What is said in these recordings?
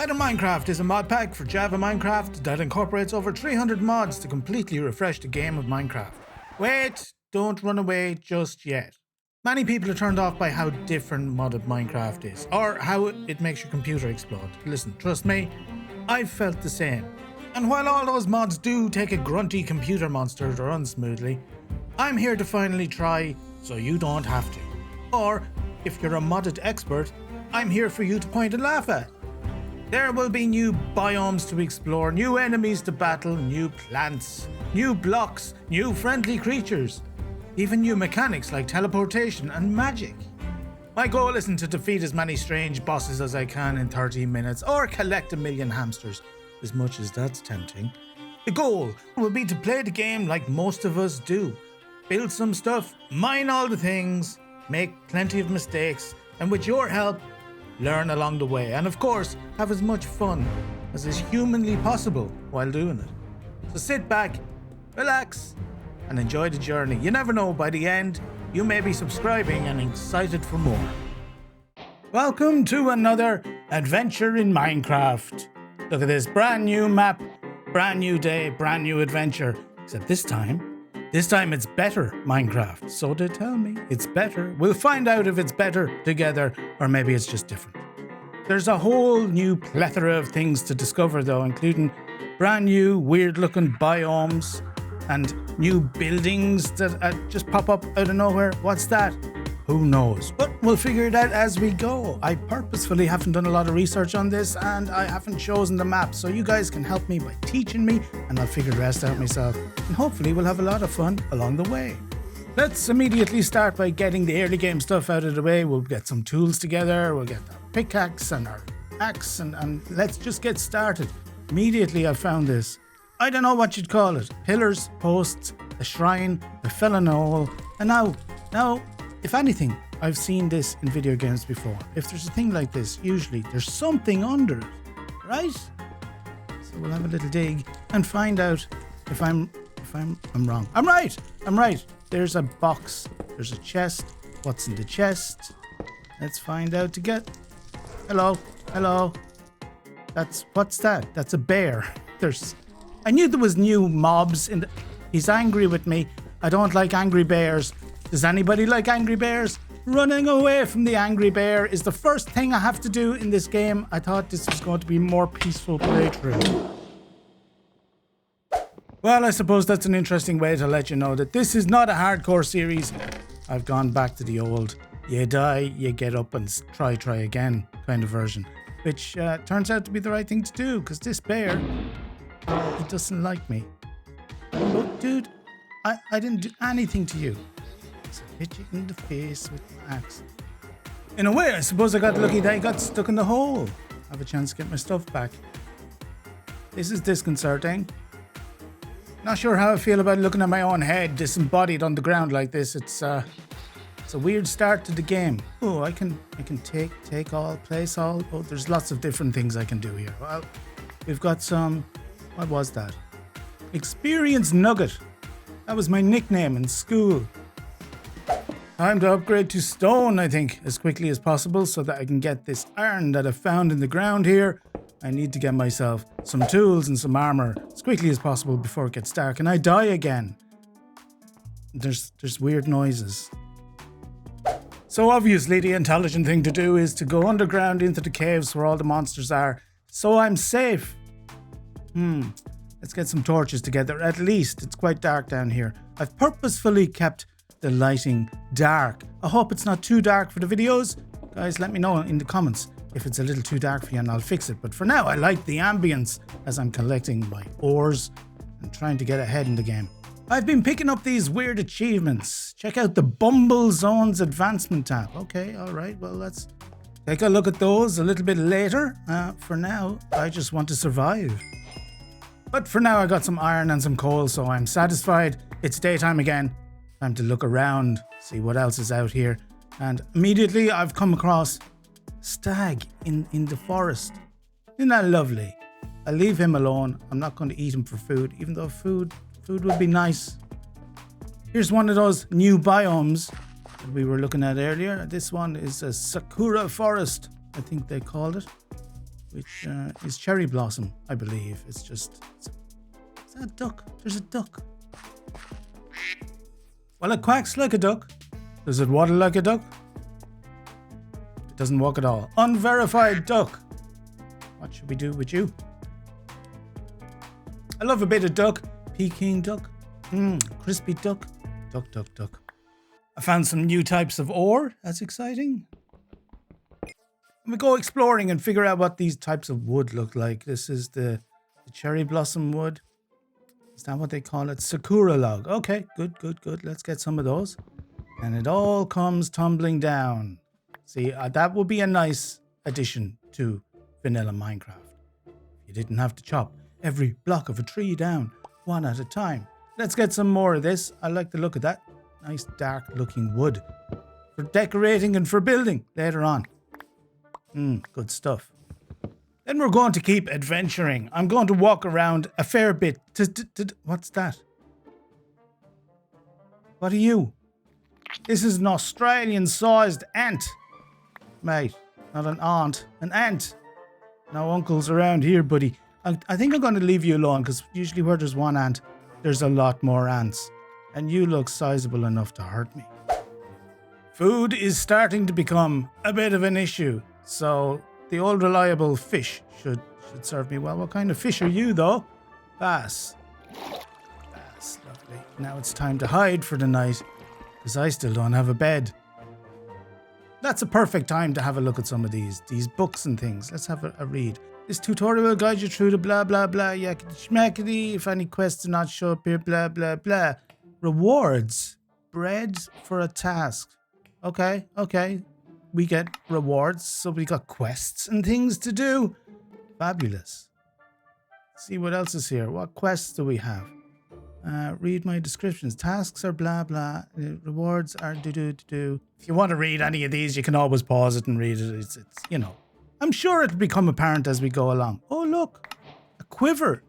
Better Minecraft is a mod pack for Java Minecraft that incorporates over 300 mods to completely refresh the game of Minecraft. Wait, don't run away just yet. Many people are turned off by how different modded Minecraft is, or how it makes your computer explode. Listen, trust me, I've felt the same. And while all those mods do take a grunty computer monster to run smoothly, I'm here to finally try so you don't have to. Or, if you're a modded expert, I'm here for you to point and laugh at. There will be new biomes to explore, new enemies to battle, new plants, new blocks, new friendly creatures, even new mechanics like teleportation and magic. My goal isn't to defeat as many strange bosses as I can in 30 minutes or collect 1,000,000 hamsters, as much as that's tempting. The goal will be to play the game like most of us do. Build some stuff, mine all the things, make plenty of mistakes, and with your help, learn along the way, and of course, have as much fun as is humanly possible while doing it. So sit back, relax, and enjoy the journey. You never know, by the end, you may be subscribing and excited for more. Welcome to another adventure in Minecraft. Look at this brand new map, brand new day, brand new adventure. Except this time it's better Minecraft. So they tell me it's better. We'll find out if it's better together, or maybe it's just different. There's a whole new plethora of things to discover though, including brand new weird looking biomes and new buildings that just pop up out of nowhere. What's that? Who knows? But we'll figure it out as we go. I purposefully haven't done a lot of research on this, and I haven't chosen the map, so you guys can help me by teaching me, and I'll figure the rest out myself. And hopefully we'll have a lot of fun along the way. Let's immediately start by getting the early game stuff out of the way. We'll get some tools together, we'll get our pickaxe and our axe, and let's just get started. Immediately I found this. I don't know what you'd call it. Pillars, posts, a shrine, I fell in a hole, and now, if anything, I've seen this in video games before. If there's a thing like this, usually there's something under it, right? So we'll have a little dig and find out if I'm wrong. I'm right. There's a box. There's a chest. What's in the chest? Let's find out together. Hello. What's that? That's a bear. I knew there was new mobs in the... He's angry with me. I don't like angry bears. Does anybody like angry bears? Running away from the angry bear is the first thing I have to do in this game. I thought this was going to be a more peaceful playthrough. Well, I suppose that's an interesting way to let you know that this is not a hardcore series. I've gone back to the old, you die, you get up and try again kind of version. Which turns out to be the right thing to do, because this bear, he doesn't like me. Look, dude, I didn't do anything to you. So hit you in the face with my axe. In a way, I suppose I got lucky that I got stuck in the hole. I have a chance to get my stuff back. This is disconcerting. Not sure how I feel about looking at my own head disembodied on the ground like this. It's a weird start to the game. Oh, I can take all, place all. Oh, there's lots of different things I can do here. Well, we've got some, what was that? Experience Nugget. That was my nickname in school. Time to upgrade to stone, I think, as quickly as possible so that I can get this iron that I found in the ground here. I need to get myself some tools and some armor as quickly as possible before it gets dark and I die again. There's weird noises. So obviously the intelligent thing to do is to go underground into the caves where all the monsters are, so I'm safe. Let's get some torches together. At least it's quite dark down here. I've purposefully kept the lighting dark. I hope it's not too dark for the videos. Guys, let me know in the comments if it's a little too dark for you and I'll fix it. But for now, I like the ambience as I'm collecting my ores and trying to get ahead in the game. I've been picking up these weird achievements. Check out the Bumblezone's advancement tab. Okay, all right, well, let's take a look at those a little bit later. For now, I just want to survive. But for now, I got some iron and some coal, so I'm satisfied. It's daytime again. Time to look around, see what else is out here. And immediately I've come across stag in the forest. Isn't that lovely? I'll leave him alone. I'm not going to eat him for food, even though food would be nice. Here's one of those new biomes that we were looking at earlier. This one is a sakura forest, I think they called it. which is cherry blossom, I believe. Is that a duck? There's a duck. Well, it quacks like a duck. Does it waddle like a duck? It doesn't walk at all. Unverified duck. What should we do with you? I love a bit of duck. Peking duck. Crispy duck. Duck, duck, duck. I found some new types of ore. That's exciting. We go exploring and figure out what these types of wood look like. This is the cherry blossom wood. Is that what they call it? Sakura log. Okay, good, good, good. Let's get some of those. And it all comes tumbling down. See, that would be a nice addition to vanilla Minecraft. You didn't have to chop every block of a tree down one at a time. Let's get some more of this. I like the look of that. Nice dark looking wood. For decorating and for building later on. Good stuff. Then we're going to keep adventuring. I'm going to walk around a fair bit. What's that? What are you? This is an Australian-sized ant. Mate, not an aunt. An ant. No uncles around here, buddy. I think I'm going to leave you alone because usually where there's one ant, there's a lot more ants. And you look sizable enough to hurt me. Food is starting to become a bit of an issue. So the old reliable fish should serve me well. What kind of fish are you, though? Bass. Bass, lovely. Now it's time to hide for the night, because I still don't have a bed. That's a perfect time to have a look at some of these books and things. Let's have a read. This tutorial will guide you through the blah, blah, blah, yakety schmackety. If any quests do not show up here, blah, blah, blah. Rewards. Bread for a task. Okay. We get rewards, so we got quests and things to do. Fabulous. Let's see what else is here. What quests do we have? Read my descriptions. Tasks are blah blah. Rewards are do. If you want to read any of these, you can always pause it and read it. It's I'm sure it'll become apparent as we go along. Oh look, a quiver.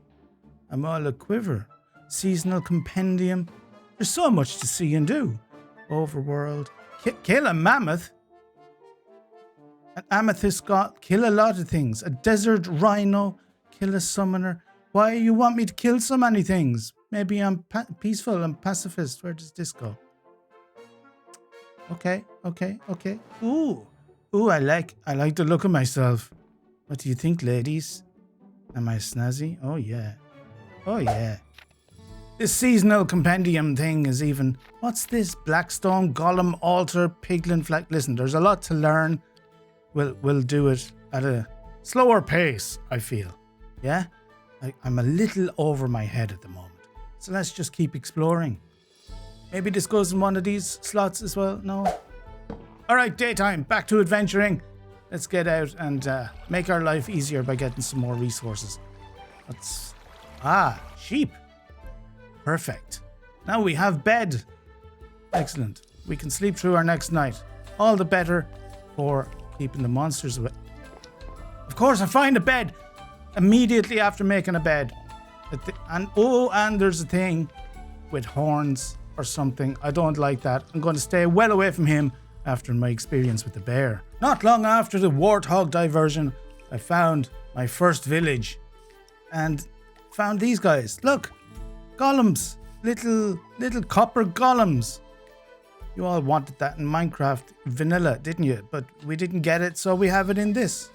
I'm all a quiver. Seasonal compendium. There's so much to see and do. Overworld. Kill a mammoth. An amethyst god, kill a lot of things. A desert rhino, kill a summoner. Why you want me to kill so many things? Maybe I'm peaceful and pacifist. Where does this go? Okay. Ooh, I like the look of myself. What do you think, ladies? Am I snazzy? Oh yeah. This seasonal compendium thing is even... What's this? Blackstone, golem, altar, piglin flag. Listen, there's a lot to learn. We'll do it at a slower pace, I feel. Yeah? I'm a little over my head at the moment. So let's just keep exploring. Maybe this goes in one of these slots as well? No? Alright, daytime. Back to adventuring. Let's get out and make our life easier by getting some more resources. Sheep. Perfect. Now we have bed. Excellent. We can sleep through our next night. All the better for keeping the monsters away. Of course, I find a bed immediately after making a bed. And there's a thing with horns or something. I don't like that. I'm going to stay well away from him after my experience with the bear. Not long after the warthog diversion, I found my first village and found these guys. Look, golems, little copper golems. You all wanted that in Minecraft vanilla, didn't you? But we didn't get it, so we have it in this.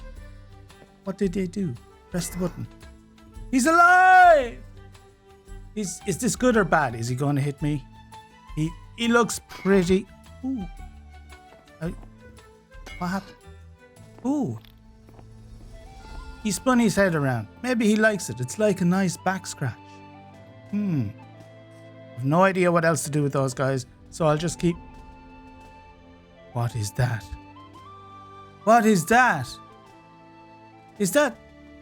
What did they do? Press the button. He's alive! Is this good or bad? Is he going to hit me? He looks pretty... Ooh. What happened? Ooh. He spun his head around. Maybe he likes it. It's like a nice back scratch. I've no idea what else to do with those guys, so I'll just keep... What is that? What is that?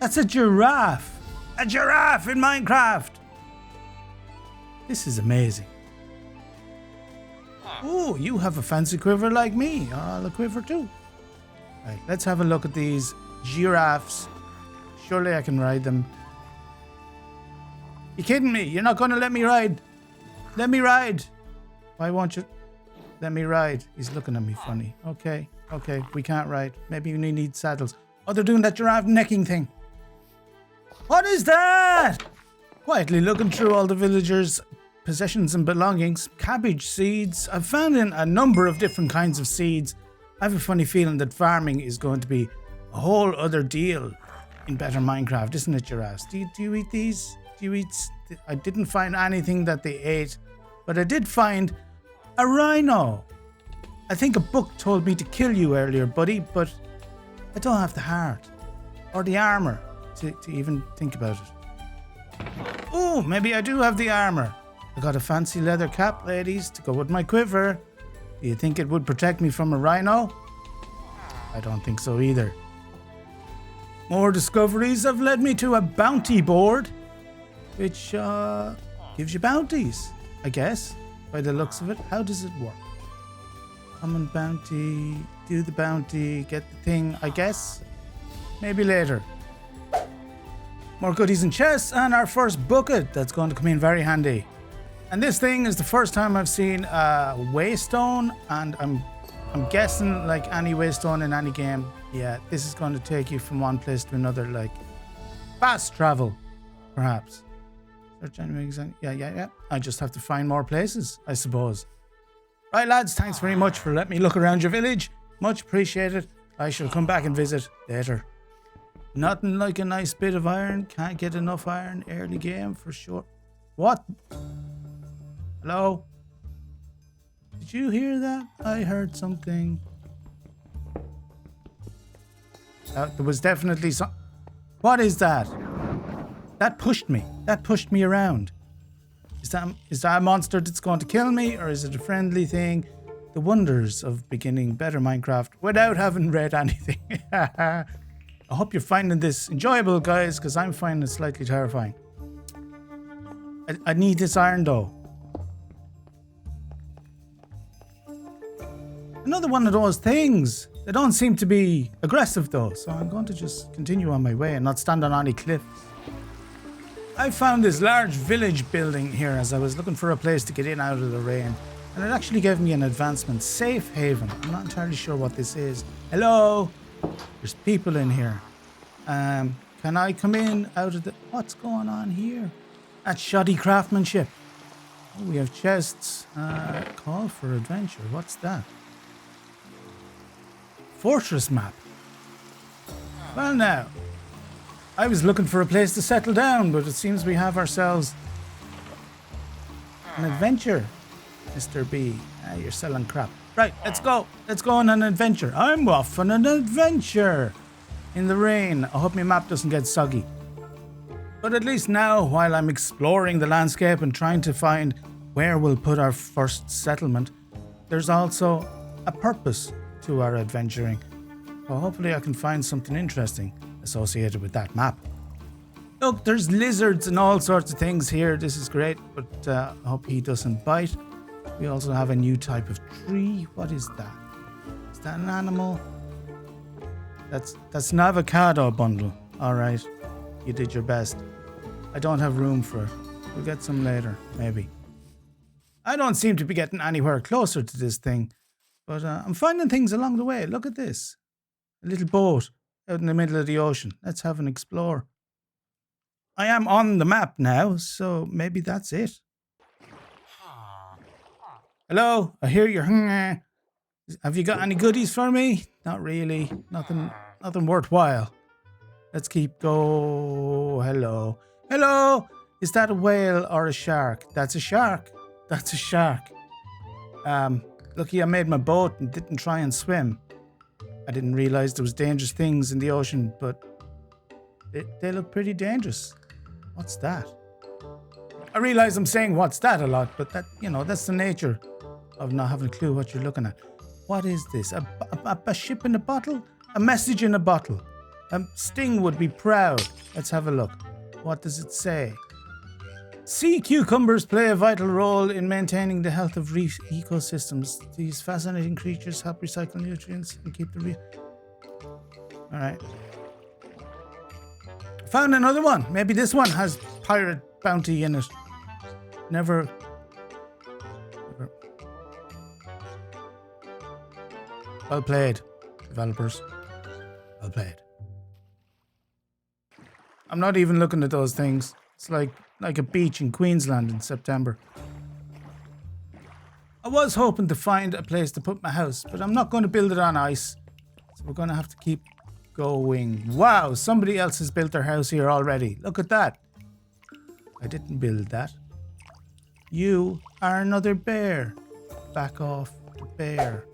That's a giraffe. A giraffe in Minecraft. This is amazing. Ooh, you have a fancy quiver like me. I'll a quiver too. Right, let's have a look at these giraffes. Surely I can ride them. You kidding me? You're not going to let me ride? Let me ride. Why won't you let me ride? He's looking at me funny. Okay, we can't ride. Maybe we need saddles. Oh, they're doing that giraffe necking thing. What is that? Quietly looking through all the villagers' possessions and belongings. Cabbage seeds. I've found in a number of different kinds of seeds. I have a funny feeling that farming is going to be a whole other deal in better Minecraft, isn't it, giraffes? Do you eat these? Do you eat... I didn't find anything that they ate, but I did find a rhino. I think a book told me to kill you earlier, buddy, but I don't have the heart or the armor to even think about it. Oh, maybe I do have the armor. I got a fancy leather cap, ladies, to go with my quiver. Do you think it would protect me from a rhino? I don't think so either. More discoveries have led me to a bounty board, which gives you bounties, I guess, by the looks of it. How does it work? Common bounty, do the bounty, get the thing, I guess. Maybe later. More goodies and chests, and our first bucket that's going to come in very handy. And this thing is the first time I've seen a waystone, and I'm guessing, like any waystone in any game, yeah, this is going to take you from one place to another, like fast travel, perhaps. Search enemies. Yeah. I just have to find more places, I suppose. Right, lads, thanks very much for letting me look around your village. Much appreciated. I shall come back and visit later. Nothing like a nice bit of iron. Can't get enough iron early game for sure. What? Hello? Did you hear that? I heard something. There was definitely some... What is that? That pushed me. That pushed me around. Is that a monster that's going to kill me, or is it a friendly thing? The wonders of beginning better Minecraft without having read anything. I hope you're finding this enjoyable, guys, because I'm finding it slightly terrifying. I need this iron, though. Another one of those things. They don't seem to be aggressive, though, so I'm going to just continue on my way and not stand on any cliffs. I found this large village building here as I was looking for a place to get in out of the rain, and it actually gave me an advancement. Safe haven. I'm not entirely sure what this is. Hello? There's people in here. Can I come in out of the... What's going on here? That's shoddy craftsmanship. Oh, we have chests. Call for adventure. What's that? Fortress map. Well, now, I was looking for a place to settle down, but it seems we have ourselves an adventure, Mr. B. You're selling crap. Right, let's go. Let's go on an adventure. I'm off on an adventure in the rain. I hope my map doesn't get soggy. But at least now, while I'm exploring the landscape and trying to find where we'll put our first settlement, there's also a purpose to our adventuring. So hopefully I can find something interesting associated with that map. Look, there's lizards and all sorts of things here. This is great, but I hope he doesn't bite. We also have a new type of tree. What is that? Is that an animal? That's an avocado bundle. All right, you did your best. I don't have room for it. We'll get some later, maybe. I don't seem to be getting anywhere closer to this thing, but I'm finding things along the way. Look at this. A little boat out in the middle of the ocean. Let's have an explore. I am on the map now, so maybe that's it. Hello, I hear you're... Have you got any goodies for me? Not really. Nothing worthwhile. Let's keep go. Hello. Hello! Is that a whale or a shark? That's a shark. That's a shark. Lucky I made my boat and didn't try and swim. I didn't realize there was dangerous things in the ocean, but they look pretty dangerous. What's that? I realize I'm saying what's that a lot, but that's the nature of not having a clue what you're looking at. What is this? A ship in a bottle? A message in a bottle. Sting would be proud. Let's have a look. What does it say? Sea cucumbers play a vital role in maintaining the health of reef ecosystems. These fascinating creatures help recycle nutrients and keep the reef... Alright. Found another one. Maybe this one has pirate bounty in it. Never. Well played, developers. Well played. I'm not even looking at those things. It's like a beach in Queensland in September. I was hoping to find a place to put my house, but I'm not going to build it on ice. So we're going to have to keep going. Wow, somebody else has built their house here already. Look at that. I didn't build that. You are another bear. Back off the bear.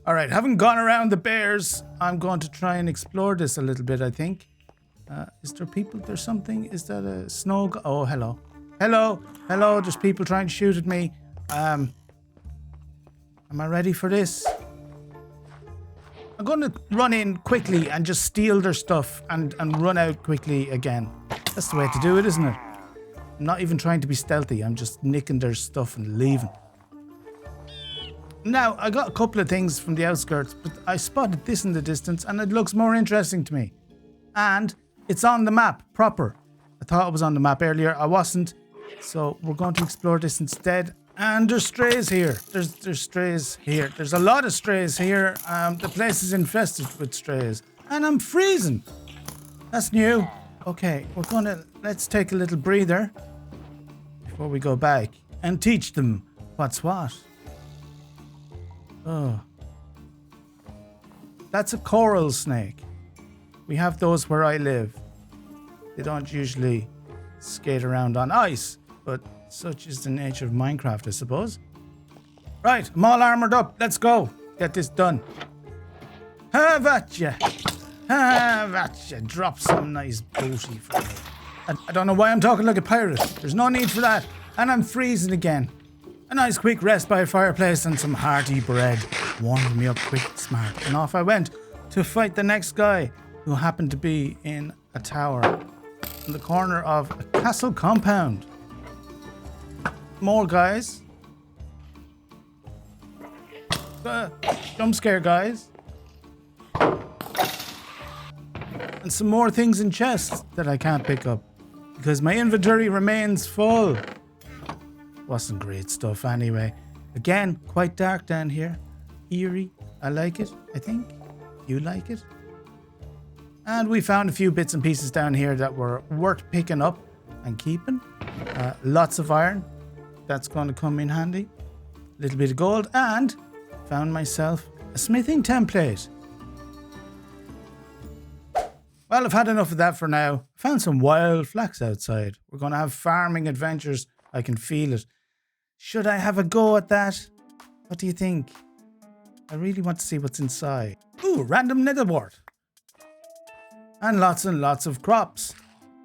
All right, having gone around the bears, I'm going to try and explore this a little bit, I think. Is there people? There's something. Is that a snow? Oh, hello. Hello. Hello. There's people trying to shoot at me. Am I ready for this? I'm going to run in quickly and just steal their stuff and run out quickly again. That's the way to do it, isn't it? I'm not even trying to be stealthy. I'm just nicking their stuff and leaving. Now, I got a couple of things from the outskirts, but I spotted this in the distance and it looks more interesting to me. And it's on the map, proper. I thought it was on the map earlier. I wasn't. So we're going to explore this instead. And there's strays here. There's strays here. There's a lot of strays here. The place is infested with strays. And I'm freezing. That's new. Okay, let's take a little breather before we go back and teach them what's what. Oh. That's a coral snake. We have those where I live. They don't usually skate around on ice, but such is the nature of Minecraft, I suppose. Right, I'm all armored up. Let's go. Get this done. Have at ya. Have at ya. Drop some nice booty for me. I don't know why I'm talking like a pirate. There's no need for that. And I'm freezing again. A nice quick rest by a fireplace and some hearty bread warmed me up quick and smart. And off I went to fight the next guy who happened to be in a tower in the corner of a castle compound. More guys. Jump scare guys. And some more things in chests that I can't pick up because my inventory remains full. Wasn't great stuff anyway. Again, quite dark down here. Eerie. I like it, I think. You like it? And we found a few bits and pieces down here that were worth picking up and keeping. Lots of iron. That's going to come in handy. A little bit of gold. And found myself a smithing template. Well, I've had enough of that for now. Found some wild flax outside. We're going to have farming adventures. I can feel it. Should I have a go at that? What do you think? I really want to see what's inside. Ooh, random nether wart. And lots of crops.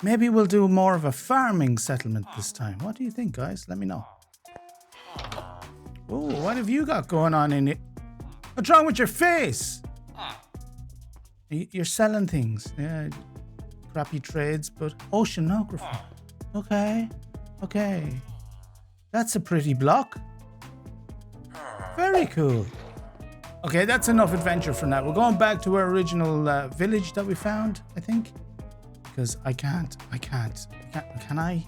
Maybe we'll do more of a farming settlement this time. What do you think, guys? Let me know. Oh, what have you got going on in it? What's wrong with your face? You're selling things. Yeah, crappy trades, but oceanography. Okay. That's a pretty block. Very cool. Okay, that's enough adventure for now. We're going back to our original village that we found, I think. Because I can't. Can I?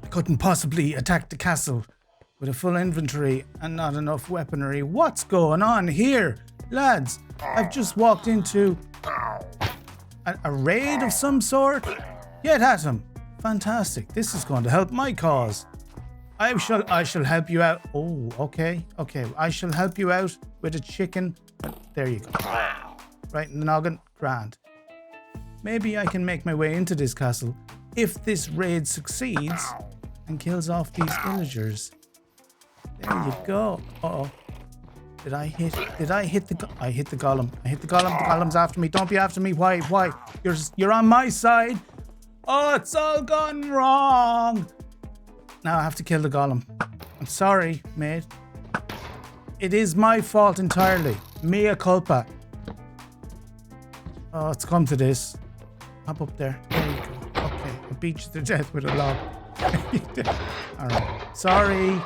I couldn't possibly attack the castle with a full inventory and not enough weaponry. What's going on here? Lads, I've just walked into a raid of some sort. Get at him. Fantastic. This is going to help my cause. I shall help you out. Oh, okay. I shall help you out with a chicken. There you go. Right in the noggin. Grand. Maybe I can make my way into this castle if this raid succeeds and kills off these villagers. There you go. Uh-oh. Did I hit the I hit the golem. The golem's after me. Don't be after me. Why? You're on my side. Oh, it's all gone wrong. Now I have to kill the golem. I'm sorry, mate. It is my fault entirely. Mea culpa. Oh, it's come to this. Hop up there. There you go. Okay, I beat you to death with a log. Alright. Sorry.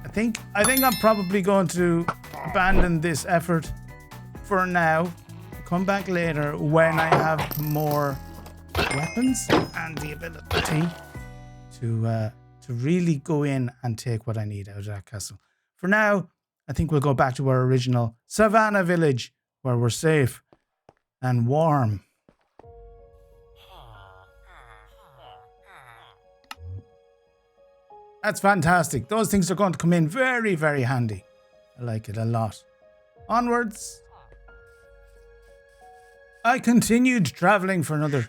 I think I'm probably going to abandon this effort for now. Come back later when I have more weapons and the ability to really go in and take what I need out of that castle. For now, I think we'll go back to our original savannah village where we're safe and warm. That's fantastic. Those things are going to come in very, very handy. I like it a lot. Onwards. I continued traveling for another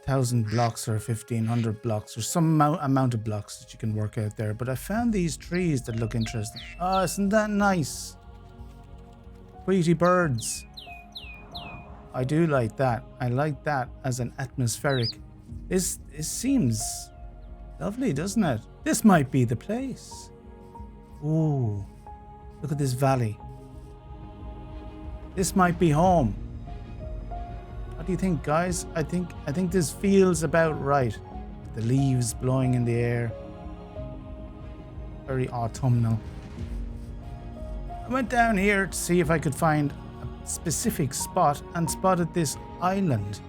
1,000 blocks or 1,500 blocks or some amount of blocks that you can work out there. But I found these trees that look interesting. Oh, isn't that nice? Pretty birds. I do like that. I like that as an atmospheric. This seems lovely, doesn't it? This might be the place. Ooh, look at this valley. This might be home. What do you think, guys? I think this feels about right. The leaves blowing in the air. Very autumnal. I went down here to see if I could find a specific spot and spotted this island.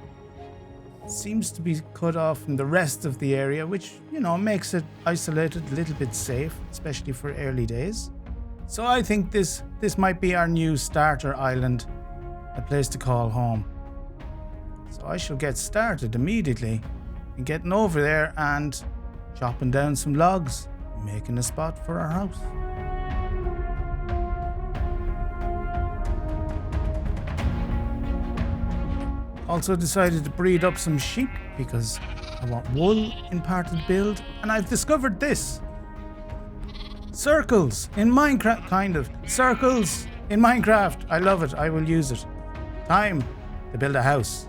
It seems to be cut off from the rest of the area, which, you know, makes it isolated, a little bit safe, especially for early days. So I think this might be our new starter island, a place to call home. So I shall get started immediately in getting over there and chopping down some logs, making a spot for our house. Also decided to breed up some sheep because I want wool in part of the build, and I've discovered this. Circles in Minecraft, kind of. Circles in Minecraft. I love it. I will use it. Time to build a house.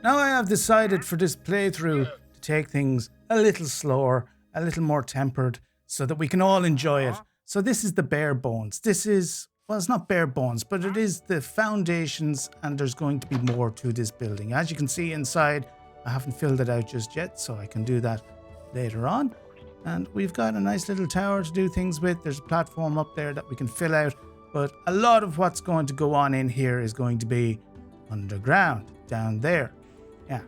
Now I have decided for this playthrough to take things a little slower, a little more tempered, so that we can all enjoy it. So this is the bare bones. This is, well, it's not bare bones, but it is the foundations, and there's going to be more to this building. As you can see inside, I haven't filled it out just yet, so I can do that later on. And we've got a nice little tower to do things with. There's a platform up there that we can fill out, but a lot of what's going to go on in here is going to be underground, down there. Yeah.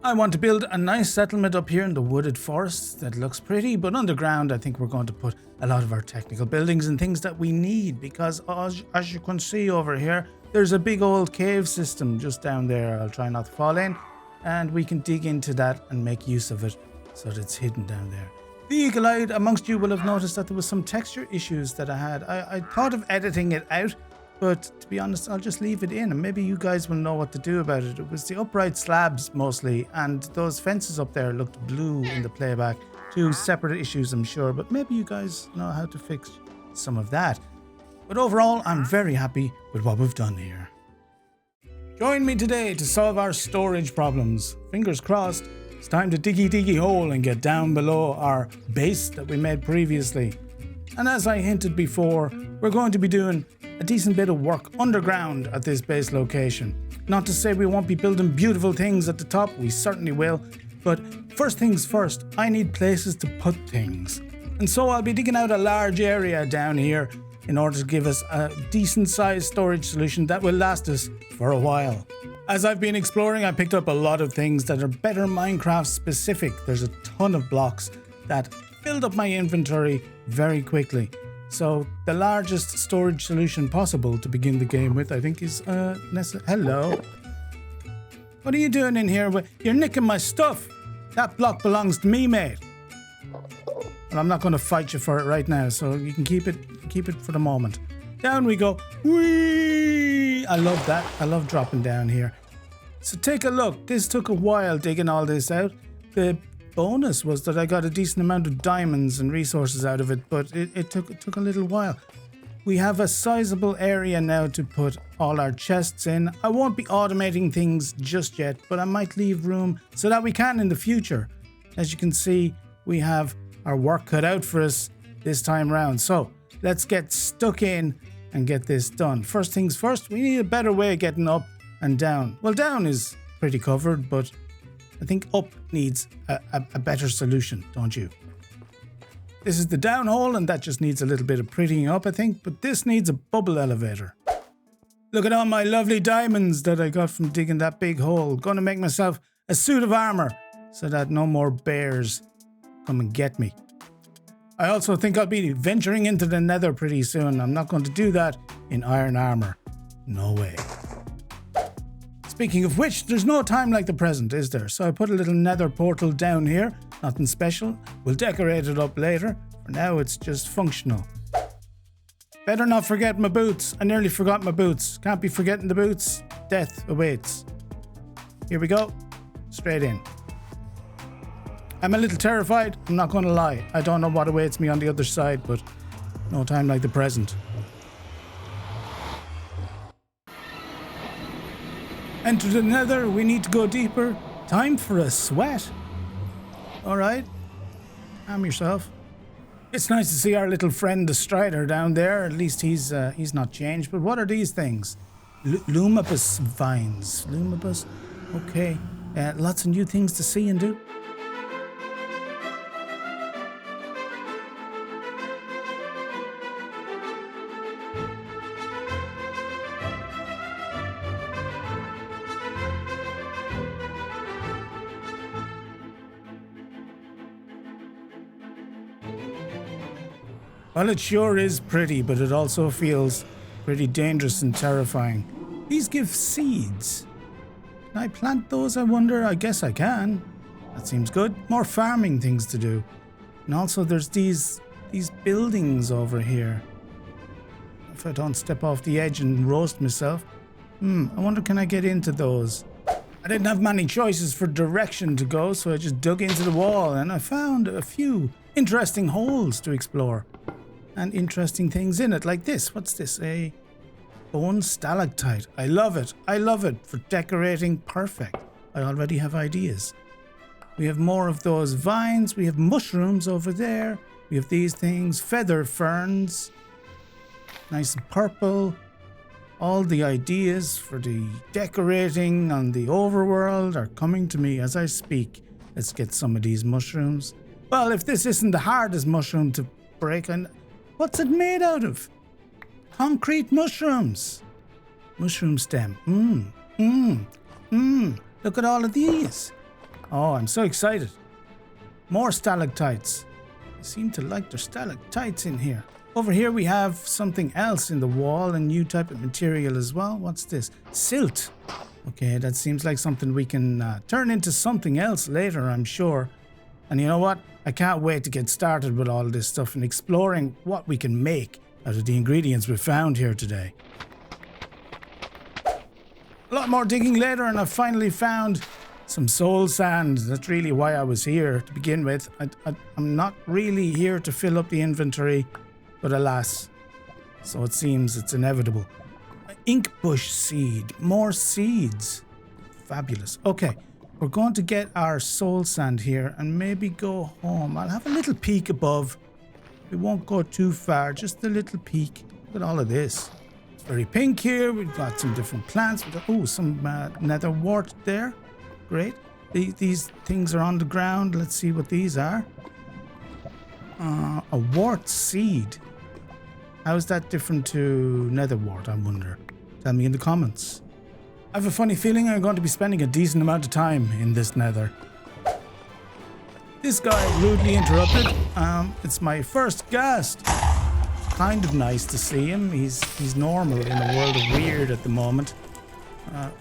I want to build a nice settlement up here in the wooded forest that looks pretty, but underground I think we're going to put a lot of our technical buildings and things that we need, because as you can see over here, there's a big old cave system just down there. I'll try not to fall in, and we can dig into that and make use of it so that it's hidden down there. The eagle-eyed amongst you will have noticed that there was some texture issues that I had. I thought of editing it out, but to be honest, I'll just leave it in, and maybe you guys will know what to do about it. It was the upright slabs mostly, and those fences up there looked blue in the playback. Two separate issues, I'm sure, but maybe you guys know how to fix some of that. But overall, I'm very happy with what we've done here. Join me today to solve our storage problems. Fingers crossed, it's time to diggy hole and get down below our base that we made previously. And as I hinted before, we're going to be doing a decent bit of work underground at this base location. Not to say we won't be building beautiful things at the top, we certainly will, But first things first, I need places to put things. And so I'll be digging out a large area down here in order to give us a decent sized storage solution that will last us for a while. As I've been exploring, I picked up a lot of things that are better Minecraft specific. There's a ton of blocks that filled up my inventory very quickly. So the largest storage solution possible to begin the game with, I think, is hello. What are you doing in here? You're nicking my stuff. That block belongs to me, mate. Well, I'm not going to fight you for it right now, so you can keep it for the moment. Down we go. Whee! I love that. I love dropping down here. So take a look. This took a while digging all this out. The bonus was that I got a decent amount of diamonds and resources out of it, but it took a little while. We have a sizable area now to put all our chests in. I won't be automating things just yet, but I might leave room so that we can in the future. As you can see, we have our work cut out for us this time round. So let's get stuck in and get this done. First things first, we need a better way of getting up and down. Well, down is pretty covered, but I think up needs a better solution, don't you? This is the down hole, and that just needs a little bit of prettying up, I think, but this needs a bubble elevator. Look at all my lovely diamonds that I got from digging that big hole. Gonna make myself a suit of armor so that no more bears come and get me. I also think I'll be venturing into the Nether pretty soon. I'm not going to do that in iron armor. No way. Speaking of which, there's no time like the present, is there? So I put a little Nether portal down here. Nothing special. We'll decorate it up later. For now, it's just functional. Better not forget my boots. I nearly forgot my boots. Can't be forgetting the boots. Death awaits. Here we go. Straight in. I'm a little terrified. I'm not going to lie. I don't know what awaits me on the other side, but no time like the present. Enter the Nether, we need to go deeper. Time for a sweat. Alright, calm yourself. It's nice to see our little friend the Strider down there. At least he's not changed. But what are these things? Lumibus vines. Lumibus? Okay. Lots of new things to see and do. Well, it sure is pretty, but it also feels pretty dangerous and terrifying. These give seeds. Can I plant those, I wonder? I guess I can. That seems good. More farming things to do. And also there's these buildings over here. If I don't step off the edge and roast myself. I wonder, can I get into those? I didn't have many choices for direction to go, so I just dug into the wall and I found a few interesting holes to explore. And interesting things in it, like this. What's this? A bone stalactite. I love it. I love it for decorating. Perfect. I already have ideas. We have more of those vines. We have mushrooms over there. We have these things. Feather ferns. Nice and purple. All the ideas for the decorating on the overworld are coming to me as I speak. Let's get some of these mushrooms. Well, if this isn't the hardest mushroom to break, and what's it made out of? Concrete mushrooms. Mushroom stem. Look at all of these. Oh, I'm so excited. More stalactites. I seem to like their stalactites in here. Over here we have something else in the wall, a new type of material as well. What's this? Silt. Okay, that seems like something we can turn into something else later, I'm sure. And you know what? I can't wait to get started with all this stuff and exploring what we can make out of the ingredients we found here today. A lot more digging later and I've finally found some soul sand. That's really why I was here to begin with. I'm not really here to fill up the inventory, but alas, so it seems it's inevitable. Ink bush seed, more seeds. Fabulous. Okay. We're going to get our soul sand here and maybe go home. I'll have a little peek above. We won't go too far, just a little peek. Look at all of this. It's very pink here. We've got some different plants. We've got, some nether wart there. Great. These things are on the ground. Let's see what these are. A wart seed. How is that different to nether wart, I wonder? Tell me in the comments. I have a funny feeling I'm going to be spending a decent amount of time in this nether. This guy rudely interrupted. It's my first guest. Kind of nice to see him. He's normal in a world of weird at the moment.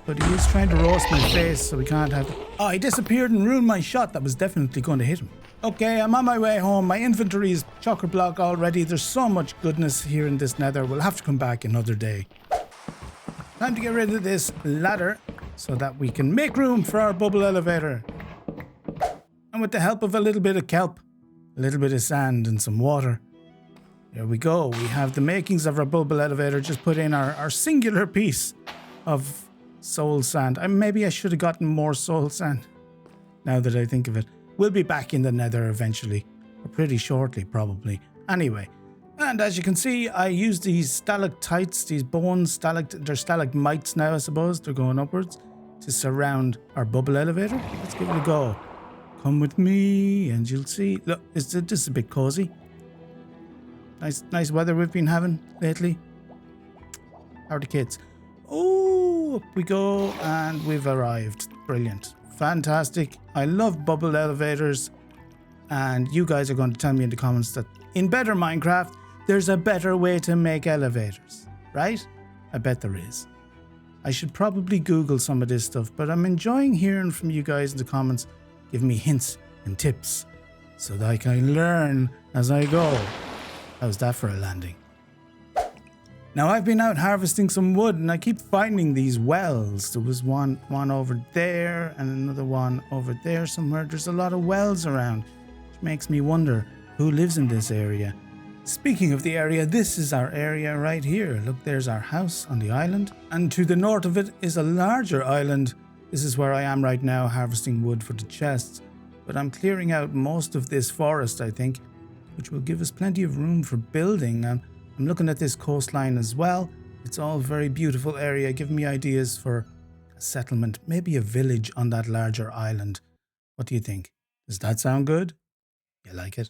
But he is trying to roast my face, so we can't have... Oh, he disappeared and ruined my shot. That was definitely going to hit him. Okay, I'm on my way home. My inventory is chock-a-block already. There's so much goodness here in this nether. We'll have to come back another day. Time to get rid of this ladder so that we can make room for our bubble elevator. And with the help of a little bit of kelp, a little bit of sand and some water, there we go. We have the makings of our bubble elevator. Just put in our singular piece of soul sand. Maybe I should have gotten more soul sand now that I think of it. We'll be back in the nether eventually, or pretty shortly probably. Anyway, and as you can see, I use these stalactites, these bones, they're stalagmites now I suppose, they're going upwards, to surround our bubble elevator. Let's give it a go. Come with me and you'll see. Look, this is a bit cozy. Nice weather we've been having lately. How are the kids? Oh, up we go and we've arrived. Brilliant. Fantastic. I love bubble elevators, and you guys are going to tell me in the comments that in better Minecraft there's a better way to make elevators, right? I bet there is. I should probably Google some of this stuff, but I'm enjoying hearing from you guys in the comments, giving me hints and tips so that I can learn as I go. How's that for a landing? Now, I've been out harvesting some wood and I keep finding these wells. There was one over there and another one over there somewhere. There's a lot of wells around, which makes me wonder who lives in this area. Speaking of the area, this is our area right here. Look, there's our house on the island. And to the north of it is a larger island. This is where I am right now, harvesting wood for the chests. But I'm clearing out most of this forest, I think, which will give us plenty of room for building. I'm looking at this coastline as well. It's all a very beautiful area, giving me ideas for a settlement, maybe a village on that larger island. What do you think? Does that sound good? You like it?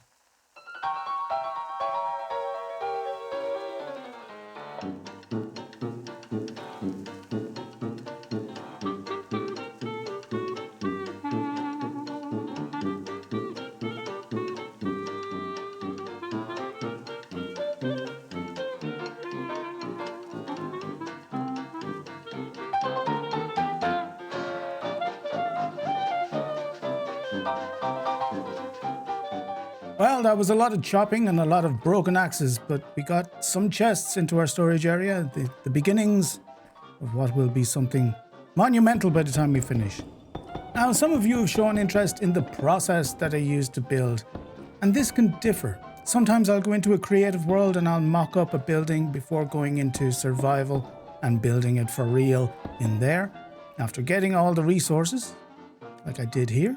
Well, that was a lot of chopping and a lot of broken axes, but we got some chests into our storage area, the beginnings of what will be something monumental by the time we finish. Now, some of you have shown interest in the process that I use to build, and this can differ. Sometimes I'll go into a creative world and I'll mock up a building before going into survival and building it for real in there, after getting all the resources, like I did here.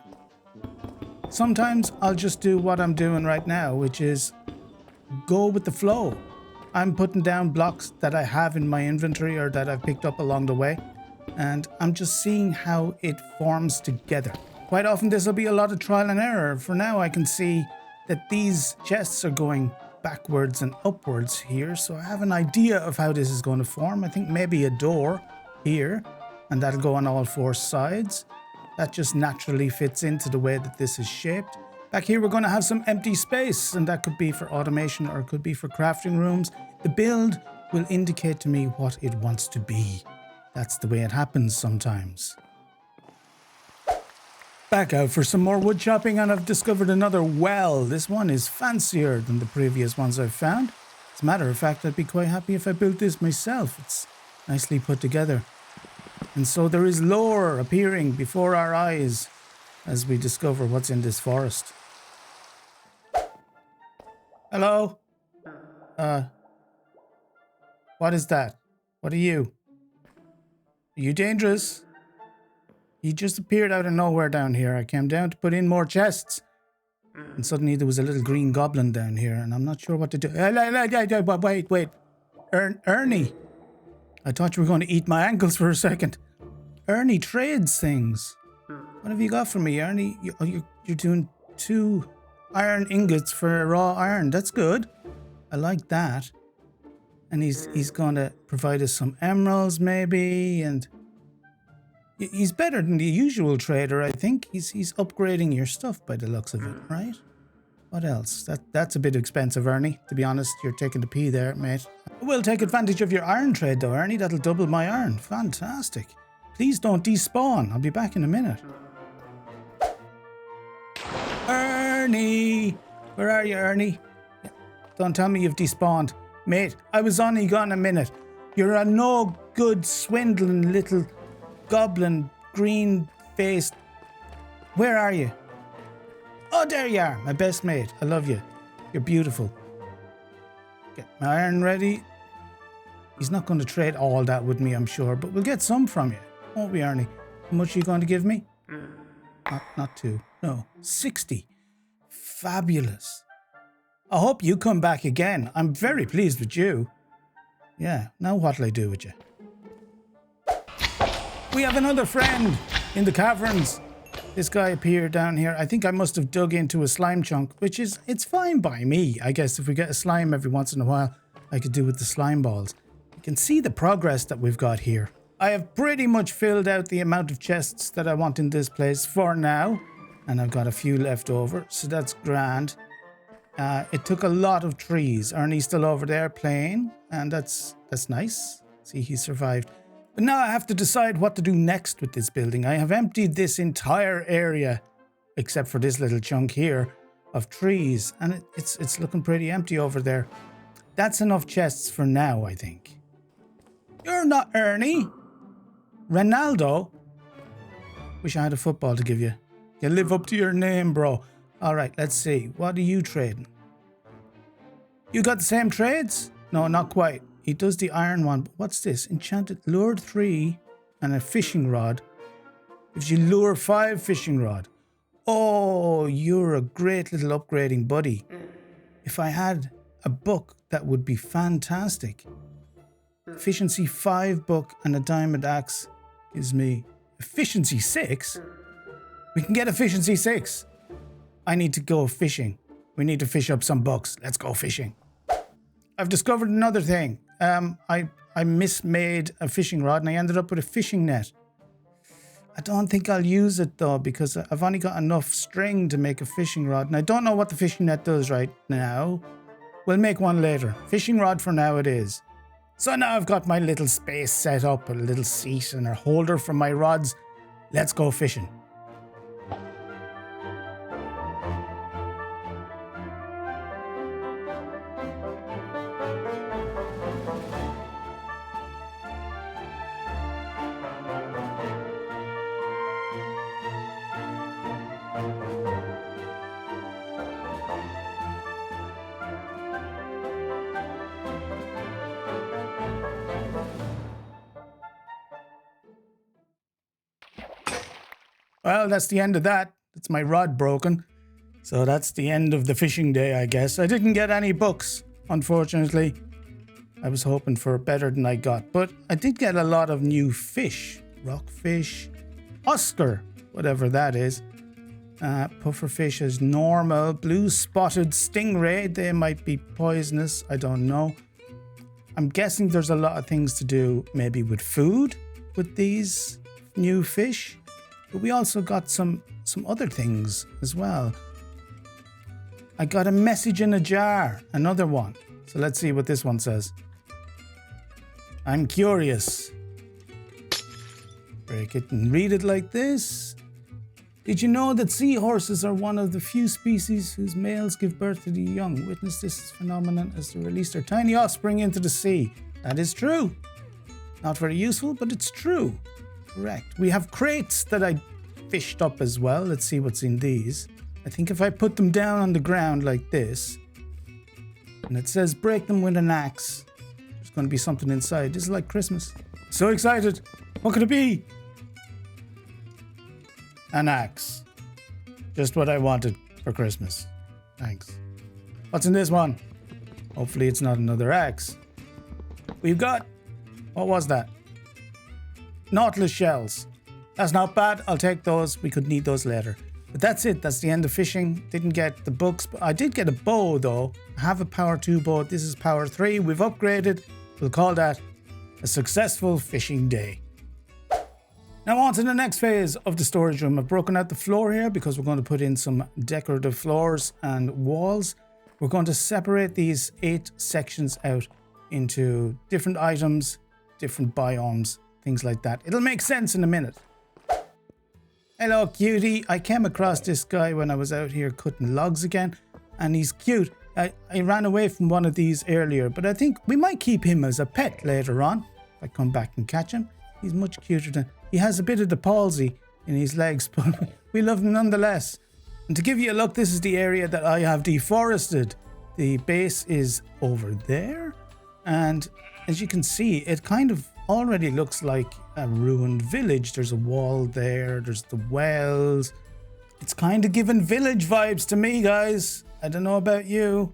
Sometimes I'll just do what I'm doing right now, which is go with the flow. I'm putting down blocks that I have in my inventory or that I've picked up along the way, and I'm just seeing how it forms together. Quite often this will be a lot of trial and error. For now I can see that these chests are going backwards and upwards here, so I have an idea of how this is going to form. I think maybe a door here, and that'll go on all four sides. That just naturally fits into the way that this is shaped. Back here we're going to have some empty space, and that could be for automation or it could be for crafting rooms. The build will indicate to me what it wants to be. That's the way it happens sometimes. Back out for some more wood chopping, and I've discovered another well. This one is fancier than the previous ones I've found. As a matter of fact, I'd be quite happy if I built this myself. It's nicely put together. And so there is lore appearing before our eyes as we discover what's in this forest. Hello? What is that? What are you? Are you dangerous? You just appeared out of nowhere down here. I came down to put in more chests. And suddenly there was a little green goblin down here, and I'm not sure what to do. Wait. Ernie. I thought you were going to eat my ankles for a second. Ernie trades things. What have you got for me, Ernie? You're doing 2 iron ingots for raw iron. That's good. I like that. And he's going to provide us some emeralds, maybe, and he's better than the usual trader, I think. He's upgrading your stuff by the looks of it, right? What else? That's a bit expensive, Ernie. To be honest, you're taking the pee there, mate. We'll take advantage of your iron trade, though, Ernie. That'll double my iron. Fantastic. Please don't despawn. I'll be back in a minute. Ernie! Where are you, Ernie? Don't tell me you've despawned. Mate, I was only gone a minute. You're a no good swindling little goblin green-faced... Where are you? Oh, there you are, my best mate. I love you. You're beautiful. Get my iron ready. He's not going to trade all that with me, I'm sure, but we'll get some from you, won't we, Ernie? How much are you going to give me? Not 2. No, 60. Fabulous. I hope you come back again. I'm very pleased with you. Yeah, now what'll I do with you? We have another friend in the caverns. This guy appeared down here. I think I must have dug into a slime chunk, which is, it's fine by me. I guess if we get a slime every once in a while, I could do with the slime balls. You can see the progress that we've got here. I have pretty much filled out the amount of chests that I want in this place for now. And I've got a few left over, so that's grand. It took a lot of trees. Ernie's still over there playing, and that's nice. See, he survived. But now I have to decide what to do next with this building. I have emptied this entire area, except for this little chunk here, of trees. And it's looking pretty empty over there. That's enough chests for now, I think. You're not Ernie. Ronaldo? Wish I had a football to give you. You live up to your name, bro. All right, let's see. What are you trading? You got the same trades? No, not quite. He does the iron one. But what's this? Enchanted lure 3 and a fishing rod. Gives you lure 5 fishing rod. Oh, you're a great little upgrading buddy. If I had a book, that would be fantastic. Efficiency 5 book and a diamond axe gives me efficiency 6. We can get efficiency 6. I need to go fishing. We need to fish up some bucks. Let's go fishing. I've discovered another thing. I mismade a fishing rod and I ended up with a fishing net. I don't think I'll use it though because I've only got enough string to make a fishing rod and I don't know what the fishing net does right now. We'll make one later. Fishing rod for now it is. So now I've got my little space set up, a little seat and a holder for my rods. Let's go fishing. Well, that's the end of that. That's my rod broken. So that's the end of the fishing day, I guess. I didn't get any books, unfortunately. I was hoping for better than I got. But I did get a lot of new fish. Rockfish, Oscar, whatever that is. Pufferfish is normal. Blue spotted stingray. They might be poisonous. I don't know. I'm guessing there's a lot of things to do maybe with food with these new fish. But we also got some other things as well. I got a message in a jar, another one. So let's see what this one says. I'm curious. Break it and read it like this. Did you know that seahorses are one of the few species whose males give birth to the young? Witness this phenomenon as they release their tiny offspring into the sea. That is true. Not very useful, but it's true. Correct. We have crates that I fished up as well. Let's see what's in these. I think if I put them down on the ground like this, and it says break them with an axe, there's going to be something inside. This is like Christmas. So excited. What could it be? An axe. Just what I wanted for Christmas. Thanks. What's in this one? Hopefully it's not another axe. We've got... What was that? Nautilus shells. That's not bad. I'll take those. We could need those later. But that's it. That's the end of fishing. Didn't get the books, but I did get a bow though. I have a power 2 bow. This is power 3. We've upgraded. We'll call that a successful fishing day. Now on to the next phase of the storage room. I've broken out the floor here because we're going to put in some decorative floors and walls. We're going to separate these 8 sections out into different items, different biomes, things like that. It'll make sense in a minute. Hello, cutie. I came across this guy when I was out here cutting logs again, and he's cute. I ran away from one of these earlier, but I think we might keep him as a pet later on. If I come back and catch him, he's much cuter than... He has a bit of the palsy in his legs, but we love him nonetheless. And to give you a look, this is the area that I have deforested. The base is over there, and as you can see, it kind of already looks like a ruined village. There's a wall there, there's the wells. It's kind of giving village vibes to me, guys. I don't know about you.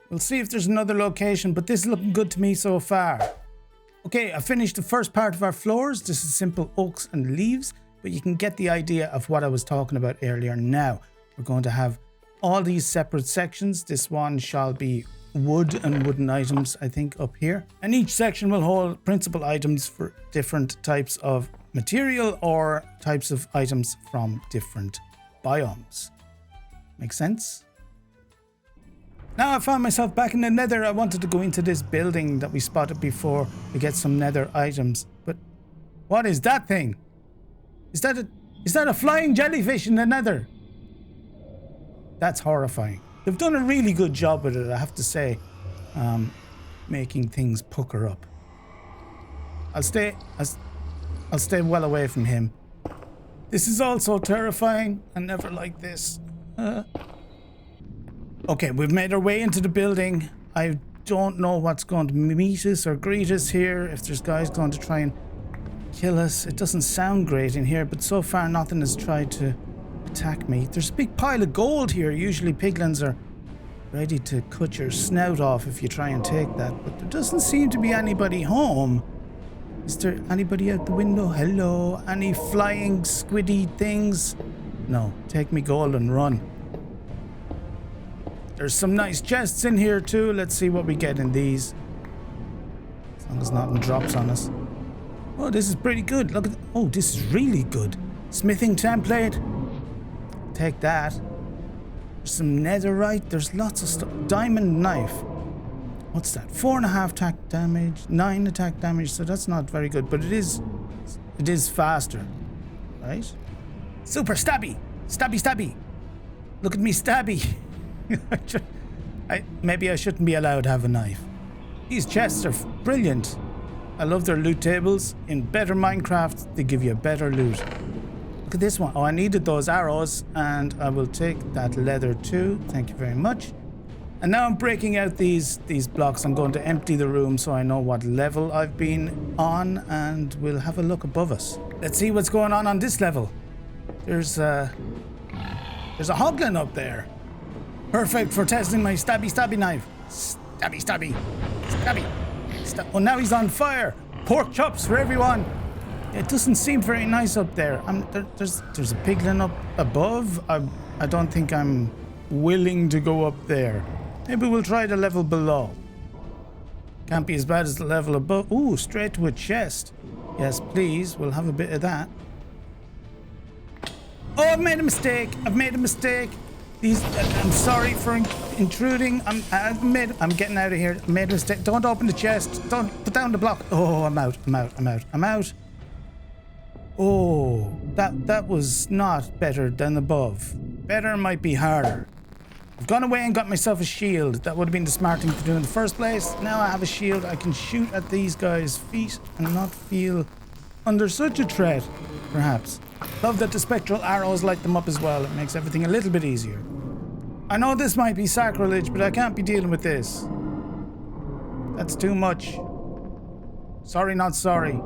We'll see if there's another location, but this is looking good to me so far. Okay, I finished the first part of our floors. This is simple oaks and leaves, but you can get the idea of what I was talking about earlier now. We're going to have all these separate sections. This one shall be wood and wooden items, I think, up here. And each section will hold principal items for different types of material or types of items from different biomes. Make sense? Now I found myself back in the Nether. I wanted to go into this building that we spotted before to get some Nether items. But what is that thing? Is that a flying jellyfish in the Nether? That's horrifying. They've done a really good job with it, I have to say, making things pucker up. I'll stay well away from him. This is also terrifying. I never liked this. Okay, we've made our way into the building. I don't know what's going to meet us or greet us here. If there's guys going to try and kill us. It doesn't sound great in here, but so far nothing has tried to attack me. There's a big pile of gold here. Usually piglins are ready to cut your snout off if you try and take that, but there doesn't seem to be anybody home. Is there anybody out the window? Hello? Any flying squiddy things? No. Take me gold and run. There's some nice chests in here too. Let's see what we get in these. As long as nothing drops on us. Oh, this is pretty good. Look at... Oh, this is really good. Smithing template. Take that. There's some netherite. There's lots of stuff. Diamond knife. What's that? 4.5 attack damage. 9 attack damage. So that's not very good. But it is faster. Right? Super stabby. Stabby stabby. Look at me stabby. Maybe I shouldn't be allowed to have a knife. These chests are brilliant. I love their loot tables. In better Minecraft, they give you better loot. Look at this one. Oh, I needed those arrows, and I will take that leather too. Thank you very much. And now I'm breaking out these blocks. I'm going to empty the room so I know what level I've been on, and we'll have a look above us. Let's see what's going on this level. There's a hoglin up there. Perfect for testing my stabby knife. Stabby. Oh, now he's on fire. Pork chops for everyone. It doesn't seem very nice up there. There's a piglin up above. I don't think I'm willing to go up there. Maybe we'll try the level below. Can't be as bad as the level above. Ooh, straight to a chest. Yes, please. We'll have a bit of that. Oh, I've made a mistake. I'm sorry for intruding. I'm getting out of here. I made a mistake. Don't open the chest. Don't put down the block. Oh, I'm out. Oh, that was not better than above. Better might be harder. I've gone away and got myself a shield. That would have been the smart thing to do in the first place. Now I have a shield. I can shoot at these guys' feet and not feel under such a threat, perhaps. Love that the spectral arrows light them up as well. It makes everything a little bit easier. I know this might be sacrilege, but I can't be dealing with this. That's too much. Sorry, not sorry.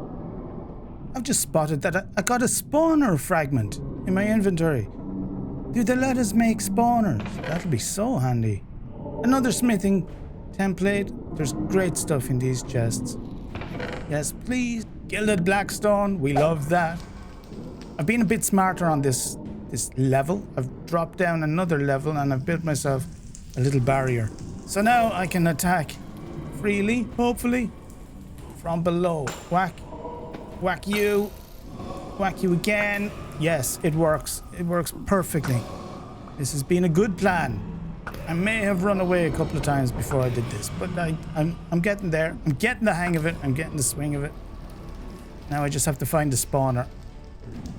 I've just spotted that I got a spawner fragment in my inventory. Do they let us make spawners? That'll be so handy. Another smithing template. There's great stuff in these chests. Yes, please. Gilded blackstone. We love that. I've been a bit smarter on this level. I've dropped down another level and I've built myself a little barrier. So now I can attack freely, hopefully, from below. Whack. Whack you. Whack you again. Yes, it works. It works perfectly. This has been a good plan. I may have run away a couple of times before I did this, but I'm getting there. I'm getting the hang of it. I'm getting the swing of it. Now I just have to find the spawner.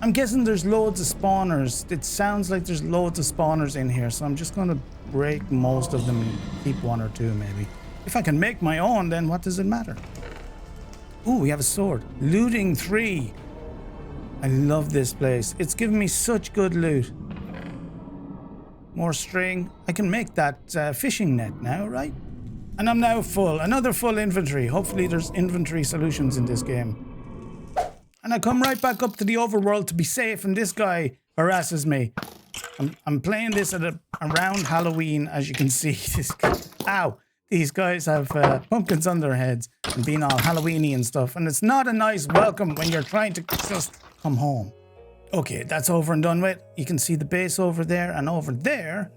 I'm guessing there's loads of spawners. It sounds like there's loads of spawners in here, so I'm just going to break most of them and keep one or two maybe. If I can make my own, then what does it matter? Ooh, we have a sword. Looting 3. I love this place. It's given me such good loot. More string. I can make that fishing net now, right? And I'm now full. Another full inventory. Hopefully there's inventory solutions in this game. And I come right back up to the overworld to be safe, and this guy harasses me. I'm playing this at around Halloween, as you can see. Ow! These guys have pumpkins on their heads and being all Halloweeny and stuff, and it's not a nice welcome when you're trying to just come home. Okay, that's over and done with. You can see the base over there, and over there,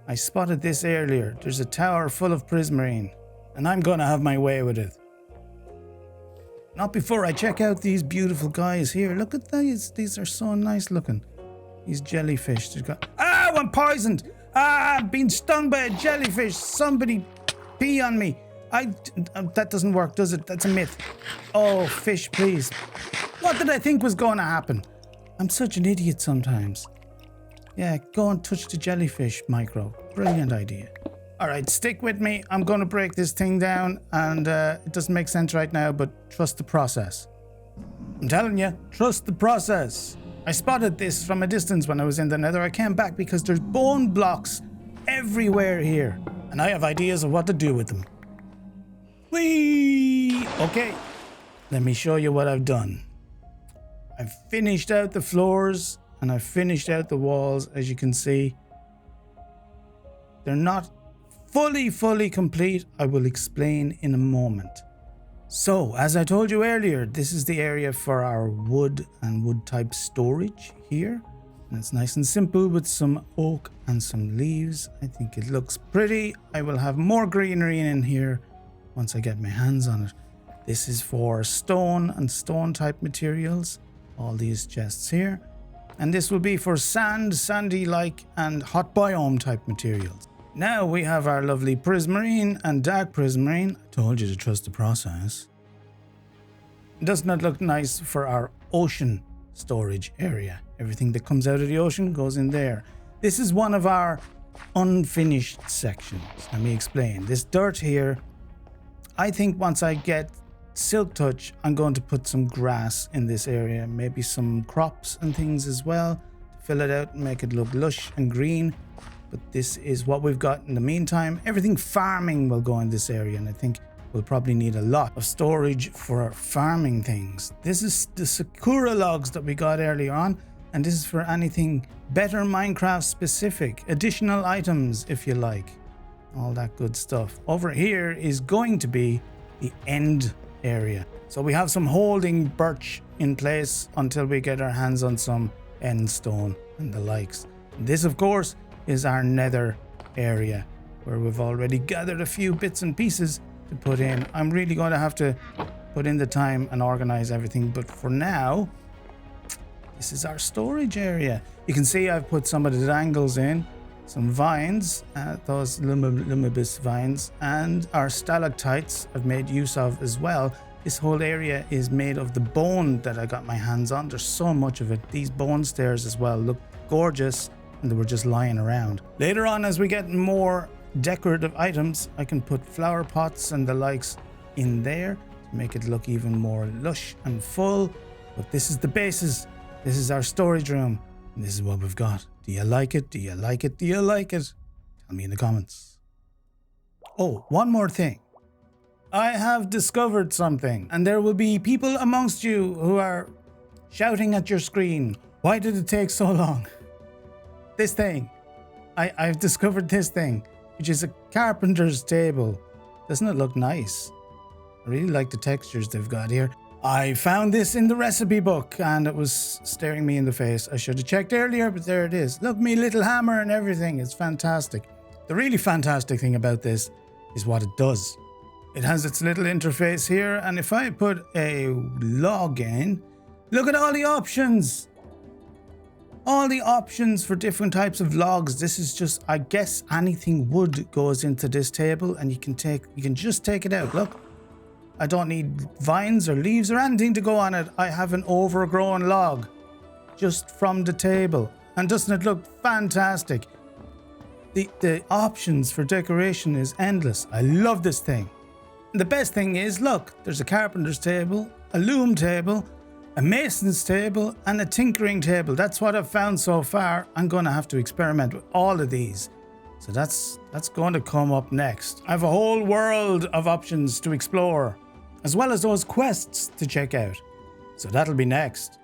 I spotted this earlier. There's a tower full of prismarine, and I'm gonna have my way with it. Not before I check out these beautiful guys here. Look at these. These are so nice looking. These jellyfish. Ah, I'm poisoned. Ah, I'm being stung by a jellyfish. Somebody pee on me. That doesn't work, does it? That's a myth. Oh, fish, please. What did I think was going to happen? I'm such an idiot sometimes. Yeah, go and touch the jellyfish, Micro. Brilliant idea. All right, stick with me. I'm going to break this thing down, and it doesn't make sense right now, but trust the process. I'm telling you, trust the process. I spotted this from a distance when I was in the Nether. I came back because there's bone blocks everywhere here, and I have ideas of what to do with them. Whee! Okay, let me show you what I've done. I've finished out the floors, and I've finished out the walls, as you can see. They're not fully complete. I will explain in a moment. So, as I told you earlier, this is the area for our wood and wood type storage here. And it's nice and simple with some oak and some leaves. I think it looks pretty. I will have more greenery in here once I get my hands on it. This is for stone and stone type materials. All these chests here. And this will be for sand, sandy-like, and hot biome type materials. Now we have our lovely prismarine and dark prismarine. I told you to trust the process. Doesn't that look nice for our ocean storage area? Everything that comes out of the ocean goes in there. This is one of our unfinished sections. Let me explain. This dirt here, I think once I get Silk Touch, I'm going to put some grass in this area. Maybe some crops and things as well to fill it out and make it look lush and green. But this is what we've got in the meantime. Everything farming will go in this area, and I think we'll probably need a lot of storage for farming things. This is the Sakura logs that we got earlier on, and this is for anything better Minecraft specific. Additional items, if you like. All that good stuff. Over here is going to be the end area. So we have some holding birch in place until we get our hands on some end stone and the likes. This, of course, is our nether area where we've already gathered a few bits and pieces to put in. I'm really going to have to put in the time and organize everything, but for now, this is our storage area. You can see I've put some of the dangles in, some vines, those lumibus vines, and our stalactites I've made use of as well. This whole area is made of the bone that I got my hands on. There's so much of it. These bone stairs as well look gorgeous, and they were just lying around. Later on, as we get more decorative items, I can put flower pots and the likes in there to make it look even more lush and full. But this is the basis. This is our storage room, and this is what we've got. Do you like it? Do you like it? Do you like it? Tell me in the comments. Oh, one more thing. I have discovered something, and there will be people amongst you who are shouting at your screen. Why did it take so long? This thing. I've discovered this thing, which is a carpenter's table. Doesn't it look nice? I really like the textures they've got here. I found this in the recipe book and it was staring me in the face. I should have checked earlier, but there it is. Look, me little hammer and everything. It's fantastic. The really fantastic thing about this is what it does. It has its little interface here, and if I put a log in, look at all the options. All the options for different types of logs. This is just, I guess anything wood goes into this table and you can just take it out. Look, I don't need vines or leaves or anything to go on it. I have an overgrown log just from the table. And doesn't it look fantastic? The options for decoration is endless. I love this thing. And the best thing is, look, there's a carpenter's table, a loom table, a mason's table, and a tinkering table. That's what I've found so far. I'm going to have to experiment with all of these. So that's going to come up next. I have a whole world of options to explore, as well as those quests to check out. So that'll be next.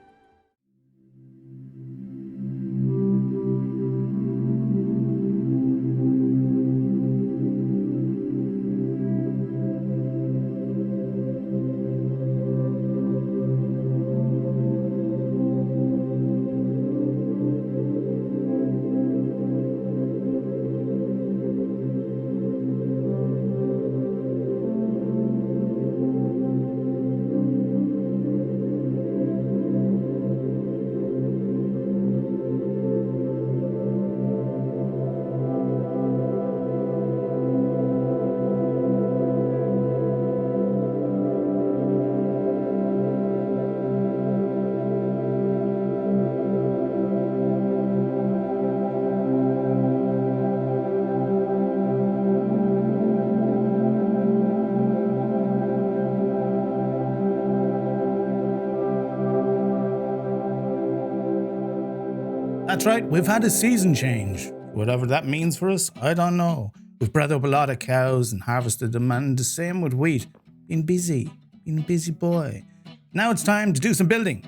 That's right, we've had a season change. Whatever that means for us, I don't know. We've bred up a lot of cows and harvested them, and the same with wheat. Been a busy boy. Now it's time to do some building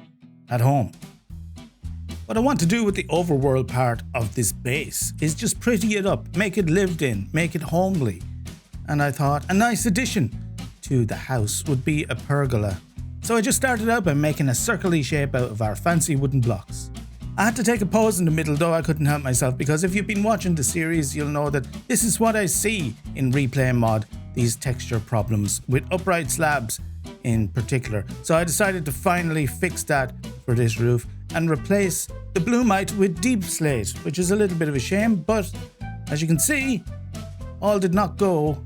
at home. What I want to do with the overworld part of this base is just pretty it up, make it lived in, make it homely. And I thought a nice addition to the house would be a pergola. So I just started out by making a circular shape out of our fancy wooden blocks. I had to take a pause in the middle, though I couldn't help myself, because if you've been watching the series, you'll know that this is what I see in replay mod, these texture problems with upright slabs in particular. So I decided to finally fix that for this roof and replace the Bloomite with deep slate, which is a little bit of a shame, but as you can see, all did not go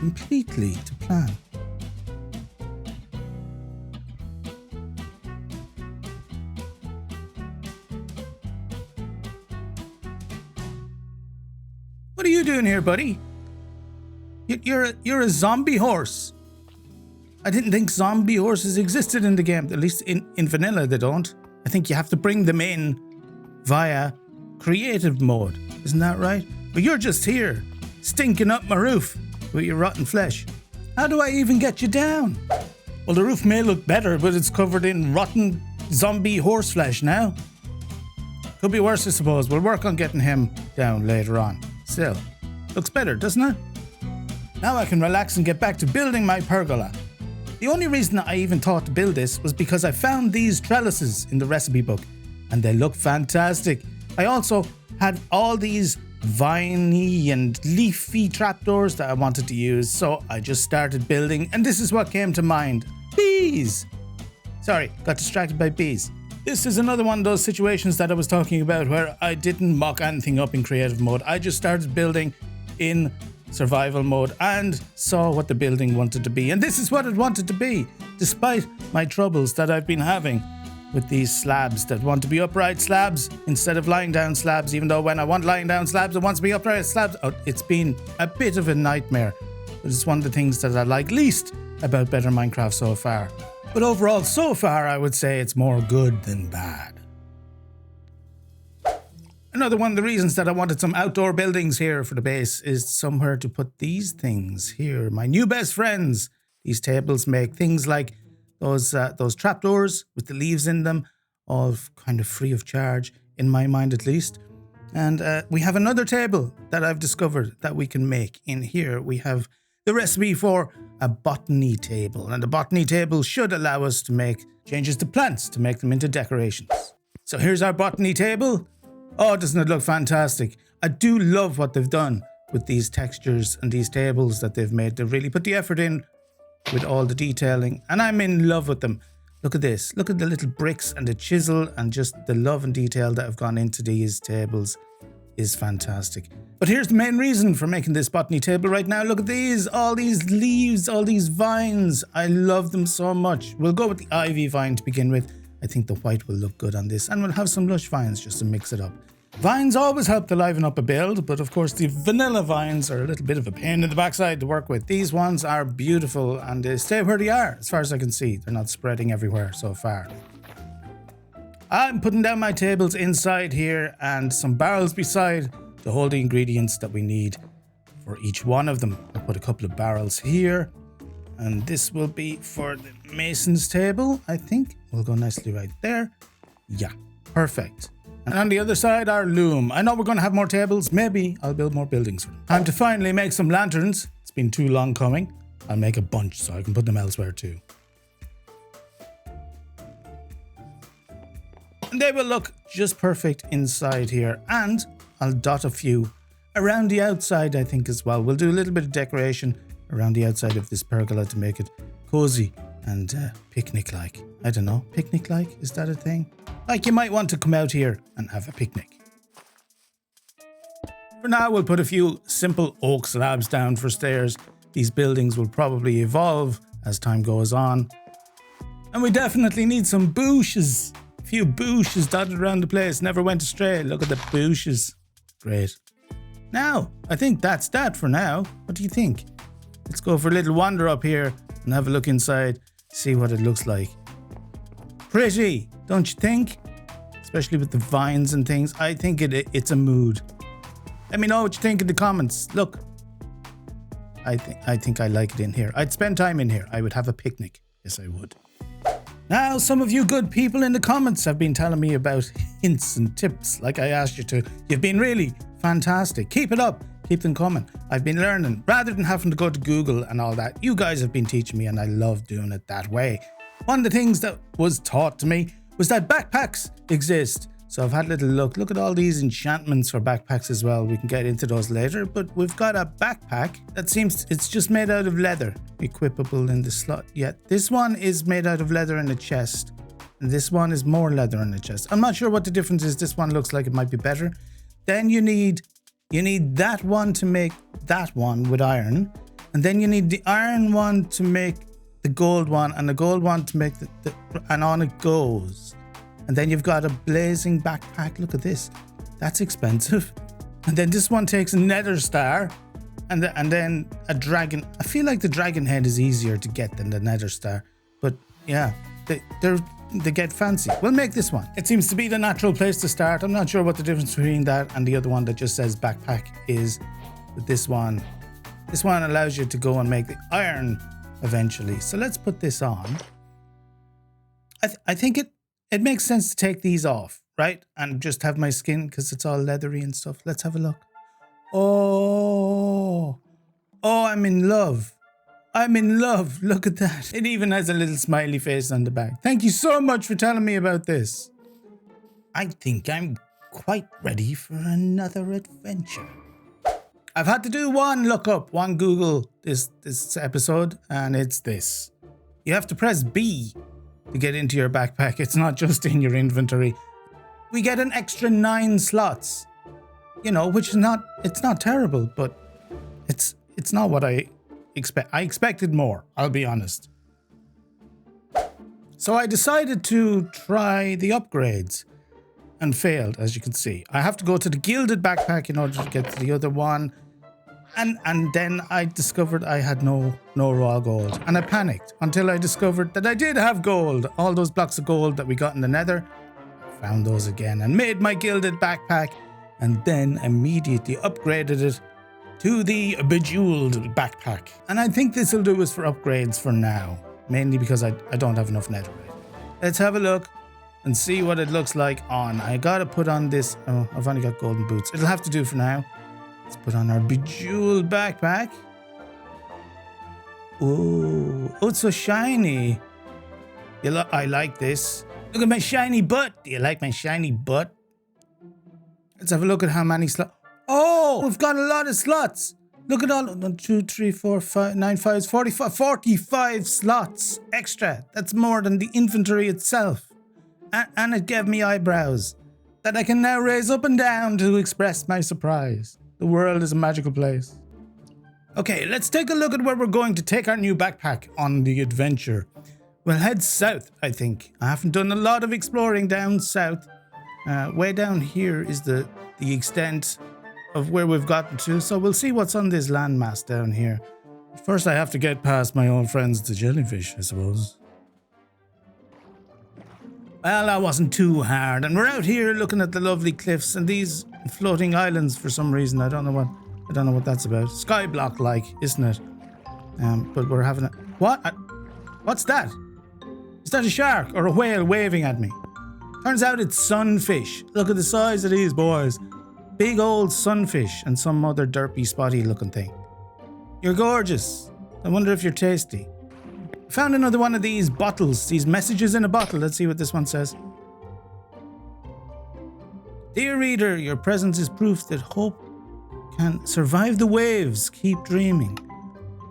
completely to plan. What are you doing here, buddy? You're a zombie horse. I didn't think zombie horses existed in the game. At least in vanilla they don't. I think you have to bring them in via creative mode. Isn't that right? But you're just here, stinking up my roof with your rotten flesh. How do I even get you down? Well, the roof may look better, but it's covered in rotten zombie horse flesh now. Could be worse, I suppose. We'll work on getting him down later on. Still, looks better, doesn't it? Now I can relax and get back to building my pergola. The only reason I even thought to build this was because I found these trellises in the recipe book, and they look fantastic. I also had all these viney and leafy trapdoors that I wanted to use, so I just started building, and this is what came to mind. Bees! Sorry, got distracted by bees. This is another one of those situations that I was talking about where I didn't mock anything up in creative mode. I just started building in survival mode and saw what the building wanted to be. And this is what it wanted to be, despite my troubles that I've been having with these slabs that want to be upright slabs instead of lying down slabs, even though when I want lying down slabs, it wants to be upright slabs. Oh, it's been a bit of a nightmare. But it's one of the things that I like least about Better Minecraft so far. But overall, so far, I would say it's more good than bad. Another one of the reasons that I wanted some outdoor buildings here for the base is somewhere to put these things here. My new best friends. These tables make things like those trapdoors with the leaves in them, all kind of free of charge, in my mind at least. And we have another table that I've discovered that we can make in here. We have the recipe for a botany table. And the botany table should allow us to make changes to plants to make them into decorations. So here's our botany table. Oh, doesn't it look fantastic? I do love what they've done with these textures and these tables that they've made. They've really put the effort in with all the detailing, and I'm in love with them. Look at this. Look at the little bricks and the chisel, and just the love and detail that have gone into these tables is fantastic. But here's the main reason for making this botany table right now. Look at these, all these leaves, all these vines. I love them so much. We'll go with the ivy vine to begin with. I think the white will look good on this, and we'll have some lush vines just to mix it up. Vines always help to liven up a build, but of course the vanilla vines are a little bit of a pain in the backside to work with. These ones are beautiful and they stay where they are as far as I can see. They're not spreading everywhere so far. I'm putting down my tables inside here and some barrels beside to hold the ingredients that we need for each one of them. I'll put a couple of barrels here, and this will be for the mason's table, I think. Will go nicely right there. Yeah, perfect. And on the other side, our loom. I know we're going to have more tables. Maybe I'll build more buildings for them. Time to finally make some lanterns. It's been too long coming. I'll make a bunch so I can put them elsewhere too. And they will look just perfect inside here. And I'll dot a few around the outside, I think, as well. We'll do a little bit of decoration around the outside of this pergola to make it cozy and picnic-like. I don't know, picnic-like? Is that a thing? Like you might want to come out here and have a picnic. For now, we'll put a few simple oak slabs down for stairs. These buildings will probably evolve as time goes on. And we definitely need some bushes. A few bushes dotted around the place. Never went astray. Look at the bushes. Great. Now, I think that's that for now. What do you think? Let's go for a little wander up here and have a look inside. See what it looks like. Pretty, don't you think? Especially with the vines and things. I think it's a mood. Let me know what you think in the comments. Look, I think I like it in here. I'd spend time in here. I would have a picnic. Yes, I would. Now, some of you good people in the comments have been telling me about hints and tips like I asked you to. You've been really fantastic. Keep it up. Keep them coming. I've been learning. Rather than having to go to Google and all that, you guys have been teaching me, and I love doing it that way. One of the things that was taught to me was that backpacks exist. So I've had a little look. Look at all these enchantments for backpacks as well. We can get into those later, but we've got a backpack that seems it's just made out of leather. Equipable in the slot. Yeah, this one is made out of leather in the chest. And this one is more leather in the chest. I'm not sure what the difference is. This one looks like it might be better. Then you need that one to make that one with iron. And then you need the iron one to make the gold one, and the gold one to make and on it goes. And then you've got a blazing backpack. Look at this. That's expensive. And then this one takes a nether star and then a dragon. I feel like the dragon head is easier to get than the nether star. But yeah, they get fancy. We'll make this one. It seems to be the natural place to start. I'm not sure what the difference between that and the other one that just says backpack is. But this one allows you to go and make the iron eventually. So let's put this on. I think it makes sense to take these off, right? And just have my skin because it's all leathery and stuff. Let's have a look. Oh, I'm in love. I'm in love. Look at that. It even has a little smiley face on the back. Thank you so much for telling me about this. I think I'm quite ready for another adventure. I've had to do one lookup, one Google this episode, and it's this. You have to press B to get into your backpack. It's not just in your inventory. We get an extra 9 slots, which is it's not terrible, but it's not what I expect. I expected more, I'll be honest. So I decided to try the upgrades and failed, as you can see. I have to go to the gilded backpack in order to get to the other one. And then I discovered I had no raw gold. And I panicked until I discovered that I did have gold. All those blocks of gold that we got in the Nether, I found those again and made my gilded backpack. And then immediately upgraded it to the bejeweled backpack. And I think this will do us for upgrades for now. Mainly because I don't have enough netherite. Let's have a look and see what it looks like on. I gotta put on this. Oh, I've only got golden boots. It'll have to do for now. Let's put on our bejeweled backpack. Ooh. Oh, it's so shiny. I like this. Look at my shiny butt. Do you like my shiny butt? Let's have a look at how many slots. Oh, we've got a lot of slots. Look at all. 1, 2, 3, 4, 5, 9, 5, 45 slots extra. That's more than the inventory itself. And it gave me eyebrows that I can now raise up and down to express my surprise. The world is a magical place. Okay, let's take a look at where we're going to take our new backpack on the adventure. We'll head south, I think. I haven't done a lot of exploring down south. Way down here is the extent of where we've gotten to, so we'll see what's on this landmass down here. First, I have to get past my own friends, the jellyfish, I suppose. Well, that wasn't too hard, and we're out here looking at the lovely cliffs and these floating islands for some reason. I don't know what that's about. Skyblock-like, isn't it? But we're having a... What? What's that? Is that a shark or a whale waving at me? Turns out it's sunfish. Look at the size of these boys. Big old sunfish and some other derpy spotty looking thing. You're gorgeous. I wonder if you're tasty. I found another one of these bottles, these messages in a bottle. Let's see what this one says. Dear reader, your presence is proof that hope can survive the waves. Keep dreaming.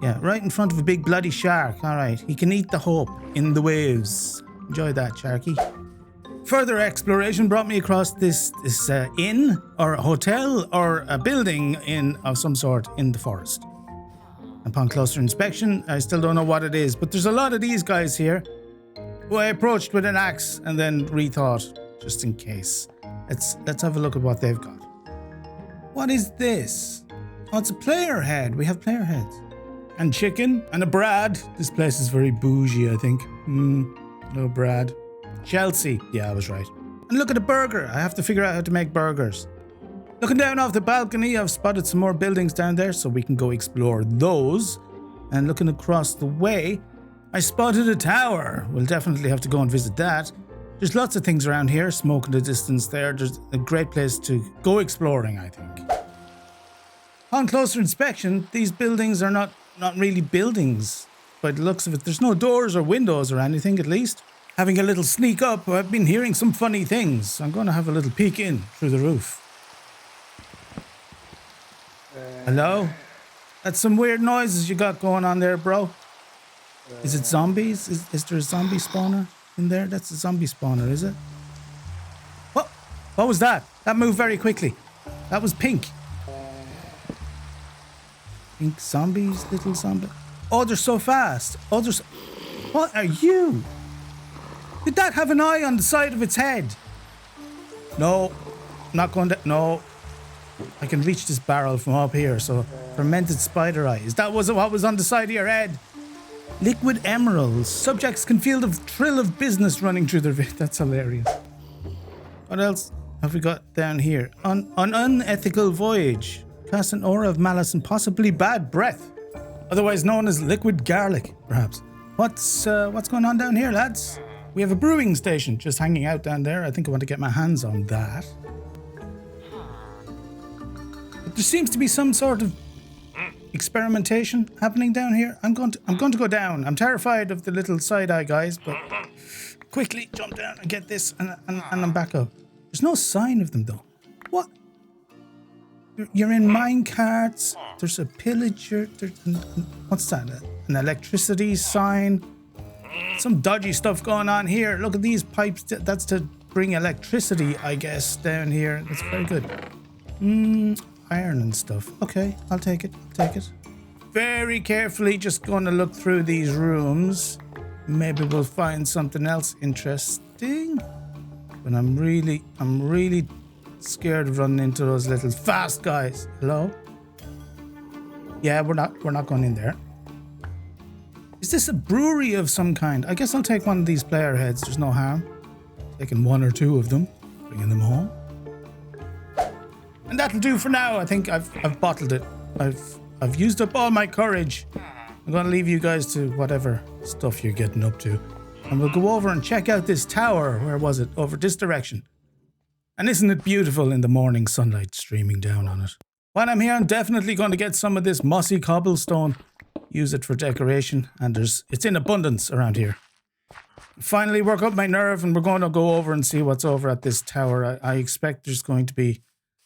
Yeah, right in front of a big bloody shark. All right, he can eat the hope in the waves. Enjoy that, Sharky. Further exploration brought me across this inn or a hotel or a building of some sort in the forest. Upon closer inspection, I still don't know what it is, but there's a lot of these guys here who I approached with an axe and then rethought just in case. Let's have a look at what they've got. What is this? Oh, it's a player head. We have player heads. And chicken and a Brad. This place is very bougie, I think. No Brad. Chelsea. Yeah, I was right. And look at a burger. I have to figure out how to make burgers. Looking down off the balcony, I've spotted some more buildings down there, so we can go explore those. And looking across the way, I spotted a tower. We'll definitely have to go and visit that. There's lots of things around here. Smoke in the distance there. There's a great place to go exploring, I think. On closer inspection, these buildings are not really buildings. By the looks of it, there's no doors or windows or anything, at least. Having a little sneak up, I've been hearing some funny things. I'm going to have a little peek in through the roof. Hello? That's some weird noises you got going on there, bro. Is it zombies? Is there a zombie spawner in there? That's a zombie spawner, is it? What was that? That moved very quickly. That was pink. Pink zombies, little zombie. Oh, they're so fast. What are you? Did that have an eye on the side of its head? No, I'm not going to. No, I can reach this barrel from up here. So, fermented spider eye. Is that what was on the side of your head? Liquid emeralds. Subjects can feel the thrill of business running through their veins. That's hilarious. What else have we got down here? On an unethical voyage. Cast an aura of malice and possibly bad breath. Otherwise known as liquid garlic, perhaps. What's going on down here, lads? We have a brewing station just hanging out down there. I think I want to get my hands on that. But there seems to be some sort of experimentation happening down here. I'm going to go down. I'm terrified of the little side-eye guys, but quickly jump down and get this, and I'm back up. There's no sign of them, though. What? You're in mine carts. There's a pillager. What's that? An electricity sign. Some dodgy stuff going on here. Look at these pipes. That's to bring electricity, I guess, down here. That's very good. Iron and stuff. Okay, I'll take it. Very carefully, just going to look through these rooms. Maybe we'll find something else interesting. But I'm really scared of running into those little fast guys. Hello? Yeah, we're not going in there. Is this a brewery of some kind? I guess I'll take one of these player heads. There's no harm. Taking one or two of them, bringing them home. And that'll do for now. I think I've bottled it. I've used up all my courage. I'm going to leave you guys to whatever stuff you're getting up to. And we'll go over and check out this tower. Where was it? Over this direction. And isn't it beautiful in the morning sunlight streaming down on it? While I'm here, I'm definitely going to get some of this mossy cobblestone. use it for decoration, and it's in abundance around here. Finally work up my nerve, and we're going to go over and see what's over at this tower. I expect there's going to be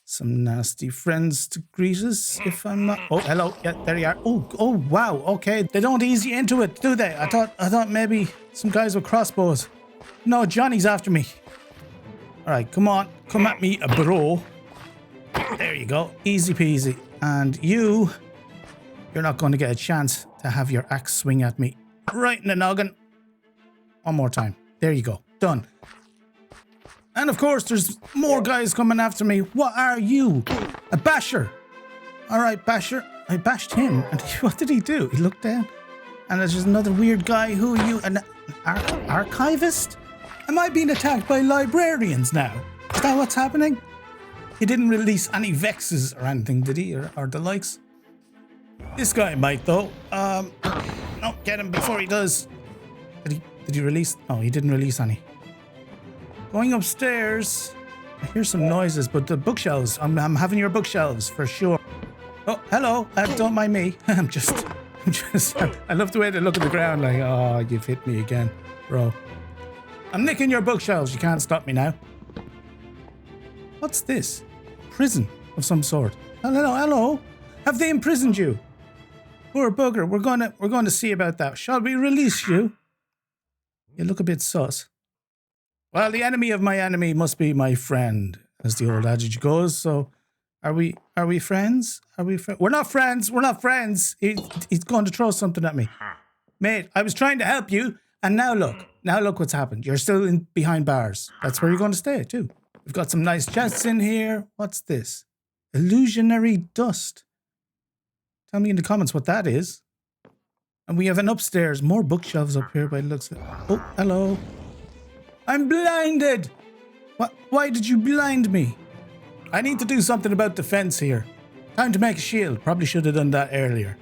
some nasty friends to greet us if I'm not... Oh, hello. Yeah, there you are. Oh, wow. Okay. They don't ease you into it, do they? I thought maybe some guys with crossbows. No, Johnny's after me. All right, come on. Come at me, a bro. There you go. Easy peasy. And you're not going to get a chance to have your axe swing at me right in the noggin. One more time. There you go. Done. And of course, there's more guys coming after me. What are you? A basher. All right, basher. I bashed him. And what did he do? He looked down. And there's just another weird guy. Who are you? An archivist? Am I being attacked by librarians now? Is that what's happening? He didn't release any vexes or anything, did he? Or the likes? This guy might, though. No, get him before he does. Did he release? No, he didn't release any. Going upstairs. I hear some noises, but the bookshelves. I'm having your bookshelves for sure. Oh, hello. Don't mind me. I'm just. I love the way they look at the ground like, oh, you've hit me again, bro. I'm nicking your bookshelves. You can't stop me now. What's this? Prison of some sort. Hello. Have they imprisoned you? Poor bugger. We're going to see about that. Shall we release you? You look a bit sus. Well, the enemy of my enemy must be my friend, as the old adage goes. So, are we friends? We're not friends. We're not friends. He's going to throw something at me, mate. I was trying to help you, and now look what's happened. You're still behind bars. That's where you're going to stay too. We've got some nice chests in here. What's this? Illusionary dust. Tell me in the comments what that is. And we have an upstairs. More bookshelves up here by the looks of it. Oh, hello. I'm blinded. What? Why did you blind me? I need to do something about the fence here. Time to make a shield. Probably should have done that earlier.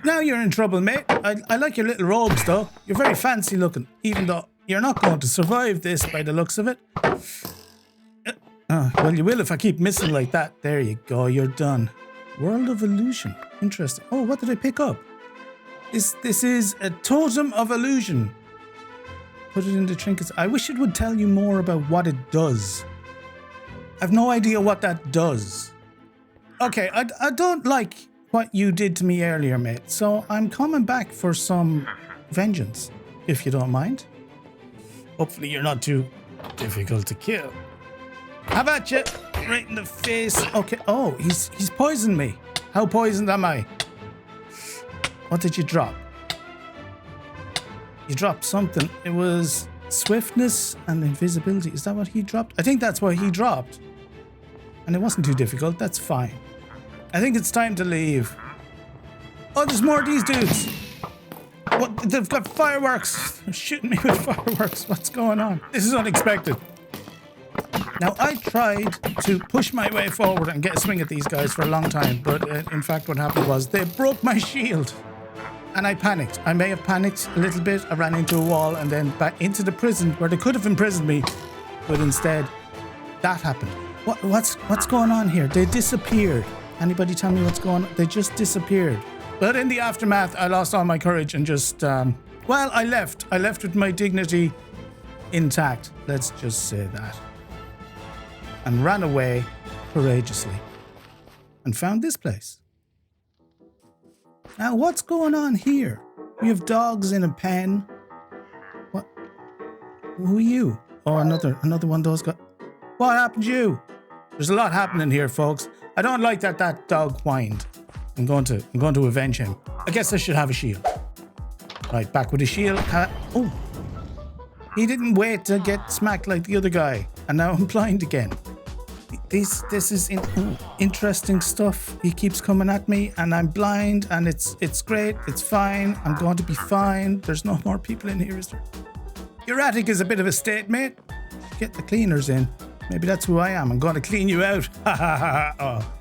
Now you're in trouble, mate. I like your little robes, though. You're very fancy looking, even though you're not going to survive this by the looks of it. Well, you will if I keep missing like that. There you go. You're done. World of Illusion. Interesting. Oh, what did I pick up? This is a totem of illusion. Put it into trinkets. I wish it would tell you more about what it does. I've no idea what that does. Okay, I don't like what you did to me earlier, mate. So I'm coming back for some vengeance, if you don't mind. Hopefully you're not too difficult to kill. Have at you. Right in the face. Okay. Oh, he's poisoned me. How poisoned am I? What did you drop? You dropped something. It was swiftness and invisibility. Is that what he dropped? I think that's what he dropped. And it wasn't too difficult. That's fine. I think it's time to leave. Oh, there's more of these dudes. What? They've got fireworks. They're shooting me with fireworks. What's going on? This is unexpected. Now, I tried to push my way forward and get a swing at these guys for a long time. But in fact, what happened was they broke my shield. And I panicked. I may have panicked a little bit. I ran into a wall and then back into the prison where they could have imprisoned me. But instead, that happened. What's going on here? They disappeared. Anybody tell me what's going on? They just disappeared. But in the aftermath, I lost all my courage and just, well, I left. I left with my dignity intact. Let's just say that. And ran away courageously. And found this place. Now, what's going on here? We have dogs in a pen. What? Who are you? Oh, another one of those guys. What happened to you? There's a lot happening here, folks. I don't like that dog whined. I'm going to avenge him. I guess I should have a shield. Right, back with a shield. Oh, he didn't wait to get smacked like the other guy, and now I'm blind again. This is interesting stuff. He keeps coming at me, and I'm blind, and it's great. It's fine. I'm going to be fine. There's no more people in here, is there? Your attic is a bit of a state, mate. Get the cleaners in. Maybe that's who I am. I'm going to clean you out. Ha ha ha. Oh.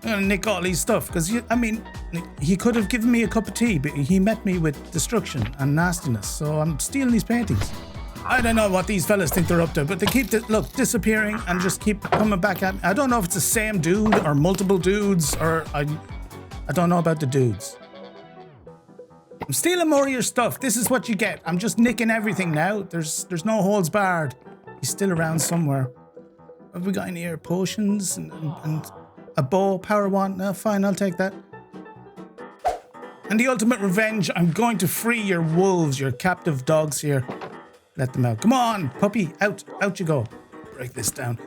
I'm going to nick all his stuff because, I mean, he could have given me a cup of tea, but he met me with destruction and nastiness. So I'm stealing his paintings. I don't know what these fellas think they're up to, but they keep, disappearing and just keep coming back at me. I don't know if it's the same dude or multiple dudes, or I I don't know about the dudes. I'm stealing more of your stuff. This is what you get. I'm just nicking everything now. There's no holds barred. He's still around somewhere. Have we got any here? Potions and a bow, power wand? No, fine, I'll take that. And the ultimate revenge, I'm going to free your wolves, your captive dogs here. Let them out. Come on, puppy, out you go. Break this down.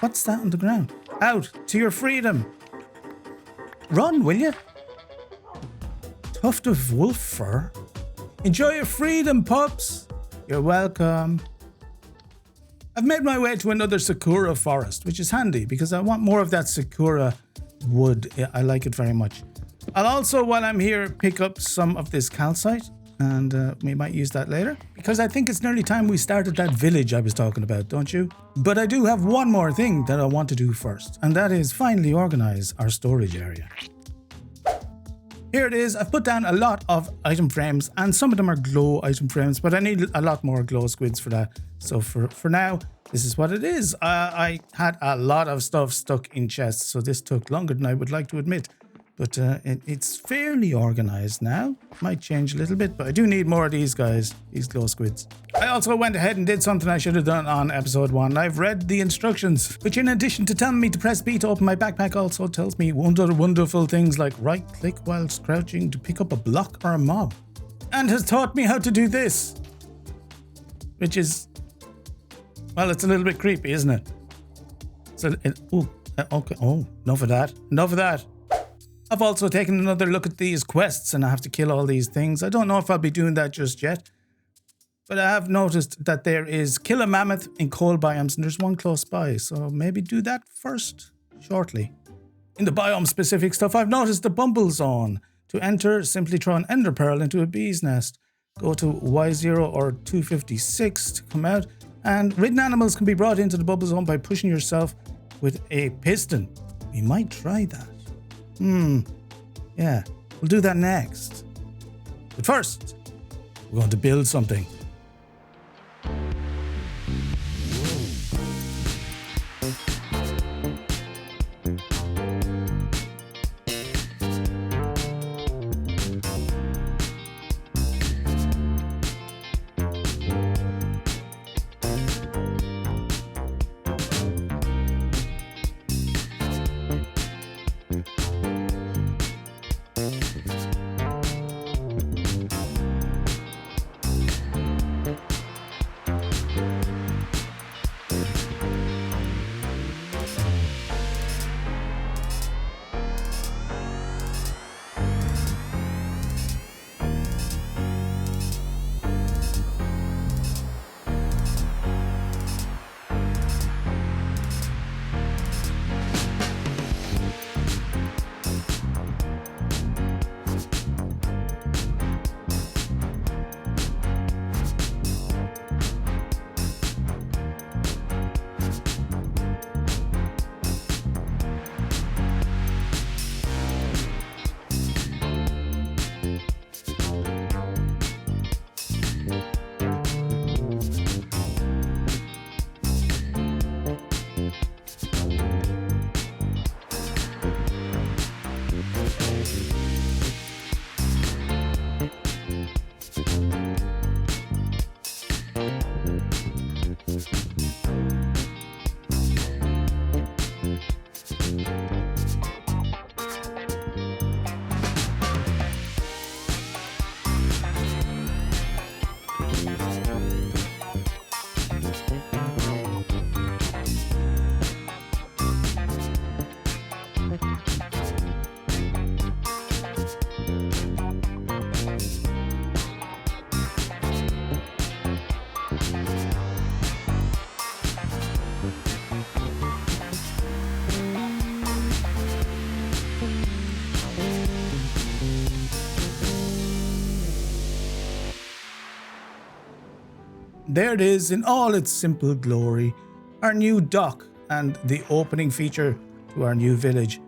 What's that on the ground? Out, to your freedom. Run, will you? Tuft of wolf fur. Enjoy your freedom, pups. You're welcome. I've made my way to another sakura forest, which is handy because I want more of that sakura wood. I like it very much. I'll also, while I'm here, pick up some of this calcite, and we might use that later, because I think it's nearly time we started that village I was talking about, don't you? But I do have one more thing that I want to do first, and that is finally organize our storage area. Here it is. I've put down a lot of item frames, and some of them are glow item frames, but I need a lot more glow squids for that. So for now, this is what it is. I had a lot of stuff stuck in chests, so this took longer than I would like to admit. But it's fairly organized now. Might change a little bit, but I do need more of these guys, these glow squids. I also went ahead and did something I should have done on episode 1. I've read the instructions, which in addition to telling me to press B to open my backpack, also tells me wonderful things like right click whilst crouching to pick up a block or a mob. And has taught me how to do this. Which is, well, it's a little bit creepy, isn't it? So, okay, enough of that. I've also taken another look at these quests and I have to kill all these things. I don't know if I'll be doing that just yet, but I have noticed that there is kill a mammoth in coal biomes and there's one close by, so maybe do that first shortly. In the biome specific stuff, I've noticed the bumblezone. To enter, simply throw an ender pearl into a bee's nest. Go to Y0 or 256 to come out, and ridden animals can be brought into the bubble zone by pushing yourself with a piston. We might try that. Yeah, we'll do that next. But first, we're going to build something. There it is in all its simple glory, our new dock and the opening feature to our new village.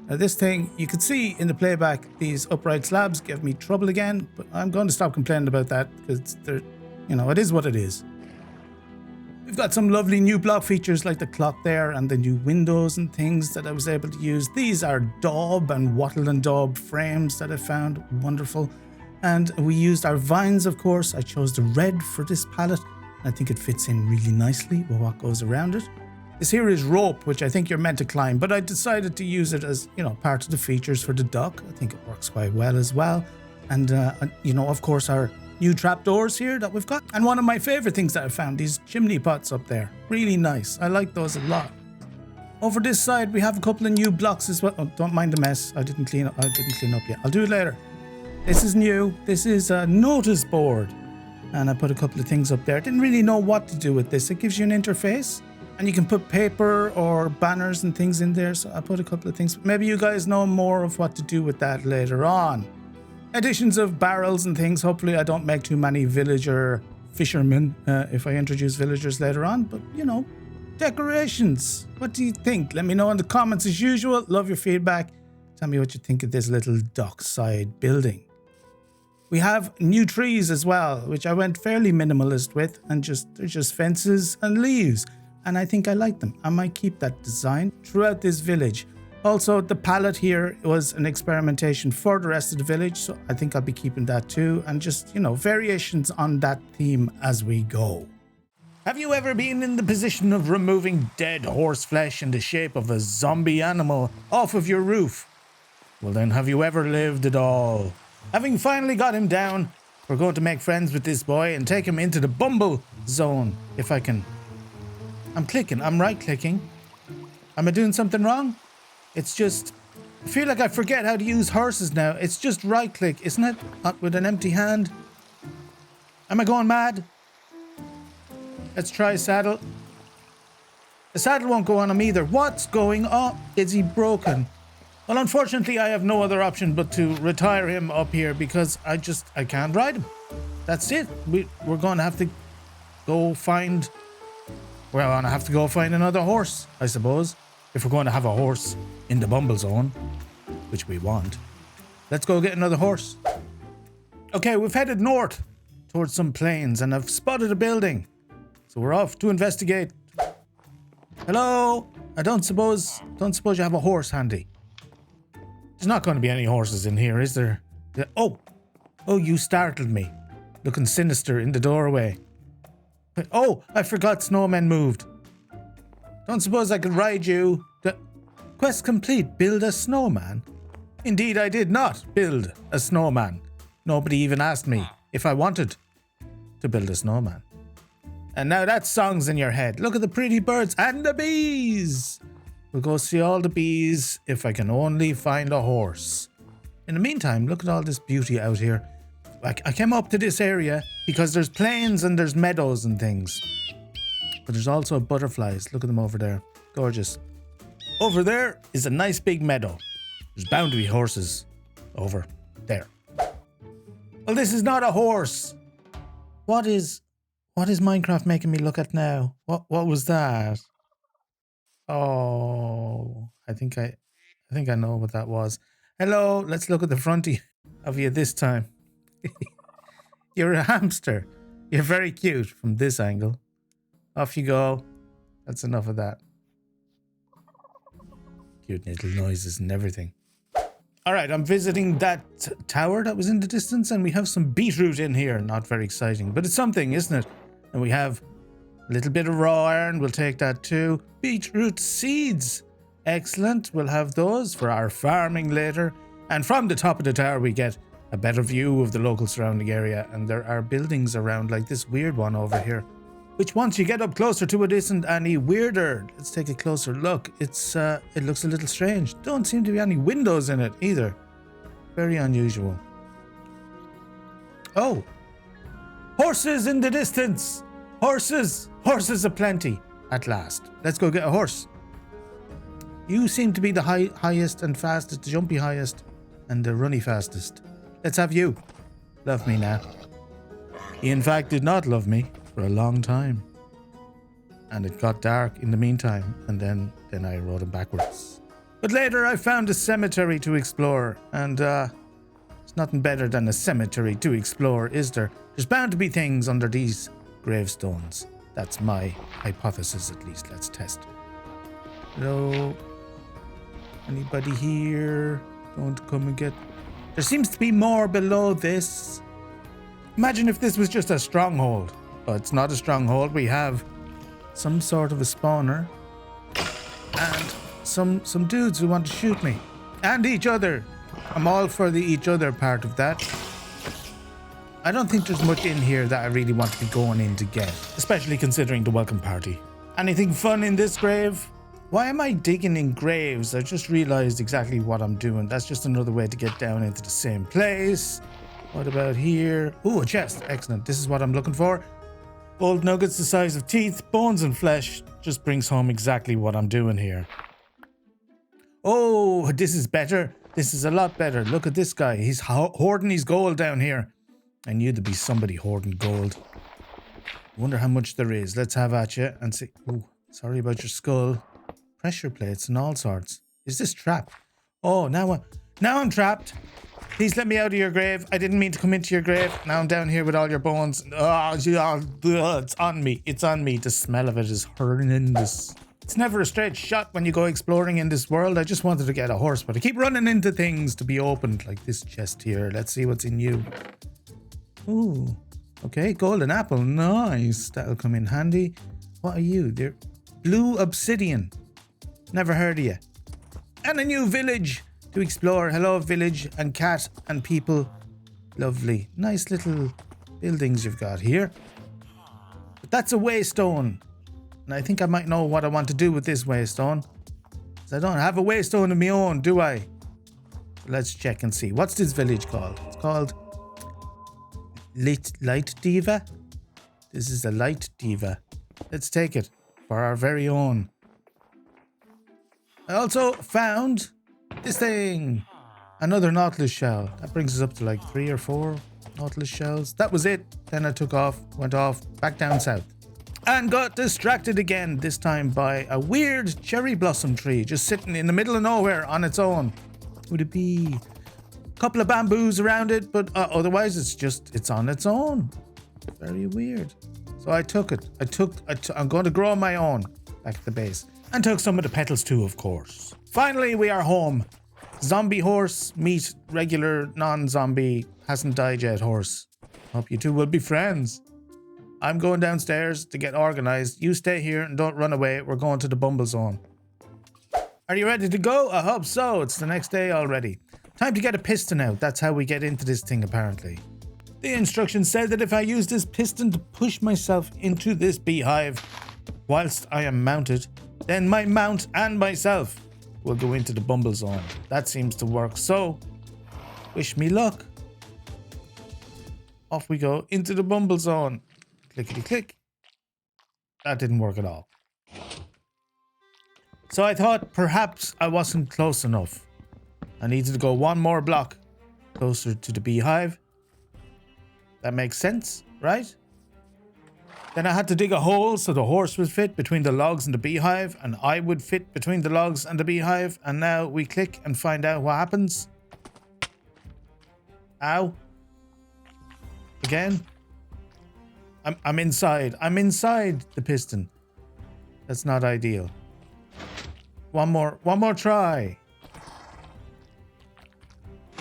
Now this thing, you could see in the playback, these upright slabs give me trouble again, but I'm going to stop complaining about that because they're, it is what it is. We've got some lovely new block features like the clock there and the new windows and things that I was able to use. These are daub and wattle and daub frames that I found wonderful. And we used our vines, of course. I chose the red for this palette. I think it fits in really nicely with what goes around it. This here is rope, which I think you're meant to climb, but I decided to use it as, part of the features for the dock. I think it works quite well as well. And, of course, our new trapdoors here that we've got. And one of my favorite things that I found, these chimney pots up there. Really nice. I like those a lot. Over this side, we have a couple of new blocks as well. Oh, don't mind the mess. I didn't clean up yet. I'll do it later. This is new. This is a notice board. And I put a couple of things up there. I didn't really know what to do with this. It gives you an interface. And you can put paper or banners and things in there. So I put a couple of things. Maybe you guys know more of what to do with that later on. Additions of barrels and things. Hopefully I don't make too many villager fishermen if I introduce villagers later on. But, decorations. What do you think? Let me know in the comments as usual. Love your feedback. Tell me what you think of this little dockside building. We have new trees as well, which I went fairly minimalist with. And they're just fences and leaves. And I think I like them. I might keep that design throughout this village. Also, the palette here was an experimentation for the rest of the village, so I think I'll be keeping that too, and just, variations on that theme as we go. Have you ever been in the position of removing dead horse flesh in the shape of a zombie animal off of your roof? Well then, have you ever lived at all? Having finally got him down, we're going to make friends with this boy and take him into the bumblezone, if I can. I'm right-clicking. Am I doing something wrong? It's just, I feel like I forget how to use horses now. It's just right click, isn't it? With an empty hand. Am I going mad? Let's try saddle. The saddle won't go on him either. What's going on? Is he broken? Well, unfortunately, I have no other option but to retire him up here because I can't ride him. That's it. We're going to have to go find, we're going to have to go find another horse, I suppose. If we're going to have a horse in the bumblezone, which we want, let's go get another horse. Okay, we've headed north towards some plains and I've spotted a building. So we're off to investigate. Hello? I don't suppose you have a horse handy. There's not going to be any horses in here, is there? Oh, you startled me. Looking sinister in the doorway. Oh, I forgot snowmen moved. Don't suppose I could ride you. Quest complete. Build a snowman? Indeed, I did not build a snowman. Nobody even asked me if I wanted to build a snowman. And now that song's in your head. Look at the pretty birds and the bees. We'll go see all the bees if I can only find a horse. In the meantime, look at all this beauty out here. I came up to this area because there's plains and there's meadows and things. But there's also butterflies. Look at them over there. Gorgeous. Over there is a nice big meadow. There's bound to be horses over there. Well, this is not a horse. What is Minecraft making me look at now? What was that? Oh, I think I know what that was. Hello, let's look at the front of you this time. You're a hamster. You're very cute from this angle. Off you go. That's enough of that. Cute little noises and everything. Alright, I'm visiting that tower that was in the distance and we have some beetroot in here. Not very exciting, but it's something, isn't it? And we have a little bit of raw iron. We'll take that too. Beetroot seeds. Excellent. We'll have those for our farming later. And from the top of the tower we get a better view of the local surrounding area. And there are buildings around like this weird one over here. Which once you get up closer to it isn't any weirder. Let's take a closer look. It looks a little strange. Don't seem to be any windows in it either. Very unusual. Oh. Horses in the distance. Horses. Horses aplenty. At last. Let's go get a horse. You seem to be the highest and fastest, the jumpy highest and the runny fastest. Let's have you. Love me now. He in fact did not love me. For a long time. And it got dark in the meantime, and then I rode him backwards. But later I found a cemetery to explore, and it's nothing better than a cemetery to explore, is there? There's bound to be things under these gravestones. That's my hypothesis, at least. Let's test. Hello? Anybody here? Don't come and get... There seems to be more below this. Imagine if this was just a stronghold. But it's not a stronghold. We have some sort of a spawner. And some dudes who want to shoot me. And each other. I'm all for the each other part of that. I don't think there's much in here that I really want to be going in to get. Especially considering the welcome party. Anything fun in this grave? Why am I digging in graves? I just realized exactly what I'm doing. That's just another way to get down into the same place. What about here? Ooh, a chest. Excellent. This is what I'm looking for. Gold nuggets the size of teeth, bones and flesh. Just brings home exactly what I'm doing here. Oh, this is better. This is a lot better. Look at this guy. He's hoarding his gold down here. I knew there'd be somebody hoarding gold. Wonder how much there is. Let's have at you and see. Ooh, sorry about your skull. Pressure plates and all sorts. Is this trapped? Oh, now I'm trapped. Please let me out of your grave. I didn't mean to come into your grave. Now I'm down here with all your bones. Oh, it's on me. It's on me. The smell of it is horrendous. It's never a straight shot when you go exploring in this world. I just wanted to get a horse, but I keep running into things to be opened, like this chest here. Let's see what's in you. Ooh. Okay, golden apple. Nice. That'll come in handy. What are you? They're blue obsidian. Never heard of you. And a new village to explore. Hello, village and cat and people. Lovely. Nice little buildings you've got here. But that's a waystone. And I think I might know what I want to do with this waystone. Because I don't have a waystone of my own, do I? Let's check and see. What's this village called? It's called Light Diva. This is a Light Diva. Let's take it for our very own. I also found this thing. Another Nautilus shell. That brings us up to like 3 or 4 Nautilus shells. That was it. Then I took off, went off, back down south. And got distracted again, this time by a weird cherry blossom tree just sitting in the middle of nowhere on its own. Would it be a couple of bamboos around it, but otherwise it's on its own. Very weird. So I took it. I'm going to grow my own back at the base. And took some of the petals too, of course. Finally, we are home. Zombie horse meet regular non-zombie hasn't died yet horse. Hope you two will be friends. I'm going downstairs to get organized. You stay here and don't run away. We're going to the bumblezone. Are you ready to go? I hope so. It's the next day already. Time to get a piston out. That's how we get into this thing, apparently. The instructions said that if I use this piston to push myself into this beehive whilst I am mounted, then my mount and myself will go into the bumblezone. That seems to work. So, wish me luck. Off we go into the bumblezone. Clickety click. That didn't work at all. So I thought perhaps I wasn't close enough. I needed to go one more block closer to the beehive. That makes sense, right? Then I had to dig a hole so the horse would fit between the logs and the beehive, and I would fit between the logs and the beehive, and now we click and find out what happens. Ow. Again. I'm inside. I'm inside the piston. That's not ideal. One more try.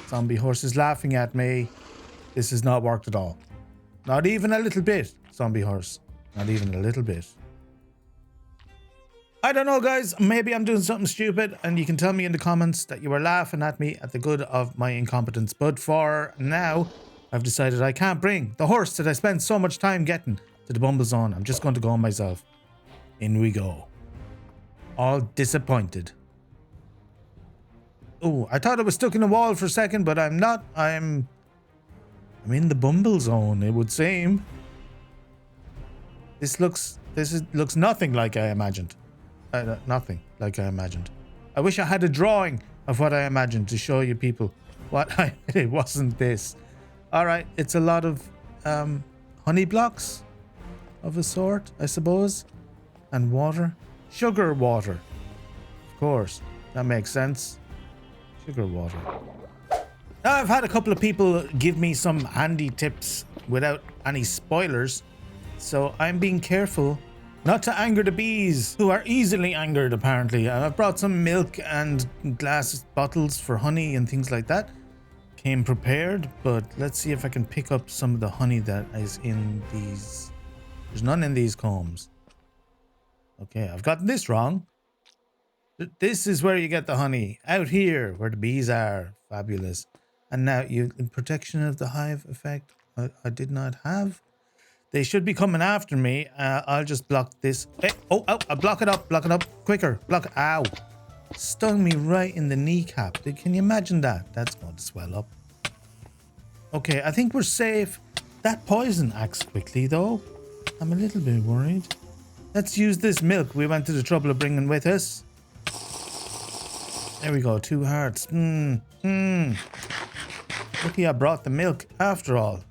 Zombie horse is laughing at me. This has not worked at all. Not even a little bit, zombie horse. Not even a little bit. I don't know, guys. Maybe I'm doing something stupid, and you can tell me in the comments that you were laughing at me at the good of my incompetence. But for now, I've decided I can't bring the horse that I spent so much time getting to the bumblezone. I'm just going to go myself. In we go. All disappointed. Oh, I thought I was stuck in a wall for a second, but I'm not. I'm in the bumblezone, it would seem. This looks nothing like I imagined. Nothing like I imagined. I wish I had a drawing of what I imagined to show you people what it wasn't this. All right, it's a lot of honey blocks of a sort, I suppose, and water. Sugar water. Of course, that makes sense. Sugar water. Now, I've had a couple of people give me some handy tips without any spoilers, so I'm being careful not to anger the bees, who are easily angered apparently. I've brought some milk and glass bottles for honey and things like that. Came prepared, but let's see if I can pick up some of the honey that is in these. There's none in these combs. Okay, I've gotten this wrong. This is where you get the honey. Out here, where the bees are. Fabulous. And now, protection of the hive effect, I did not have. They should be coming after me. I'll just block this. Hey, oh, block it up, quicker. Ow. Stung me right in the kneecap. Can you imagine that? That's going to swell up. Okay, I think we're safe. That poison acts quickly, though. I'm a little bit worried. Let's use this milk we went to the trouble of bringing with us. There we go, 2 hearts. Lucky I brought the milk after all.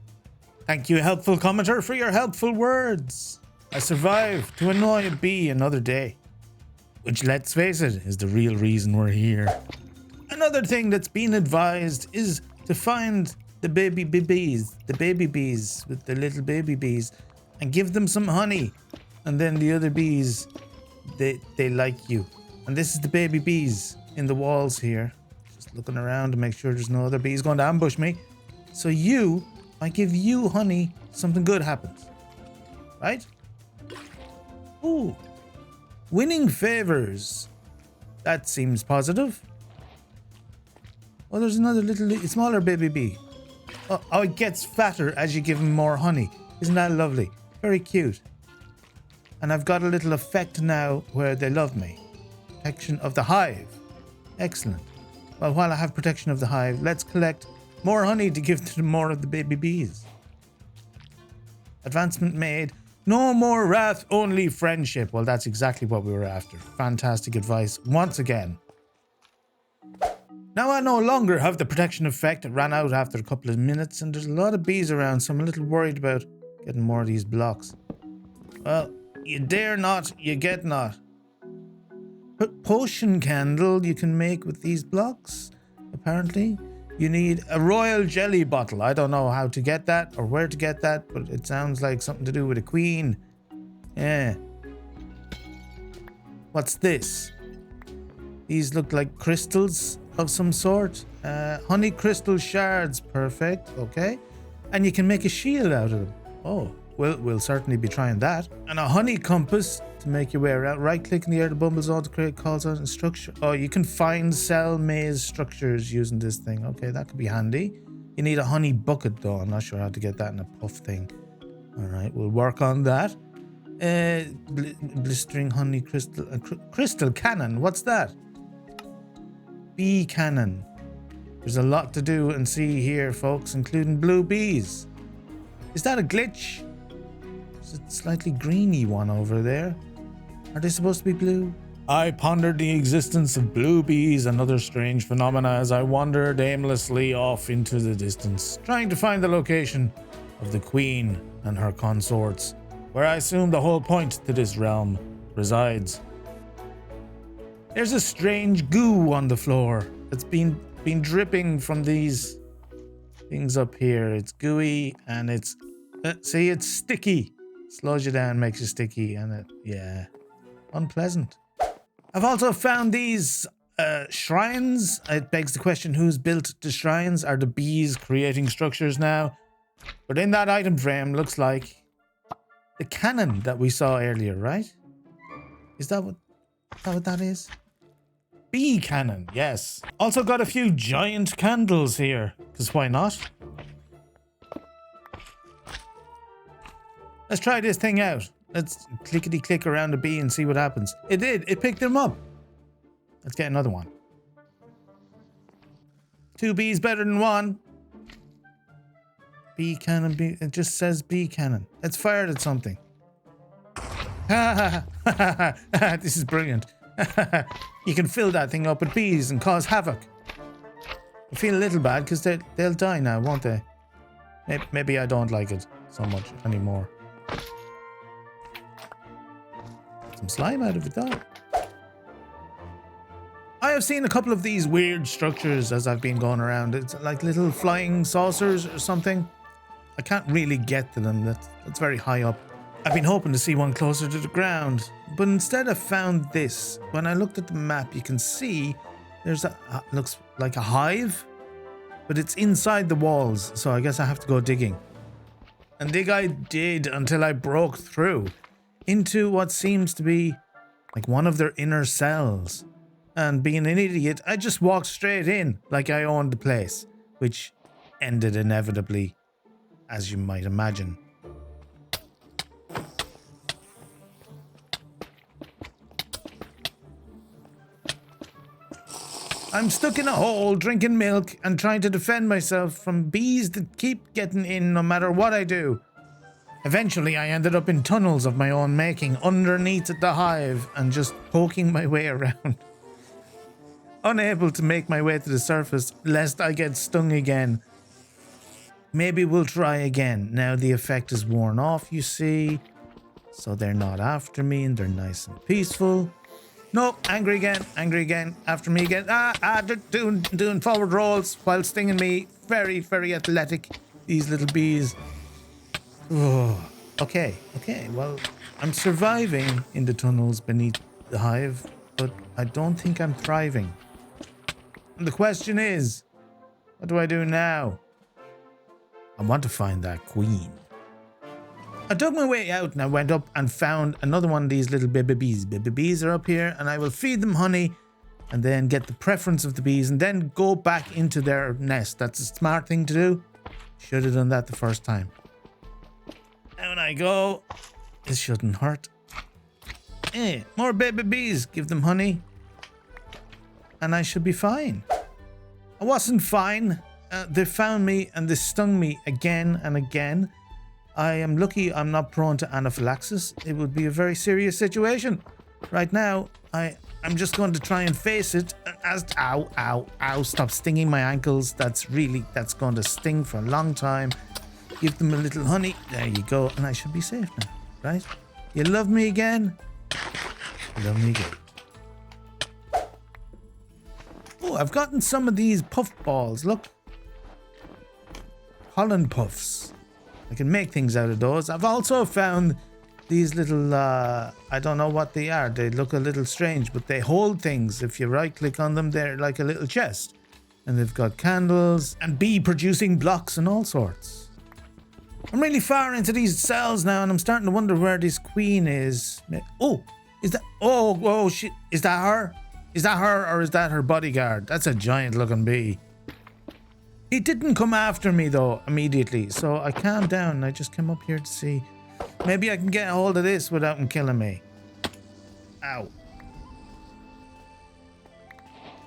Thank you, helpful commenter, for your helpful words. I survived to annoy a bee another day. Which, let's face it, is the real reason we're here. Another thing that's been advised is to find the baby bees with the little baby bees and give them some honey. And then the other bees, they like you. And this is the baby bees in the walls here. Just looking around to make sure there's no other bees going to ambush me. So I give you honey, something good happens. Right? Ooh. Winning favors. That seems positive. Oh, there's another smaller baby bee. Oh, it gets fatter as you give him more honey. Isn't that lovely? Very cute. And I've got a little effect now where they love me. Protection of the hive. Excellent. Well, while I have protection of the hive, let's collect more honey to give to more of the baby bees. Advancement made. No more wrath, only friendship. Well, that's exactly what we were after. Fantastic advice once again. Now I no longer have the protection effect. It ran out after a couple of minutes and there's a lot of bees around, so I'm a little worried about getting more of these blocks. Well, you dare not, you get not. Potion candle you can make with these blocks, apparently. You need a royal jelly bottle. I don't know how to get that or where to get that, but it sounds like something to do with a queen. Yeah. What's this? These look like crystals of some sort. Honey crystal shards. Perfect. Okay. And you can make a shield out of them. Oh, we'll certainly be trying that. And a honey compass to make your way around. Right click in the air to bumblezone to create calls out and structure. Oh, you can find cell maze structures using this thing. Okay, that could be handy. You need a honey bucket though. I'm not sure how to get that in a puff thing. All right, we'll work on that. Blistering honey crystal. Crystal cannon. What's that? Bee cannon. There's a lot to do and see here, folks, including blue bees. Is that a glitch? Is it slightly greeny one over there? Are they supposed to be blue? I pondered the existence of blue bees and other strange phenomena as I wandered aimlessly off into the distance, trying to find the location of the queen and her consorts, where I assume the whole point to this realm resides. There's a strange goo on the floor that's been dripping from these things up here. It's gooey and it's sticky. Slows you down, makes you sticky, and unpleasant. I've also found these shrines. It begs the question, who's built the shrines? Are the bees creating structures now? But in that item frame looks like the cannon that we saw earlier, right? Is that what that is? Bee cannon, yes. Also got a few giant candles here, because why not? Let's try this thing out. Let's clickety-click around a bee and see what happens. It did. It picked them up. Let's get another one. 2 bees better than 1. Bee cannon, bee. It just says bee cannon. Let's fire it at something. This is brilliant. You can fill that thing up with bees and cause havoc. I feel a little bad because they'll die now, won't they? Maybe I don't like it so much anymore. Some slime out of it though. I have seen a couple of these weird structures as I've been going around. It's like little flying saucers or something. I can't really get to them. That's very high up. I've been hoping to see one closer to the ground, but instead I found this. When I looked at the map, you can see there's looks like a hive, but it's inside the walls, so I guess I have to go digging. And dig I did until I broke through into what seems to be like one of their inner cells. And being an idiot, I just walked straight in like I owned the place, which ended inevitably, as you might imagine. I'm stuck in a hole drinking milk and trying to defend myself from bees that keep getting in no matter what I do. Eventually, I ended up in tunnels of my own making underneath the hive and just poking my way around. Unable to make my way to the surface lest I get stung again. Maybe we'll try again. Now the effect is worn off, you see. So they're not after me and they're nice and peaceful. Nope, angry again, after me again. Doing forward rolls while stinging me. Very, very athletic, these little bees. Oh, okay, well, I'm surviving in the tunnels beneath the hive, but I don't think I'm thriving. And the question is, what do I do now? I want to find that queen. I dug my way out and I went up and found another one of these little baby bees. Baby bees are up here and I will feed them honey and then get the preference of the bees and then go back into their nest. That's a smart thing to do. Should have done that the first time. Down I go. This shouldn't hurt. More baby bees. Give them honey. And I should be fine. I wasn't fine. They found me and they stung me again and again. I am lucky I'm not prone to anaphylaxis. It would be a very serious situation. Right now, I'm just going to try and face it. Ow, stop stinging my ankles. That's going to sting for a long time. Give them a little honey. There you go. And I should be safe now, right? You love me again? You love me again. Oh, I've gotten some of these puff balls. Look. Pollen puffs. I can make things out of those. I've also found these little, I don't know what they are. They look a little strange, but they hold things. If you right click on them, they're like a little chest. And they've got candles and bee producing blocks and all sorts. I'm really far into these cells now and I'm starting to wonder where this queen is. Oh, is that, shit. Is that her? Is that her or is that her bodyguard? That's a giant looking bee. He didn't come after me though immediately, so I calmed down and I just came up here to see. Maybe I can get a hold of this without him killing me. Ow.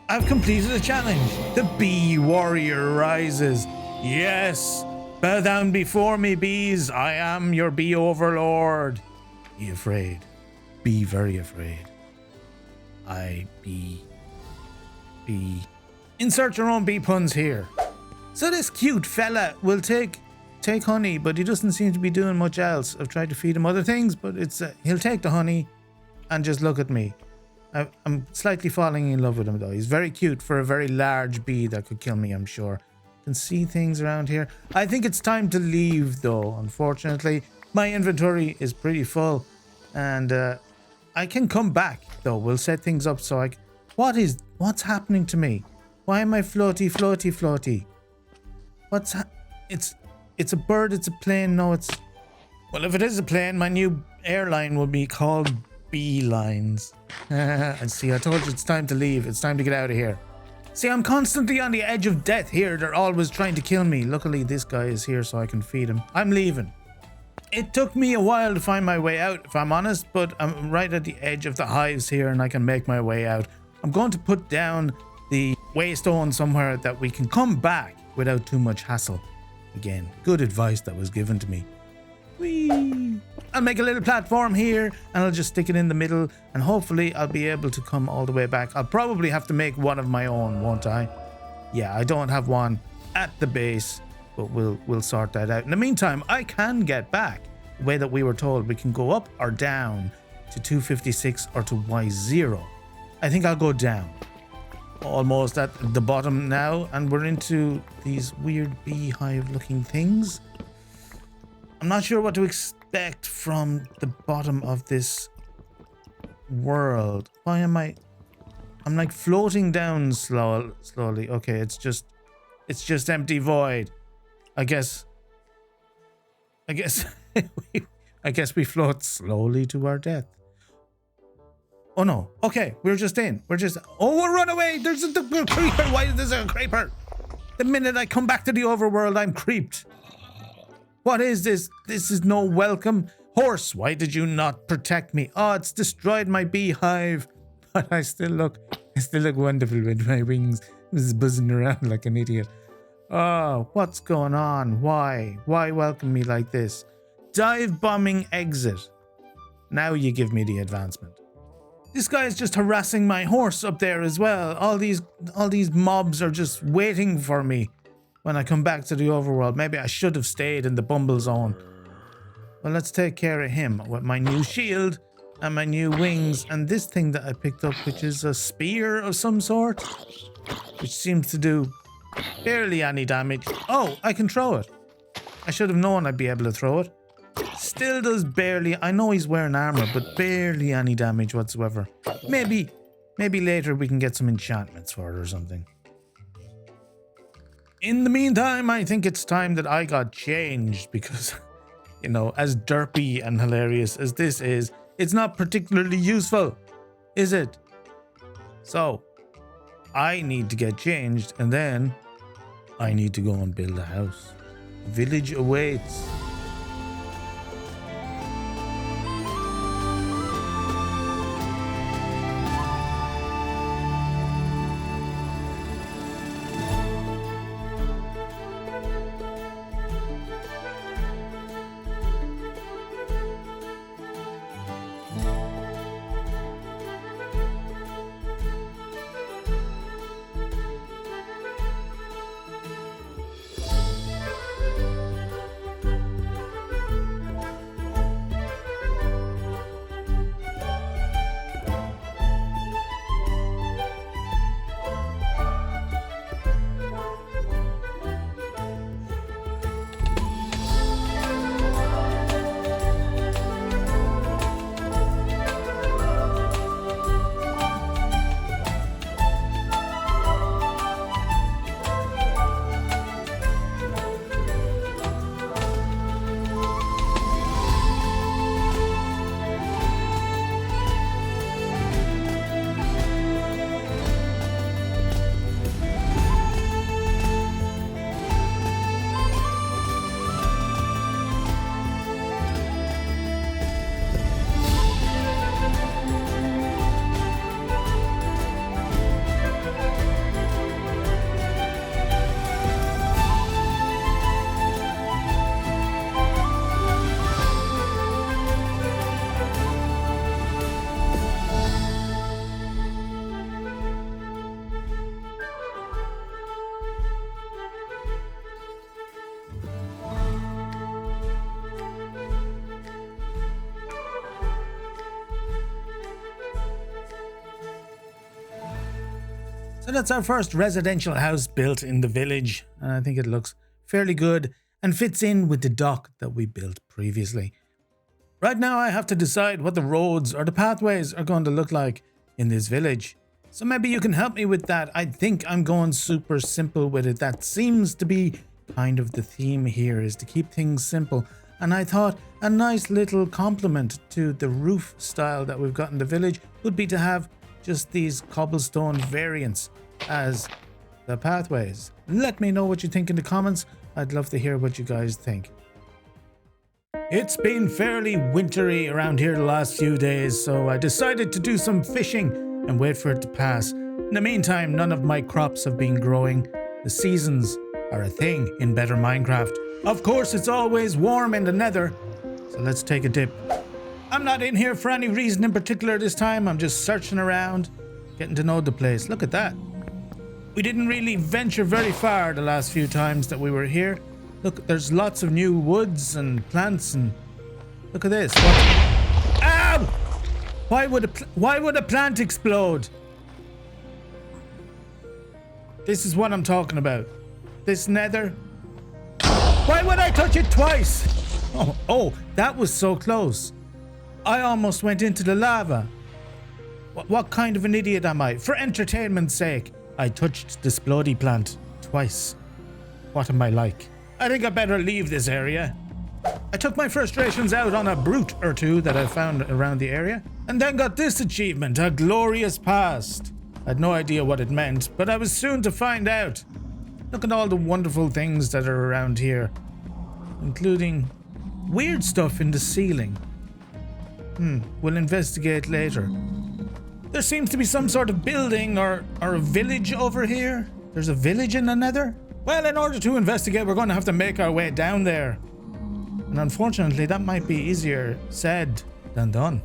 I've completed a challenge. The bee warrior rises. Yes, bow down before me, bees. I am your bee overlord. Be afraid. Be very afraid. Insert your own bee puns here. So this cute fella will take honey, but he doesn't seem to be doing much else. I've tried to feed him other things, but he'll take the honey and just look at me. I'm slightly falling in love with him though. He's very cute for a very large bee that could kill me, I'm sure. Can see things around here. I think it's time to leave though, unfortunately. My inventory is pretty full and I can come back though. We'll set things up so what's happening to me? Why am I floaty? It's a bird, it's a plane. No, well, if it is a plane, my new airline will be called Beelines. And see, I told you it's time to leave. It's time to get out of here. See, I'm constantly on the edge of death here. They're always trying to kill me. Luckily, this guy is here so I can feed him. I'm leaving. It took me a while to find my way out, if I'm honest, but I'm right at the edge of the hives here and I can make my way out. I'm going to put down the waystone somewhere that we can come back without too much hassle. Again, good advice that was given to me. Whee! I'll make a little platform here and I'll just stick it in the middle and hopefully I'll be able to come all the way back. I'll probably have to make one of my own, won't I? Yeah, I don't have one at the base, but we'll sort that out. In the meantime, I can get back the way that we were told. We can go up or down to 256 or to Y0. I think I'll go down. Almost at the bottom now, and we're into these weird beehive looking things. I'm not sure what to expect from the bottom of this world? Why am I'm like floating down slowly. Okay, it's just empty void. I guess I guess we float slowly to our death. Oh no. Okay, we're just in. Oh, we'll run away. There's a creeper. Why is there a creeper? The minute I come back to the overworld, I'm creeped. What is this? This is no welcome. Horse, why did you not protect me? Oh, it's destroyed my beehive. But I still look wonderful with my wings just buzzing around like an idiot. Oh, what's going on? Why? Why welcome me like this? Dive bombing exit. Now you give me the advancement. This guy is just harassing my horse up there as well. All these mobs are just waiting for me when I come back to the overworld. Maybe I should have stayed in the bumblezone. Well, let's take care of him with my new shield and my new wings and this thing that I picked up, which is a spear of some sort, which seems to do barely any damage. Oh, I can throw it. I should have known I'd be able to throw it. Still does barely. I know he's wearing armor, but barely any damage whatsoever. Maybe later we can get some enchantments for it or something. In the meantime, I think it's time that I got changed because, you know, as derpy and hilarious as this is, it's not particularly useful, is it? So, I need to get changed and then I need to go and build a house. Village awaits. So that's our first residential house built in the village, and I think it looks fairly good and fits in with the dock that we built previously. Right now I have to decide what the roads or the pathways are going to look like in this village. So maybe you can help me with that. I think I'm going super simple with it. That seems to be kind of the theme here, is to keep things simple. And I thought a nice little compliment to the roof style that we've got in the village would be to have just these cobblestone variants as the pathways. Let me know what you think in the comments. I'd love to hear what you guys think. It's been fairly wintry around here the last few days, so I decided to do some fishing and wait for it to pass. In the meantime, none of my crops have been growing. The seasons are a thing in Better Minecraft. Of course, it's always warm in the Nether, so let's take a dip. I'm not in here for any reason in particular this time. I'm just searching around, getting to know the place. Look at that. We didn't really venture very far the last few times that we were here. Look, there's lots of new woods and plants, and look at this. What? Ow! Why would a plant explode? This is what I'm talking about. This Nether. Why would I touch it twice? Oh, that was so close. I almost went into the lava. What kind of an idiot am I? For entertainment's sake, I touched this bloody plant twice. What am I like? I think I better leave this area. I took my frustrations out on a brute or two that I found around the area, and then got this achievement, a glorious past. I had no idea what it meant, but I was soon to find out. Look at all the wonderful things that are around here, including weird stuff in the ceiling. We'll investigate later. There seems to be some sort of building or a village over here. There's a village in the Nether? Well, in order to investigate, we're going to have to make our way down there. And unfortunately, that might be easier said than done.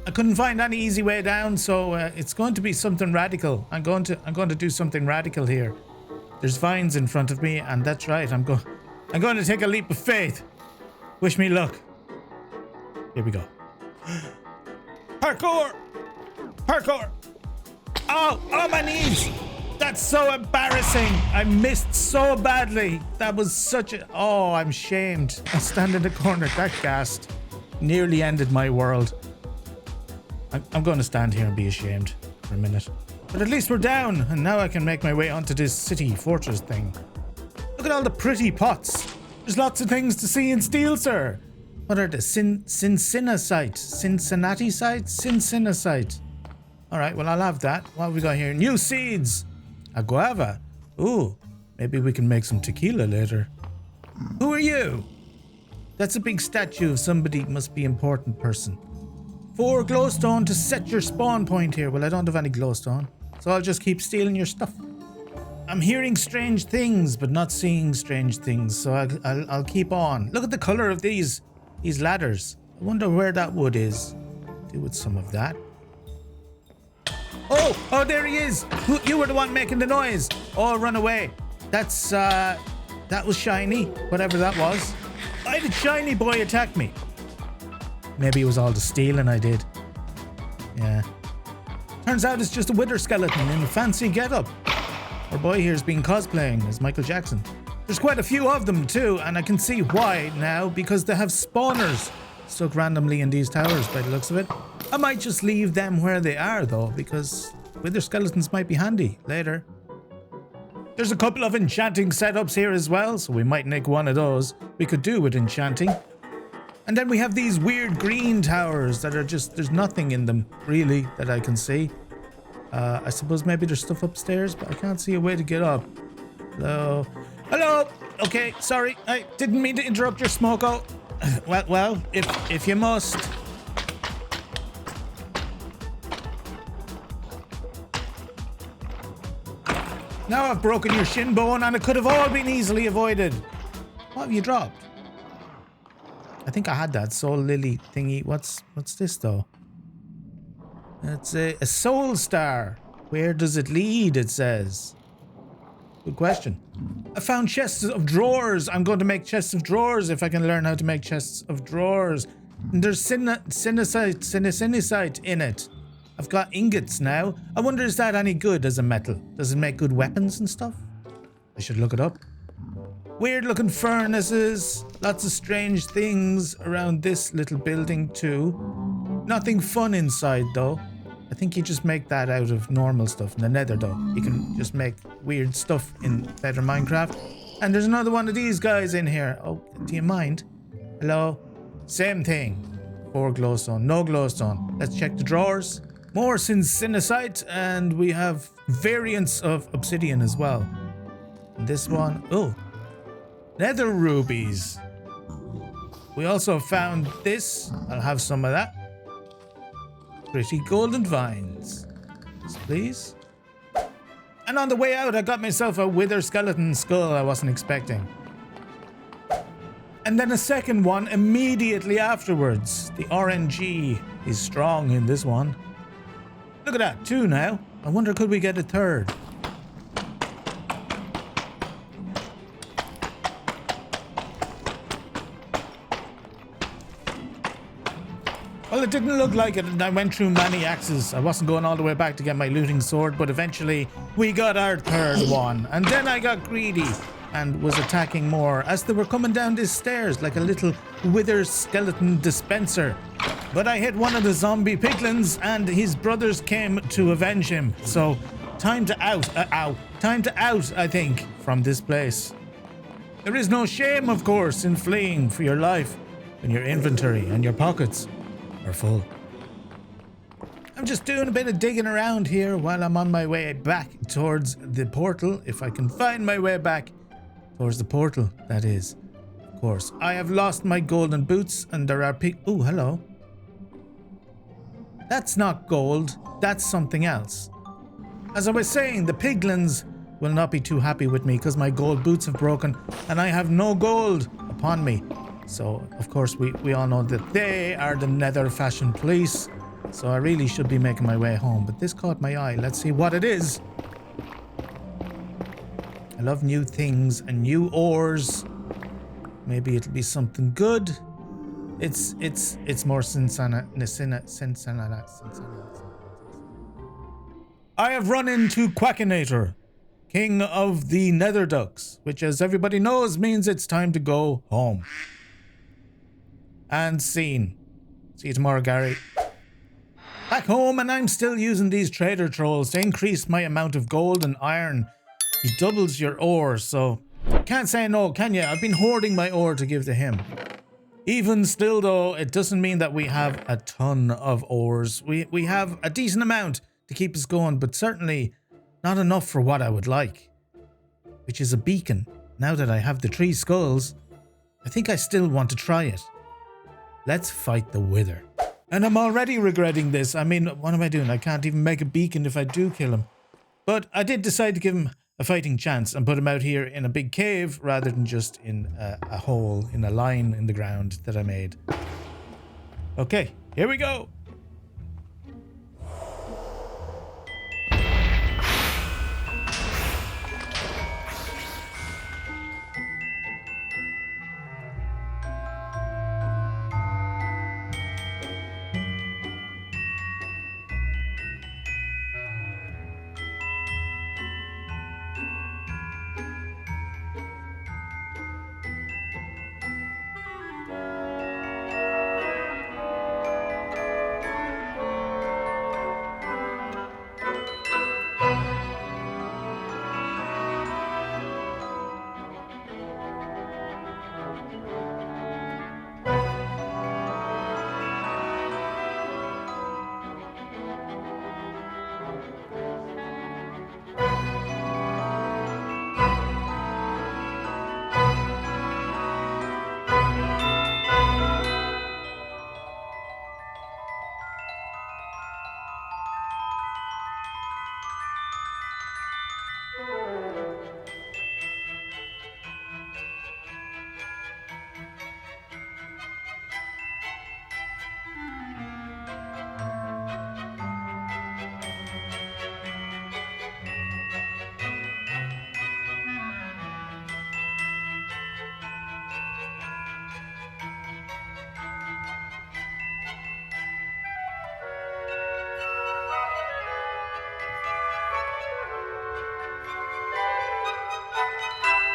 I couldn't find any easy way down, so it's going to be something radical. I'm going to do something radical here. There's vines in front of me, and that's right. I'm going to take a leap of faith. Wish me luck. Here we go. Parkour! Parkour! Oh, my knees! That's so embarrassing. I missed so badly. That was such a... Oh, I'm shamed. I stand in the corner. That gassed nearly ended my world. I'm going to stand here and be ashamed for a minute. But at least we're down, and now I can make my way onto this city fortress thing. Look at all the pretty pots. There's lots of things to see and steal, sir. What are the Cincinnati site? All right, well, I'll have that. What have we got here? New seeds. A guava. Ooh, maybe we can make some tequila later. Who are you? That's a big statue of somebody, must be important person. 4 glowstone to set your spawn point here. Well, I don't have any glowstone, so I'll just keep stealing your stuff. I'm hearing strange things, but not seeing strange things, so I'll keep on. Look at the color of these ladders. I wonder where that wood is. Do with some of that. Oh, there he is. You were the one making the noise. Oh, run away. That was shiny, whatever that was. Why did shiny boy attack me? Maybe it was all the stealing I did. Yeah. Turns out it's just a wither skeleton in a fancy getup. Our boy here's been cosplaying as Michael Jackson. There's quite a few of them too, and I can see why now, because they have spawners stuck randomly in these towers by the looks of it. I might just leave them where they are though, because wither skeletons might be handy later. There's a couple of enchanting setups here as well, so we might nick one of those. We could do with enchanting. And then we have these weird green towers that are just, there's nothing in them really that I can see. I suppose maybe there's stuff upstairs, but I can't see a way to get up. Hello? Hello? Okay, sorry, I didn't mean to interrupt your smoko. Well, if you must. Now I've broken your shin bone and it could have all been easily avoided. What have you dropped? I think I had that soul lily thingy. What's this though? It's a soul star. Where does it lead, it says. Good question. I found chests of drawers. I'm going to make chests of drawers if I can learn how to make chests of drawers. And there's sinicite in it. I've got ingots now. I wonder, is that any good as a metal? Does it make good weapons and stuff? I should look it up. Weird looking furnaces. Lots of strange things around this little building too. Nothing fun inside though. I think you just make that out of normal stuff in the Nether though. You can just make weird stuff in better Minecraft. And there's another one of these guys in here. Oh, do you mind? Hello? Same thing. 4 glowstone, no glowstone. Let's check the drawers. More sinicite, and we have variants of obsidian as well. And this one, oh, nether rubies. We also found this. I'll have some of that. Pretty golden vines. Yes, please. And on the way out, I got myself a wither skeleton skull I wasn't expecting. And then a second one immediately afterwards. The RNG is strong in this one. Look at that, 2 now. I wonder, could we get a third? Well, it didn't look like it, and I went through many axes. I wasn't going all the way back to get my looting sword, but eventually we got our third one. And then I got greedy, and was attacking more as they were coming down these stairs like a little wither skeleton dispenser. But I hit one of the zombie piglins and his brothers came to avenge him. So time to out, time to out, I think, from this place. There is no shame, of course, in fleeing for your life when your inventory and your pockets are full. I'm just doing a bit of digging around here while I'm on my way back towards the portal. If I can find my way back towards the portal, that is. Of course, I have lost my golden boots and there are oh, hello. That's not gold, that's something else. As I was saying, the piglins will not be too happy with me because my gold boots have broken and I have no gold upon me. So, of course, we all know that they are the Nether fashion police. So I really should be making my way home, but this caught my eye. Let's see what it is. I love new things and new ores. Maybe it'll be something good. It's more I have run into Quackinator, king of the Nether ducks, which, as everybody knows, means it's time to go home. And scene. See you tomorrow, Gary. Back home, and I'm still using these trader trolls to increase my amount of gold and iron. He doubles your ore, so can't say no, can you? I've been hoarding my ore to give to him. Even still, though, it doesn't mean that we have a ton of ores. We have a decent amount to keep us going, but certainly not enough for what I would like, which is a beacon. Now that I have the 3 skulls, I think I still want to try it. Let's fight the wither. And I'm already regretting this. I mean, what am I doing? I can't even make a beacon if I do kill him. But I did decide to give him a fighting chance and put him out here in a big cave rather than just in a hole, in a line in the ground that I made. Okay, here we go.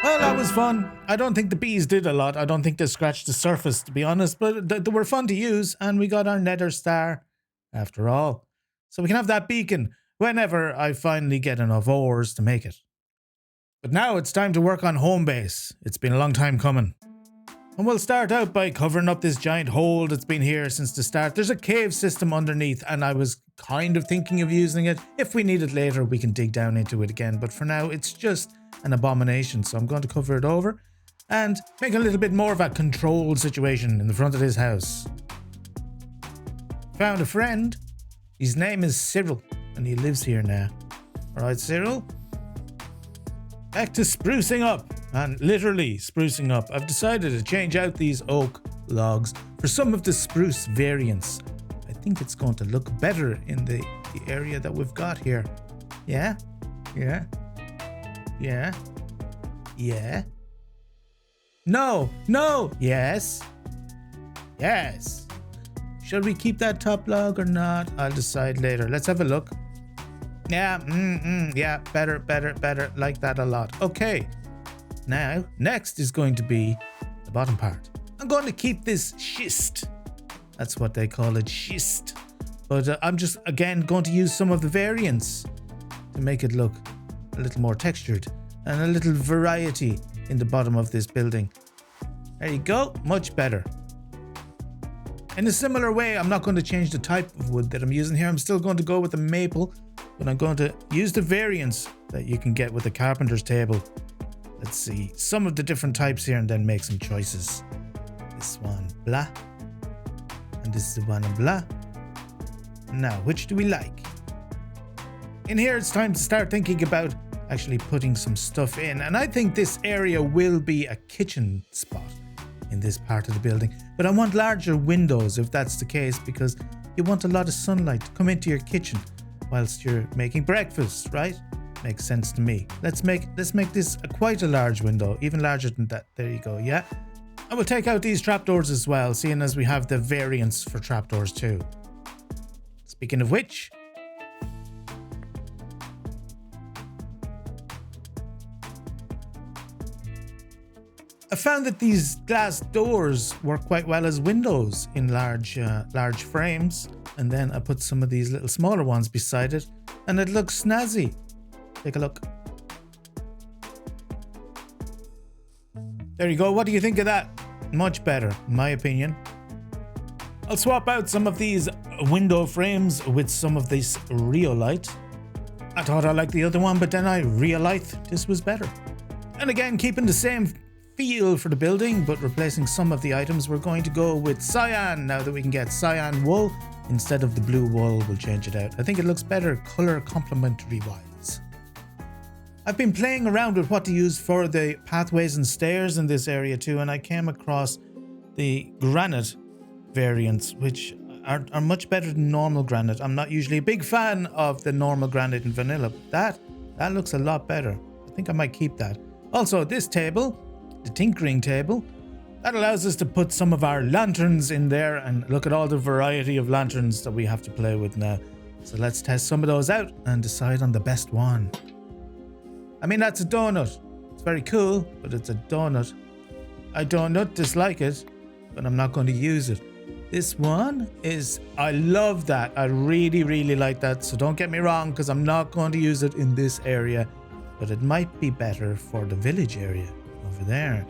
Well, that was fun. I don't think the bees did a lot. I don't think they scratched the surface, to be honest, but they were fun to use, and we got our Nether star after all. So we can have that beacon whenever I finally get enough ores to make it. But now it's time to work on home base. It's been a long time coming. And we'll start out by covering up this giant hole that's been here since the start. There's a cave system underneath, and I was kind of thinking of using it. If we need it later, we can dig down into it again. But for now, it's just an abomination. So I'm going to cover it over and make a little bit more of a controlled situation in the front of this house. Found a friend. His name is Cyril, and he lives here now. All right, Cyril. Back to sprucing up. And literally sprucing up. I've decided to change out these oak logs for some of the spruce variants. I think it's going to look better in the area that we've got here. Yeah? Yeah? Yeah? Yeah? No! No! Yes? Yes! Should we keep that top log or not? I'll decide later. Let's have a look. Yeah, yeah, better. Like that a lot. Okay. Now, next is going to be the bottom part. I'm going to keep this schist. That's what they call it, schist. But I'm just, again, going to use some of the variants to make it look a little more textured and a little variety in the bottom of this building. There you go, much better. In a similar way, I'm not going to change the type of wood that I'm using here. I'm still going to go with the maple, but I'm going to use the variants that you can get with the carpenter's table. Let's see some of the different types here and then make some choices. This one, blah. And this is the one in blah. Now, which do we like? In here, it's time to start thinking about actually putting some stuff in. And I think this area will be a kitchen spot in this part of the building. But I want larger windows if that's the case, because you want a lot of sunlight to come into your kitchen whilst you're making breakfast, right? Makes sense to me. Let's make this quite a large window, even larger than that. There you go, yeah. I will take out these trapdoors as well, seeing as we have the variants for trapdoors too. Speaking of which, I found that these glass doors work quite well as windows in large frames, and then I put some of these little smaller ones beside it, and it looks snazzy. Take a look. There you go. What do you think of that? Much better, in my opinion. I'll swap out some of these window frames with some of this rhyolite. I thought I liked the other one, but then I realized this was better. And again, keeping the same feel for the building, but replacing some of the items, we're going to go with cyan. Now that we can get cyan wool instead of the blue wool, we'll change it out. I think it looks better color complementary wise. I've been playing around with what to use for the pathways and stairs in this area too, and I came across the granite variants, which are much better than normal granite. I'm not usually a big fan of the normal granite in vanilla, but that looks a lot better. I think I might keep that. Also, this table, the tinkering table, that allows us to put some of our lanterns in there, and look at all the variety of lanterns that we have to play with now. So let's test some of those out and decide on the best one. I mean, that's a donut. It's very cool, but it's a donut. I don't dislike it, but I'm not going to use it. This one is, I love that. I really, really like that. So don't get me wrong, because I'm not going to use it in this area, but it might be better for the village area over there.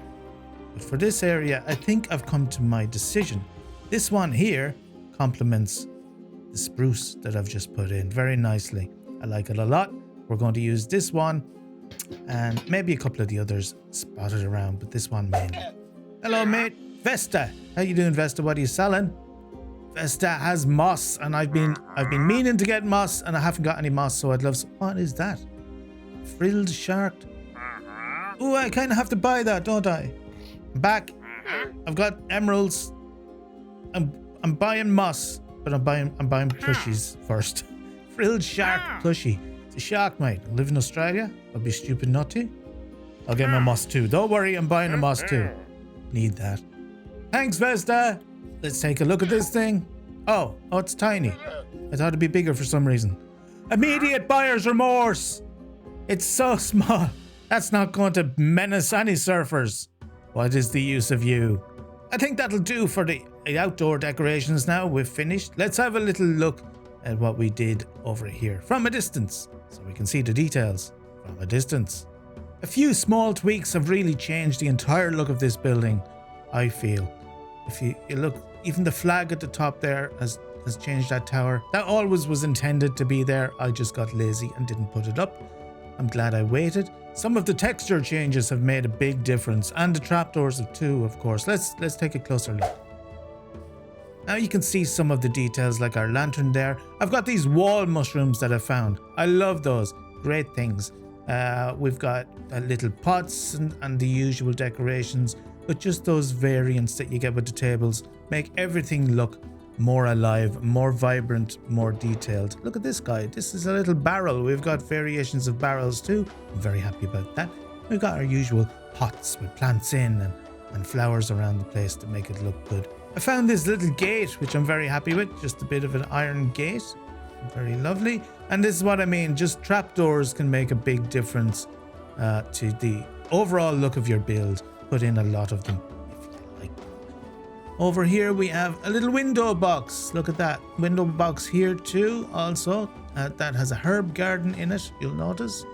But for this area, I think I've come to my decision. This one here complements the spruce that I've just put in very nicely. I like it a lot. We're going to use this one and maybe a couple of the others spotted around, but this one mainly. Hello, mate. Vesta. How you doing, Vesta? What are you selling? Vesta has moss, and I've been meaning to get moss, and I haven't got any moss, so I'd love some. What is that? Frilled shark. Oh, I kind of have to buy that, don't I? I'm back. I've got emeralds. I'm buying moss, but I'm buying plushies first. Frilled shark plushie. It's a shark, mate. I live in Australia. I'll be stupid not to. I'll get my moss too. Don't worry, I'm buying a moss too. Need that. Thanks, Vesta. Let's take a look at this thing. Oh, it's tiny. I thought it'd be bigger for some reason. Immediate buyer's remorse. It's so small. That's not going to menace any surfers. What is the use of you? I think that'll do for the outdoor decorations now. We've finished. Let's have a little look at what we did over here from a distance, so we can see the details from a distance. A few small tweaks have really changed the entire look of this building, I feel. If you look, even the flag at the top there has changed that tower. That always was intended to be there. I just got lazy and didn't put it up. I'm glad I waited. Some of the texture changes have made a big difference, and the trapdoors have too, of course. Let's take a closer look. Now you can see some of the details, like our lantern there. I've got these wall mushrooms that I found. I love those. Great things. We've got little pots and the usual decorations, but just those variants that you get with the tables make everything look more alive, more vibrant, more detailed. Look at this guy. This is a little barrel. We've got variations of barrels too. I'm very happy about that. We've got our usual pots with plants in and flowers around the place to make it look good. I found this little gate, which I'm very happy with. Just a bit of an iron gate. Very lovely. And this is what I mean. Just trapdoors can make a big difference to the overall look of your build. Put in a lot of them if you like them. Over here we have a little window box. Look at that window box here too. Also, that has a herb garden in it, you'll notice.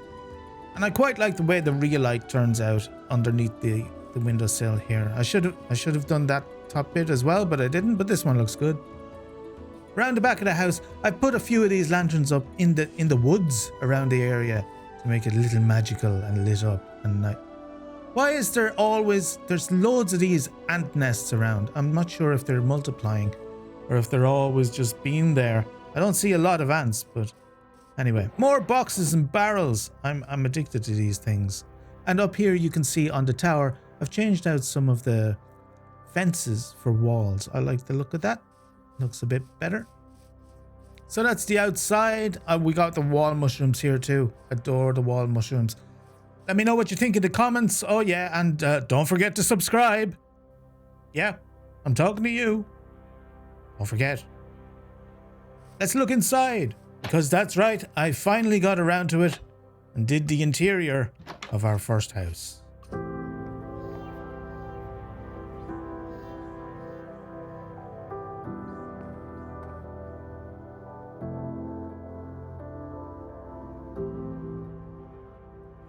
And I quite like the way the real light turns out underneath the windowsill here. I should have done that top bit as well, but I didn't. But this one looks good. Around the back of the house, I've put a few of these lanterns up in the woods around the area to make it a little magical and lit up and night. Why is there's loads of these ant nests around? I'm not sure if they're multiplying or if they're always just being there. I don't see a lot of ants, but anyway. More boxes and barrels. I'm addicted to these things. And up here you can see on the tower, I've changed out some of the fences for walls. I like the look of that. Looks a bit better. So that's the outside. We got the wall mushrooms here too. Adore the wall mushrooms. Let me know what you think in the comments. Oh yeah, and don't forget to subscribe. Yeah, I'm talking to you. Don't forget. Let's look inside, because that's right, I finally got around to it and did the interior of our first house.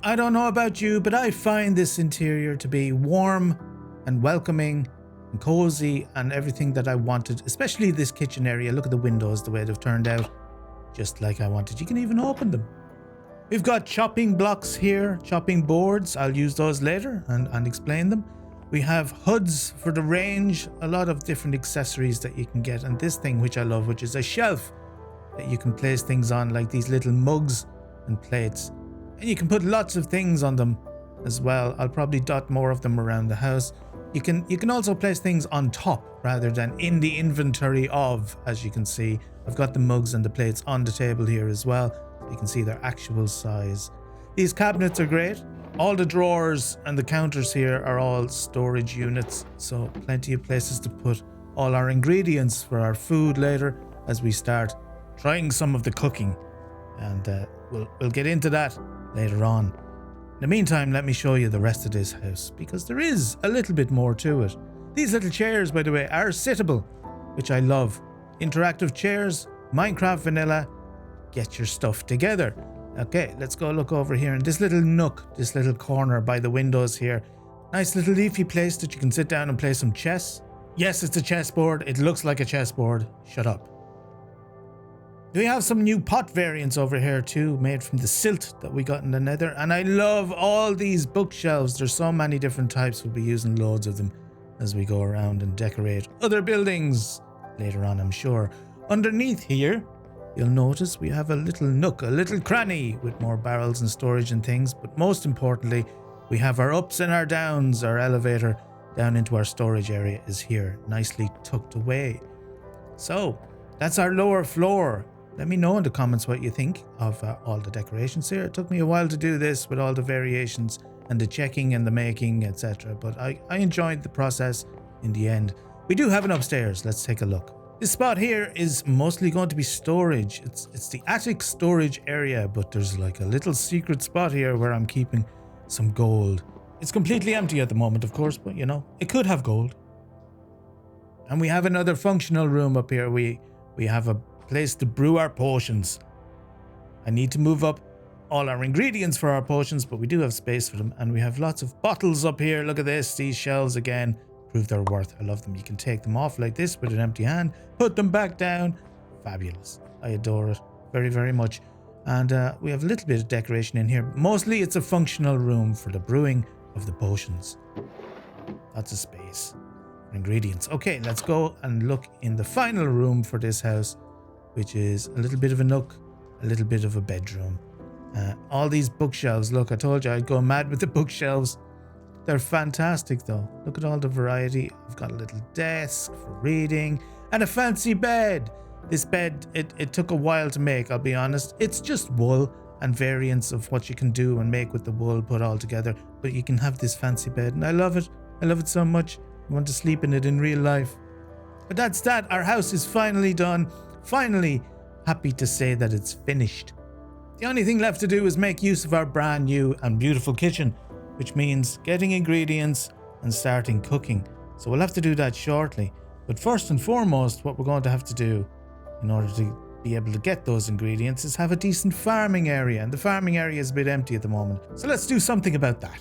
I don't know about you, but I find this interior to be warm and welcoming and cozy and everything that I wanted, especially this kitchen area. Look at the windows, the way they've turned out, just like I wanted. You can even open them. We've got chopping blocks here, chopping boards. I'll use those later and explain them. We have hoods for the range, a lot of different accessories that you can get. And this thing, which I love, which is a shelf that you can place things on, like these little mugs and plates. And you can put lots of things on them as well. I'll probably dot more of them around the house. You can also place things on top rather than in the inventory of, as you can see. I've got the mugs and the plates on the table here as well. You can see their actual size. These cabinets are great. All the drawers and the counters here are all storage units. So plenty of places to put all our ingredients for our food later as we start trying some of the cooking. And we'll get into that later on. In the meantime, let me show you the rest of this house, because there is a little bit more to it. These little chairs, by the way, are sittable, which I love. Interactive chairs, Minecraft vanilla, get your stuff together. Okay, let's go look over here in this little nook, this little corner by the windows here. Nice little leafy place that you can sit down and play some chess. Yes, it's a chessboard. It looks like a chessboard. Shut up. We have some new pot variants over here too, made from the silt that we got in the Nether. And I love all these bookshelves. There's so many different types. We'll be using loads of them as we go around and decorate other buildings later on, I'm sure. Underneath here, you'll notice we have a little nook, a little cranny with more barrels and storage and things. But most importantly, we have our ups and our downs. Our elevator down into our storage area is here, nicely tucked away. So that's our lower floor. Let me know in the comments what you think of all the decorations here. It took me a while to do this with all the variations and the checking and the making, etc. But I enjoyed the process in the end. We do have an upstairs. Let's take a look. This spot here is mostly going to be storage. It's the attic storage area, but there's like a little secret spot here where I'm keeping some gold. It's completely empty at the moment, of course, but you know, it could have gold. And we have another functional room up here. We have a place to brew our potions. I need to move up all our ingredients for our potions, but we do have space for them. And we have lots of bottles up here. Look at this. These shelves again prove their worth. I love them. You can take them off like this with an empty hand, put them back down. Fabulous. I adore it very, very much. And we have a little bit of decoration in here. Mostly it's a functional room for the brewing of the potions. Lots of space for ingredients. Okay, let's go and look in the final room for this house, which is a little bit of a nook, a little bit of a bedroom. All these bookshelves, look, I told you I'd go mad with the bookshelves. They're fantastic though. Look at all the variety. I've got a little desk for reading and a fancy bed. This bed, it took a while to make, I'll be honest. It's just wool and variants of what you can do and make with the wool put all together. But you can have this fancy bed and I love it. I love it so much. I want to sleep in it in real life. But that's that. Our house is finally done. Finally, happy to say that it's finished. The only thing left to do is make use of our brand new and beautiful kitchen, which means getting ingredients and starting cooking. So we'll have to do that shortly. But first and foremost, what we're going to have to do in order to be able to get those ingredients is have a decent farming area. And the farming area is a bit empty at the moment. So let's do something about that.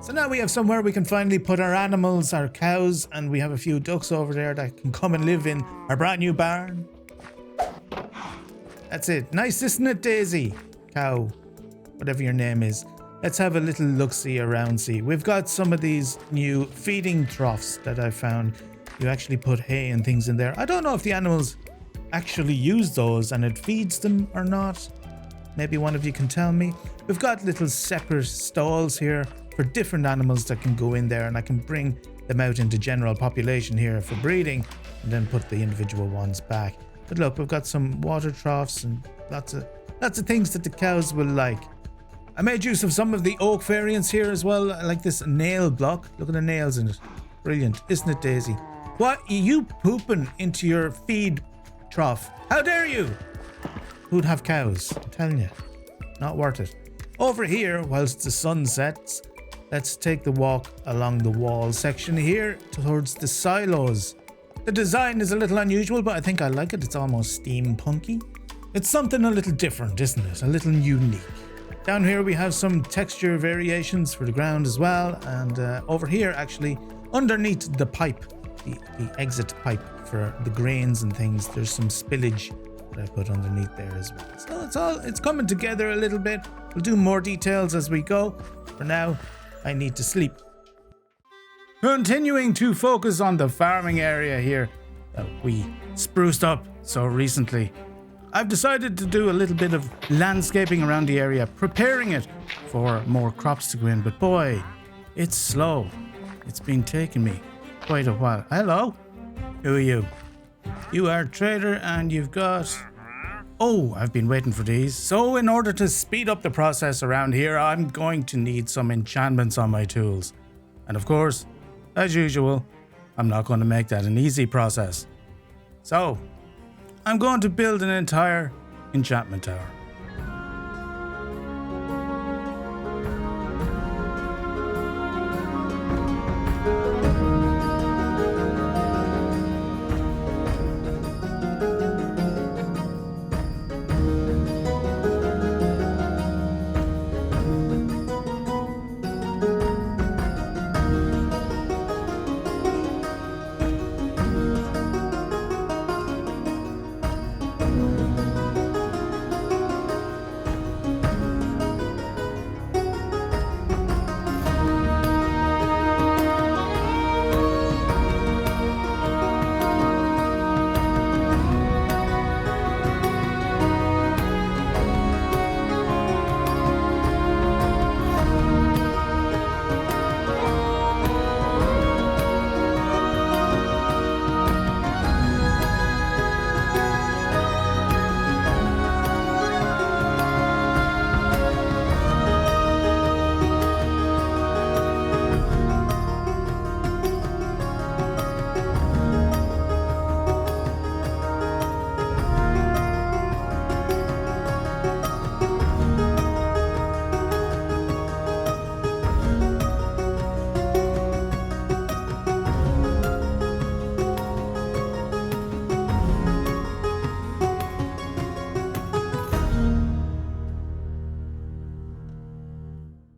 So now we have somewhere we can finally put our animals, our cows, and we have a few ducks over there that can come and live in our brand new barn. That's it. Nice, isn't it, Daisy? Cow, whatever your name is. Let's have a little look-see around. See, we've got some of these new feeding troughs that I found. You actually put hay and things in there. I don't know if the animals actually use those and it feeds them or not. Maybe one of you can tell me. We've got little separate stalls here for different animals that can go in there, and I can bring them out into general population here for breeding and then put the individual ones back. But look, we've got some water troughs and lots of things that the cows will like. I made use of some of the oak variants here as well. I like this nail block. Look at the nails in it. Brilliant, isn't it, Daisy? What are you pooping into your feed trough? How dare you? Who'd have cows? I'm telling you, not worth it. Over here, whilst the sun sets, let's take the walk along the wall section here towards the silos. The design is a little unusual, but I think I like it. It's almost steampunky. It's something a little different, isn't it? A little unique. Down here we have some texture variations for the ground as well, and over here actually underneath the pipe the exit pipe for the grains and things. There's some spillage that I put underneath there as well. So it's coming together a little bit. We'll do more details as we go. For now, I need to sleep. Continuing to focus on the farming area here that we spruced up so recently. I've decided to do a little bit of landscaping around the area, preparing it for more crops to go in. But boy, it's slow. It's been taking me quite a while. Hello? Who are you? You are a trader and you've got... Oh, I've been waiting for these. So in order to speed up the process around here, I'm going to need some enchantments on my tools. And of course, as usual, I'm not going to make that an easy process. So, I'm going to build an entire enchantment tower.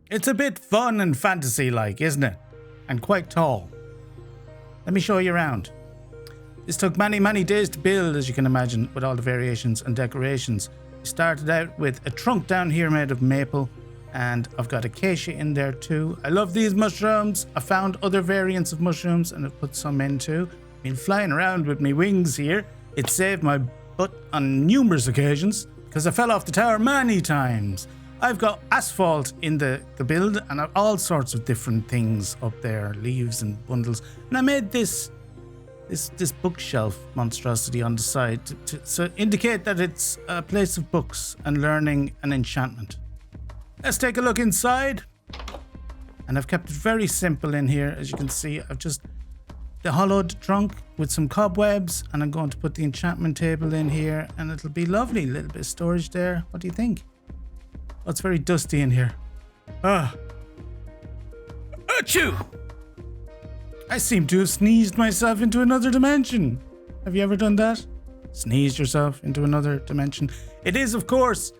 It's a bit fun and fantasy-like, isn't it? And quite tall. Let me show you around. This took many, many days to build, as you can imagine, with all the variations and decorations. We started out with a trunk down here made of maple, and I've got acacia in there too. I love these mushrooms. I found other variants of mushrooms and I've put some in too. Been flying around with my wings here. It saved my butt on numerous occasions because I fell off the tower many times. I've got asphalt in the build and all sorts of different things up there, leaves and bundles. And I made this bookshelf monstrosity on the side to indicate that it's a place of books and learning and enchantment. Let's take a look inside. And I've kept it very simple in here. As you can see, I've just the hollowed trunk with some cobwebs, and I'm going to put the enchantment table in here, and it'll be lovely. A little bit of storage there. What do you think? Oh, it's very dusty in here. Achoo! I seem to have sneezed myself into another dimension. Have you ever done that? Sneezed yourself into another dimension? It is, of course,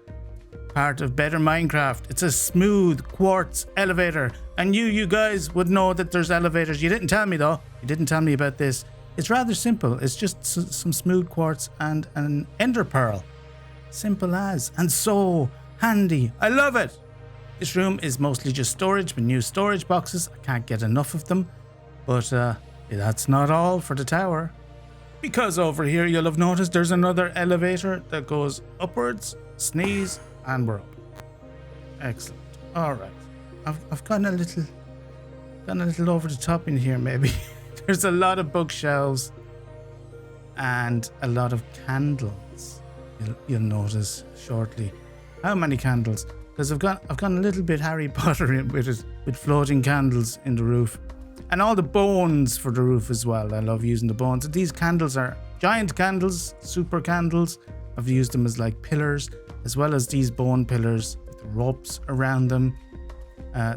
part of Better Minecraft. It's a smooth quartz elevator. And you guys would know that there's elevators. You didn't tell me though. You didn't tell me about this. It's rather simple. It's just some smooth quartz and an ender pearl. Simple as. And so handy. I love it. This room is mostly just storage with new storage boxes. I can't get enough of them. But that's not all for the tower. Because over here you'll have noticed there's another elevator that goes upwards. Sneeze and we're up. Excellent. All right. I've gone a little over the top in here maybe. There's a lot of bookshelves and a lot of candles. You'll notice shortly. How many candles? Because I've gone a little bit Harry Potter in with it, with floating candles in the roof. And all the bones for the roof as well. I love using the bones. These candles are giant candles, super candles. I've used them as like pillars, as well as these bone pillars with ropes around them.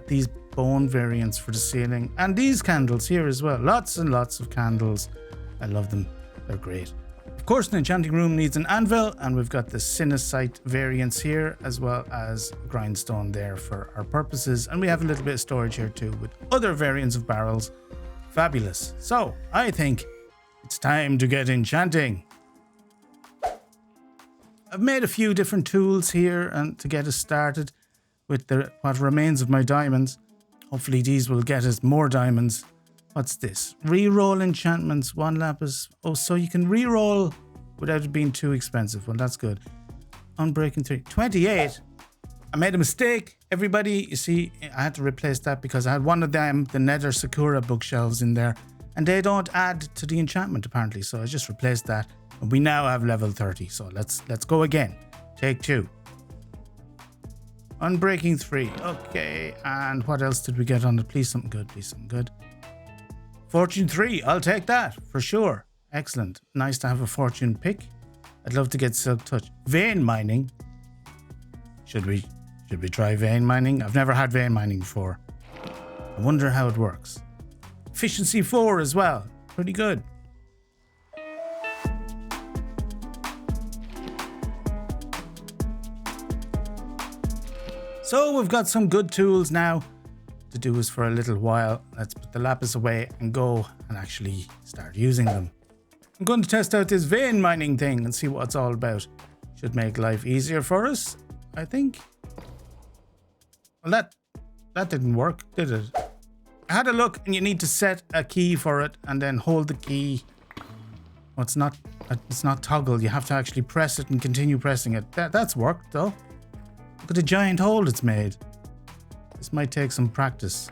These bone variants for the ceiling. And these candles here as well. Lots and lots of candles. I love them. They're great. Of course, an enchanting room needs an anvil, and we've got the sinusite variants here, as well as grindstone there for our purposes. And we have a little bit of storage here too, with other variants of barrels Fabulous. So, I think it's time to get enchanting. I've made a few different tools here and to get us started with what remains of my diamonds. Hopefully these will get us more diamonds. What's this? Reroll enchantments, 1 lapis. Oh, so you can reroll without it being too expensive. Well, that's good. Unbreaking 3. 28? I made a mistake. Everybody, you see, I had to replace that because I had one of them, the Nether Sakura bookshelves in there, and they don't add to the enchantment apparently. So I just replaced that. And we now have level 30. So let's go again. Take 2. Unbreaking 3. Okay. And what else did we get on it? Please something good. Please something good. Fortune 3. I'll take that for sure. Excellent. Nice to have a fortune pick. I'd love to get silk touch. Vein mining. Should we try vein mining? I've never had vein mining before. I wonder how it works. Efficiency 4 as well. Pretty good. So we've got some good tools now to do us for a little while. Let's put the lapis away and go and actually start using them. I'm going to test out this vein mining thing and see what it's all about. Should make life easier for us, I think. Well, that didn't work, did it? I had a look and you need to set a key for it and then hold the key. Well, it's not toggle. You have to actually press it and continue pressing it. That's worked though. Look at the giant hole it's made. This might take some practice.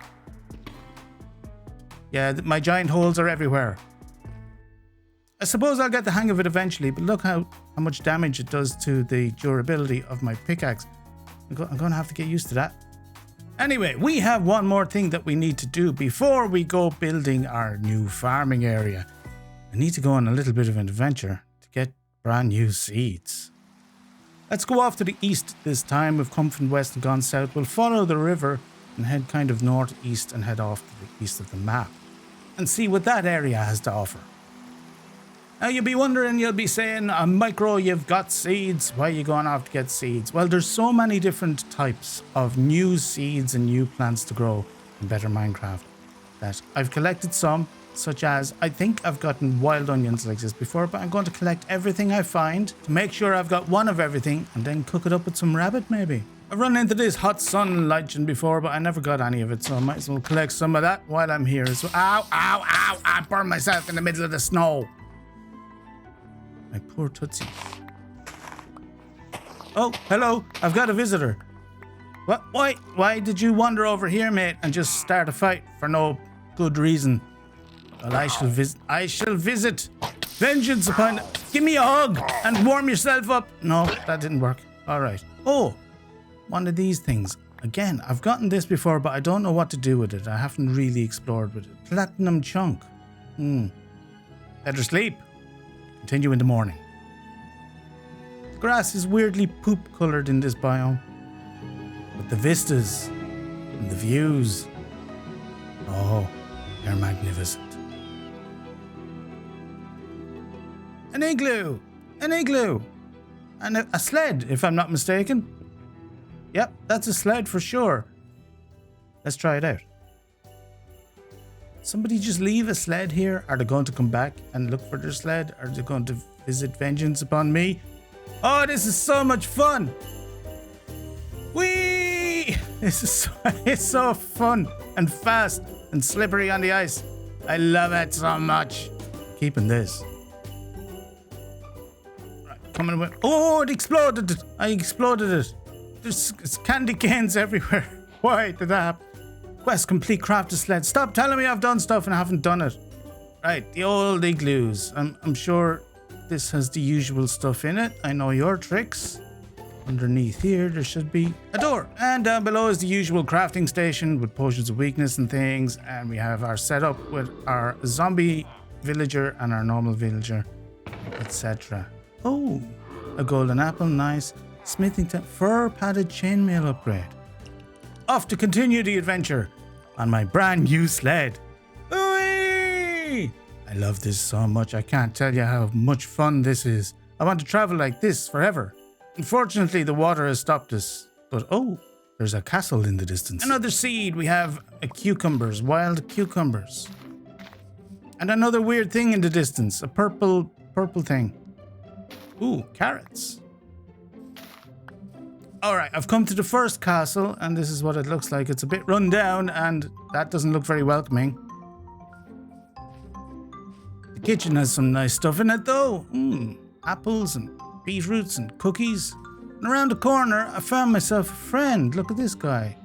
Yeah, my giant holes are everywhere. I suppose I'll get the hang of it eventually, but look how much damage it does to the durability of my pickaxe. I'm going to have to get used to that. Anyway, we have one more thing that we need to do before we go building our new farming area. I need to go on a little bit of an adventure to get brand new seeds. Let's go off to the east this time. We've come from west and gone south. We'll follow the river and head kind of northeast and head off to the east of the map and see what that area has to offer. Now you'll be wondering, you'll be saying, Micro, you've got seeds. Why are you going off to get seeds? Well, there's so many different types of new seeds and new plants to grow in Better Minecraft that I've collected some, such as, I think I've gotten wild onions like this before, but I'm going to collect everything I find to make sure I've got one of everything and then cook it up with some rabbit maybe. I've run into this hot sun legend before, but I never got any of it, so I might as well collect some of that while I'm here as well. Ow, ow, ow, I burned myself in the middle of the snow. My poor tootsies. Oh, hello, I've got a visitor. What? Why did you wander over here, mate, and just start a fight for no good reason? Well, I shall visit. Vengeance upon... Give me a hug and warm yourself up. No, that didn't work. All right. Oh, one of these things. Again, I've gotten this before, but I don't know what to do with it. I haven't really explored with it. Platinum chunk. Better sleep. Continue in the morning. The grass is weirdly poop colored in this biome. But the vistas and the views. Oh, they're magnificent. An igloo! An igloo! And a sled, if I'm not mistaken. Yep, that's a sled for sure. Let's try it out. Somebody just leave a sled here? Are they going to come back and look for their sled? Are they going to visit vengeance upon me? Oh, this is so much fun! Whee! It's so fun and fast and slippery on the ice. I love it so much. Keeping this. Coming away. Oh, it exploded. I exploded it. There's candy canes everywhere. Why did that happen? Quest complete, craft a sled. Stop telling me I've done stuff and I haven't done it. Right, the old igloos. I'm sure this has the usual stuff in it. I know your tricks. Underneath here, there should be a door. And down below is the usual crafting station with potions of weakness and things. And we have our setup with our zombie villager and our normal villager, etc. Oh, a golden apple, nice. Smithy fur padded chainmail upgrade. Off to continue the adventure on my brand new sled. Whee! I love this so much. I can't tell you how much fun this is. I want to travel like this forever. Unfortunately, the water has stopped us. But oh, there's a castle in the distance. Another seed. We have cucumbers, wild cucumbers. And another weird thing in the distance. A purple thing. Ooh, carrots. Alright, I've come to the first castle, and this is what it looks like. It's a bit run down, and that doesn't look very welcoming. The kitchen has some nice stuff in it, though. Apples and beetroots and cookies. And around the corner, I found myself a friend. Look at this guy.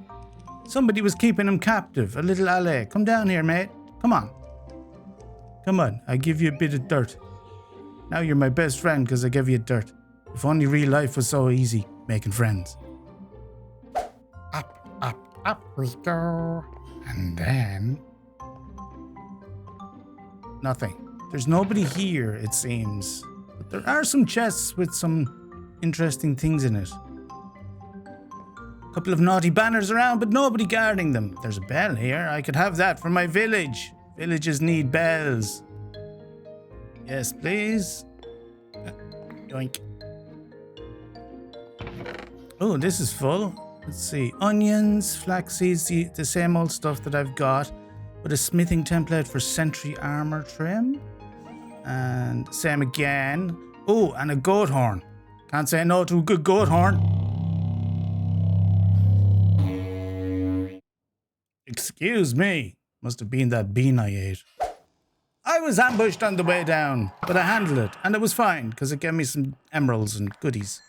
Somebody was keeping him captive. A little Ale. Come down here, mate. Come on. Come on, I give you a bit of dirt. Now you're my best friend because I gave you dirt. If only real life was so easy, making friends. Up we go. And then... nothing. There's nobody here, it seems. But there are some chests with some interesting things in it. A couple of naughty banners around, but nobody guarding them. There's a bell here. I could have that for my village. Villages need bells. Yes, please. Yoink. Oh, this is full. Let's see. Onions, flax seeds, the same old stuff that I've got. With a smithing template for sentry armor trim. And same again. Oh, and a goat horn. Can't say no to a good goat horn. Excuse me. Must have been that bean I ate. I was ambushed on the way down, but I handled it, and it was fine, because it gave me some emeralds and goodies.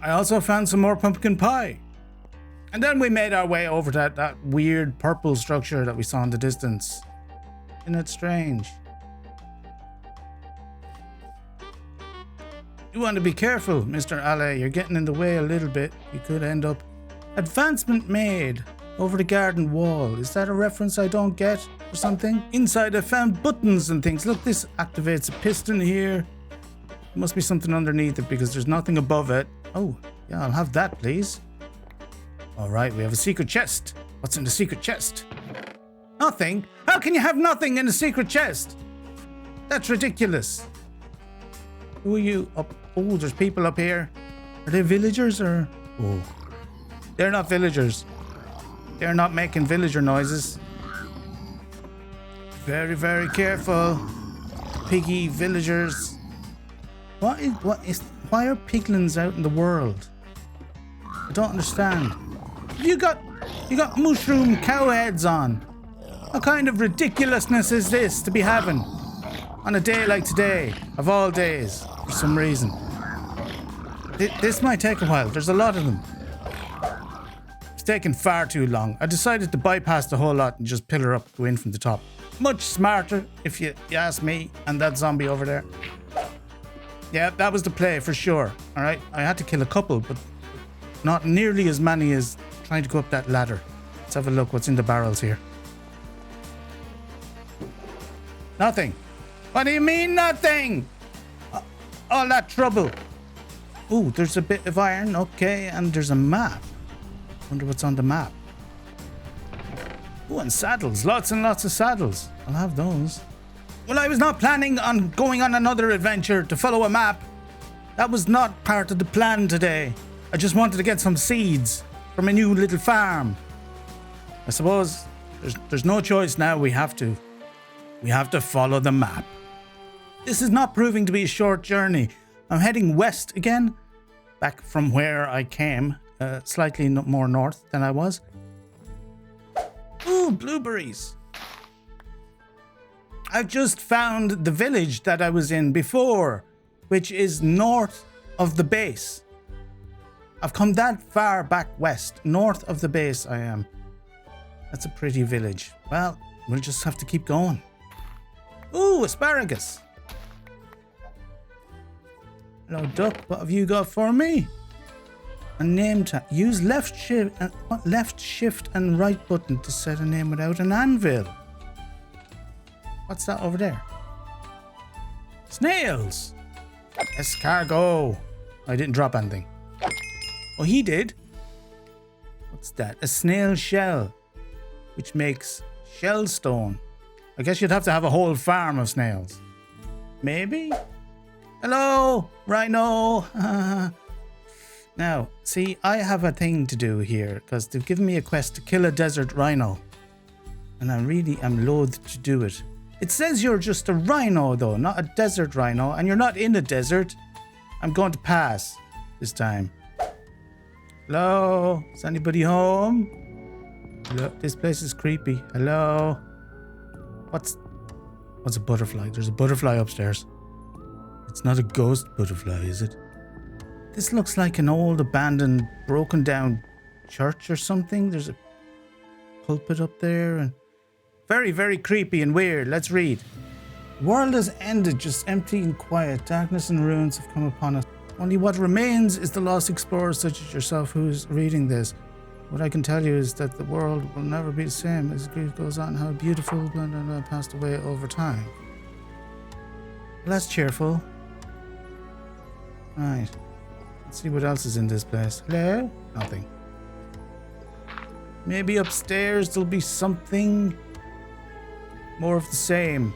I also found some more pumpkin pie. And then we made our way over to that weird purple structure that we saw in the distance. Isn't it strange? You want to be careful, Mr. Ale. You're getting in the way a little bit. You could end up... Advancement made. Over the garden wall. Is that a reference I don't get or something? Inside I found buttons and things. Look, this activates a piston here. There must be something underneath it because there's nothing above it. Oh, yeah, I'll have that, please. All right, we have a secret chest. What's in the secret chest? Nothing? How can you have nothing in a secret chest? That's ridiculous. Who are you? Oh, there's people up here. Are they villagers or... Oh, they're not villagers. They're not making villager noises. Very, very careful. Piggy villagers. Why are piglins out in the world? I don't understand. You got mushroom cow heads on. What kind of ridiculousness is this to be having on a day like today, of all days, for some reason? This might take a while. There's a lot of them. Taken far too long. I decided to bypass the whole lot and just pillar up, go in from the top. Much smarter, if you ask me, and that zombie over there. Yeah, that was the play for sure. All right, I had to kill a couple, but not nearly as many as trying to go up that ladder. Let's have a look what's in the barrels here. Nothing. What do you mean nothing? All that trouble. Ooh, there's a bit of iron, okay, and there's a map. Wonder what's on the map. Oh, and saddles. Lots and lots of saddles. I'll have those. Well, I was not planning on going on another adventure to follow a map. That was not part of the plan today. I just wanted to get some seeds for my new little farm. I suppose there's no choice now. We have to follow the map. This is not proving to be a short journey. I'm heading west again, back from where I came. Slightly more north than I was. Ooh, blueberries. I've just found the village that I was in before, which is north of the base. I've come that far back west, north of the base I am. That's a pretty village. Well, we'll just have to keep going. Ooh, asparagus. Hello, duck. What have you got for me? A name tag. Use left shift and right button to set a name without an anvil. What's that over there? Snails. Escargot. I didn't drop anything. Oh, he did. What's that? A snail shell, which makes shell stone. I guess you'd have to have a whole farm of snails. Maybe? Hello, rhino. Now, see, I have a thing to do here because they've given me a quest to kill a desert rhino. And I'm loath to do it. It says you're just a rhino though, not a desert rhino, and you're not in a desert. I'm going to pass this time. Hello? Is anybody home? Hello? This place is creepy. Hello? What's a butterfly? There's a butterfly upstairs. It's not a ghost butterfly, is it? This looks like an old abandoned, broken down church or something. There's a pulpit up there and very, very creepy and weird. Let's read. World has ended, just empty and quiet. Darkness and ruins have come upon us. Only what remains is the lost explorer such as yourself who's reading this. What I can tell you is that the world will never be the same as grief goes on. How beautiful blah, blah, blah, passed away over time. Well, that's cheerful. Right. Let's see what else is in this place. Hello? Nothing. Maybe upstairs there'll be something. More of the same.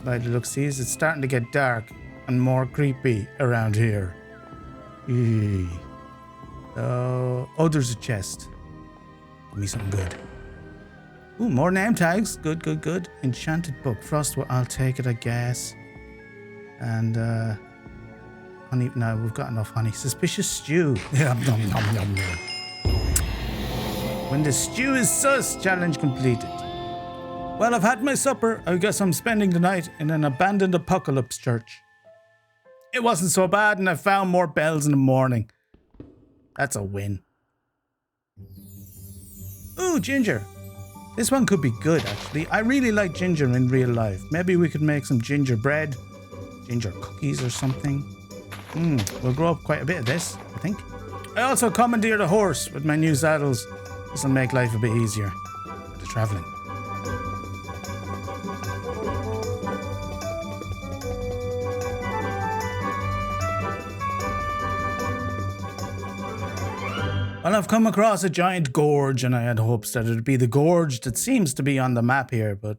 By the looksies, it's starting to get dark and more creepy around here. Eee. Oh, there's a chest. Give me something good. Ooh, more name tags. Good, good, good. Enchanted book. Frostwood. I'll take it, I guess. And, honey. No, we've got enough honey. Suspicious stew. Yum, yum, yum, yum, yum. When the stew is sus, challenge completed. Well, I've had my supper. I guess I'm spending the night in an abandoned apocalypse church. It wasn't so bad, and I found more bells in the morning. That's a win. Ooh, ginger. This one could be good, actually. I really like ginger in real life. Maybe we could make some ginger bread, ginger cookies or something. We'll grow up quite a bit of this, I think. I also commandeered a horse with my new saddles. This will make life a bit easier for the travelling. Well, I've come across a giant gorge and I had hopes that it would be the gorge that seems to be on the map here, but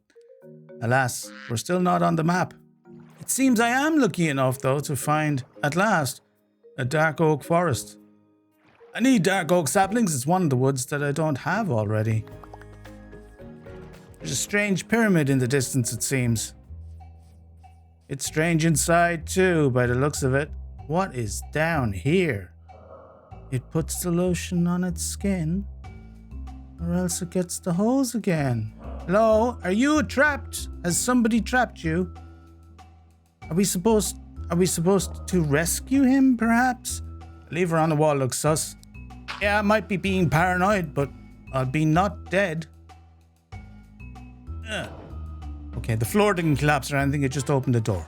alas, we're still not on the map. It seems I am lucky enough, though, to find, at last, a dark oak forest. I need dark oak saplings. It's one of the woods that I don't have already. There's a strange pyramid in the distance, it seems. It's strange inside, too, by the looks of it. What is down here? It puts the lotion on its skin, or else it gets the holes again. Hello? Are you trapped? Has somebody trapped you? Are we supposed to rescue him, perhaps? The lever on the wall looks sus. Yeah, I might be being paranoid, but I'll be not dead. Okay, the floor didn't collapse or anything, it just opened the door.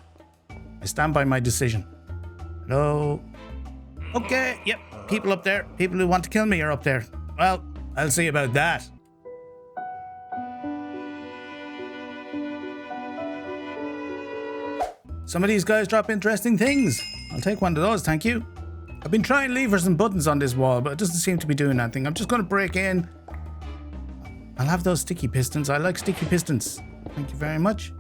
I stand by my decision. Hello? Okay, yep, people up there. People who want to kill me are up there. Well, I'll see about that. Some of these guys drop interesting things. I'll take one of those, thank you. I've been trying levers and buttons on this wall, but it doesn't seem to be doing anything. I'm just going to break in. I'll have those sticky pistons. I like sticky pistons. Thank you very much.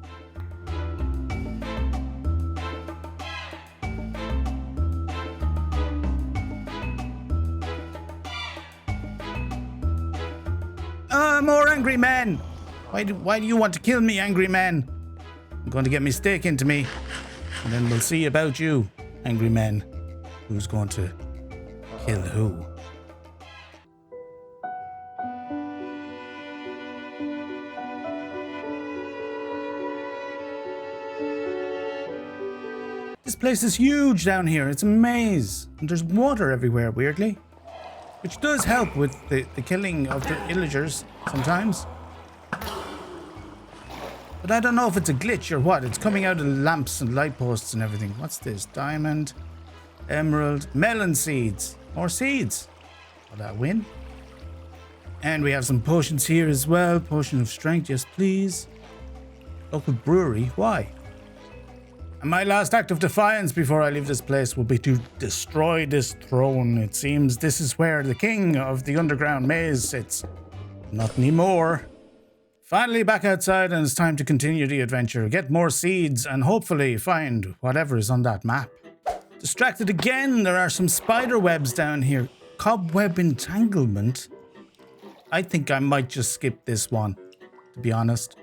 More angry men. Why do you want to kill me, angry men? I'm going to get my stick into me, and then we'll see about you, angry men. Who's going to kill who? This place is huge down here. It's a maze. And there's water everywhere, weirdly. Which does help with the killing of the villagers sometimes. But I don't know if it's a glitch or what. It's coming out of lamps and light posts and everything. What's this? Diamond, emerald, melon seeds. More seeds. Will that win? And we have some potions here as well. Potion of strength, yes please. Local brewery, why? And my last act of defiance before I leave this place will be to destroy this throne. It seems this is where the king of the underground maze sits. Not anymore. Finally back outside, and it's time to continue the adventure. Get more seeds and hopefully find whatever is on that map. Distracted again. There are some spider webs down here. Cobweb entanglement. I think I might just skip this one, to be honest.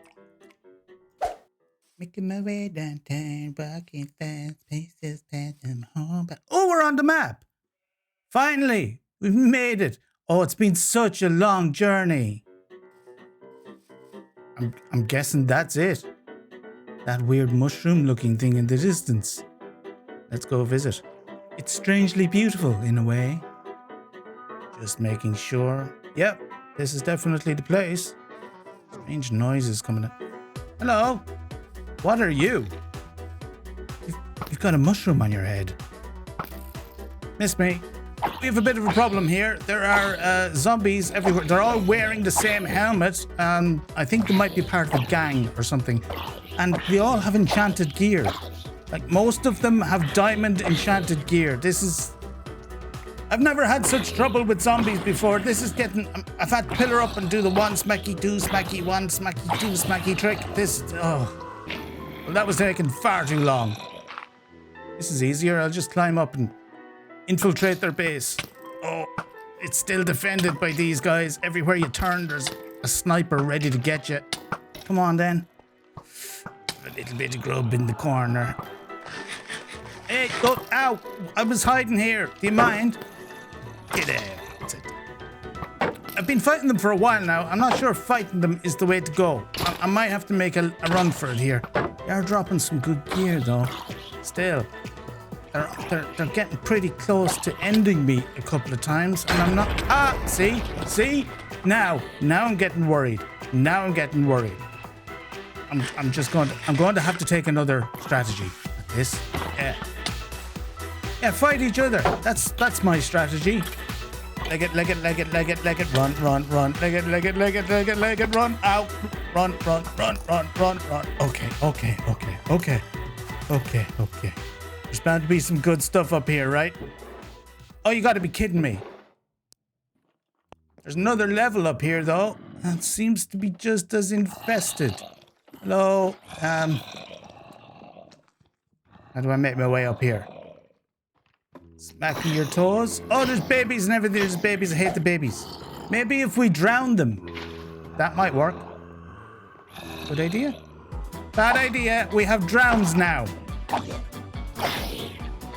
Making my way downtown, walking fast, places past home. Oh, we're on the map. Finally, we've made it. Oh, it's been such a long journey. I'm guessing that's it. That weird mushroom-looking thing in the distance. Let's go visit. It's strangely beautiful in a way. Just making sure. Yep, this is definitely the place. Strange noises coming in. Hello. What are you? You've got a mushroom on your head. Miss me. We have a bit of a problem here. There are zombies everywhere. They're all wearing the same helmet. I think they might be part of a gang or something. And they all have enchanted gear. Like, most of them have diamond enchanted gear. I've never had such trouble with zombies before. This is getting... I've had to pillar up and do the one smacky, two smacky, one smacky, two smacky trick. Well, that was taking far too long. This is easier. I'll just climb up and infiltrate their base. Oh, it's still defended by these guys. Everywhere you turn, there's a sniper ready to get you. Come on, then. A little bit of grub in the corner. Hey, go! Ow! I was hiding here. Do you mind? Get out. That's it. I've been fighting them for a while now. I'm not sure if fighting them is the way to go. I might have to make a run for it here. They are dropping some good gear, though. Still. They're getting pretty close to ending me a couple of times, and I'm not... Ah! See? See? Now I'm getting worried. Now I'm getting worried. I'm going to have to take another strategy at this. Yeah, fight each other. That's my strategy. Leg it, run, leg it, run, out, run. Okay. There's bound to be some good stuff up here, right? Oh, you gotta be kidding me. There's another level up here, though. That seems to be just as infested. Hello, how do I make my way up here? Smacking your toes. Oh, there's babies and everything. There's babies. I hate the babies. Maybe if we drown them, that might work. Good idea? Bad idea. We have drowns now.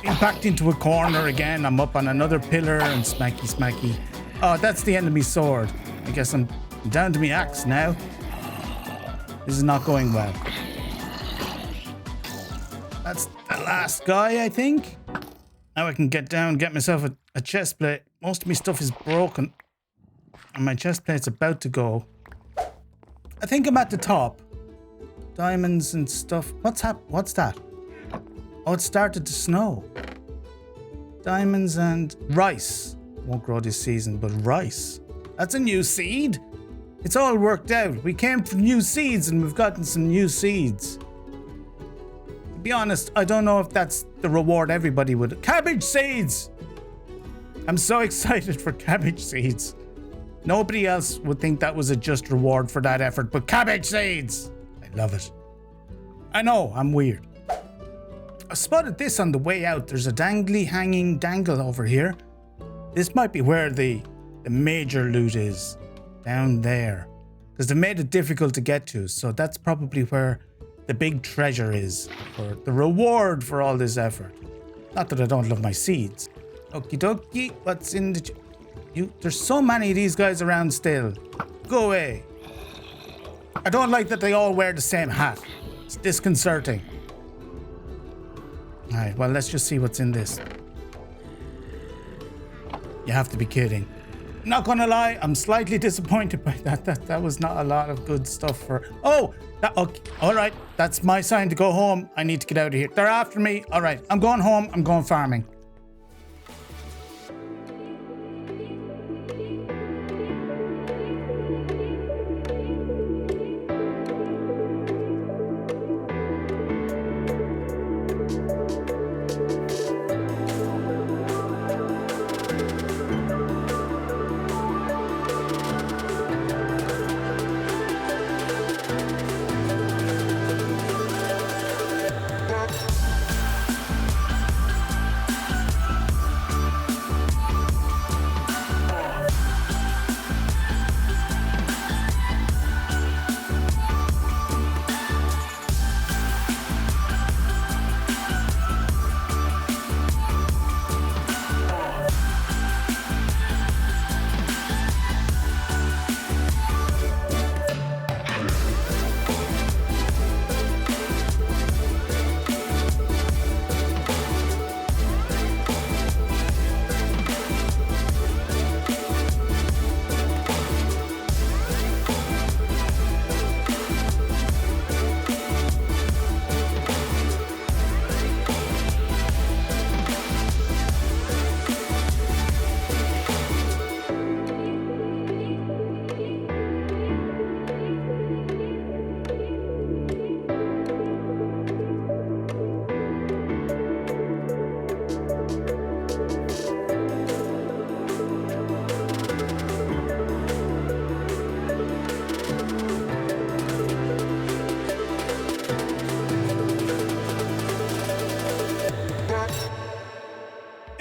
Being backed into a corner again. I'm up on another pillar and smacky. Oh, that's the end of my sword. I guess I'm down to my axe now. This is not going well. That's the last guy, I think. Now I can get down, get myself a chest plate. Most of my stuff is broken. And my chest plate's about to go. I think I'm at the top. Diamonds and stuff. What's that? Oh, it started to snow. Diamonds and rice. Won't grow this season, but rice. That's a new seed. It's all worked out. We came from new seeds and we've gotten some new seeds. To be honest, I don't know if that's the reward everybody would... Cabbage seeds! I'm so excited for cabbage seeds. Nobody else would think that was a just reward for that effort, but cabbage seeds! I love it. I know, I'm weird. I spotted this on the way out. There's a hanging dangle over here. This might be where the major loot is. Down there. Because they made it difficult to get to, so that's probably where the big treasure is. For the reward for all this effort. Not that I don't love my seeds. Okie dokie, what's in the... There's so many of these guys around still. Go away. I don't like that they all wear the same hat. It's disconcerting. Alright, well, let's just see what's in this. You have to be kidding. Not gonna lie, I'm slightly disappointed by that. That was not a lot of good stuff for... Oh! Okay. Alright, that's my sign to go home. I need to get out of here. They're after me. Alright, I'm going home. I'm going farming.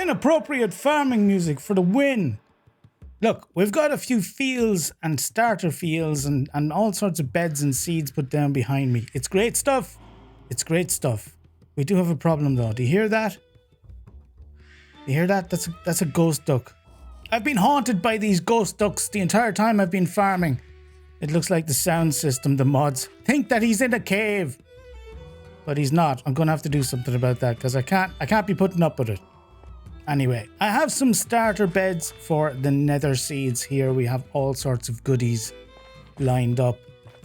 Inappropriate farming music for the win. Look, we've got a few fields and starter fields and all sorts of beds and seeds put down behind me. It's great stuff. It's great stuff. We do have a problem though. Do you hear that? You hear that? That's a ghost duck. I've been haunted by these ghost ducks the entire time I've been farming. It looks like the sound system, the mods, think that he's in a cave. But he's not. I'm going to have to do something about that because I can't be putting up with it. Anyway, I have some starter beds for the nether seeds here. We have all sorts of goodies lined up.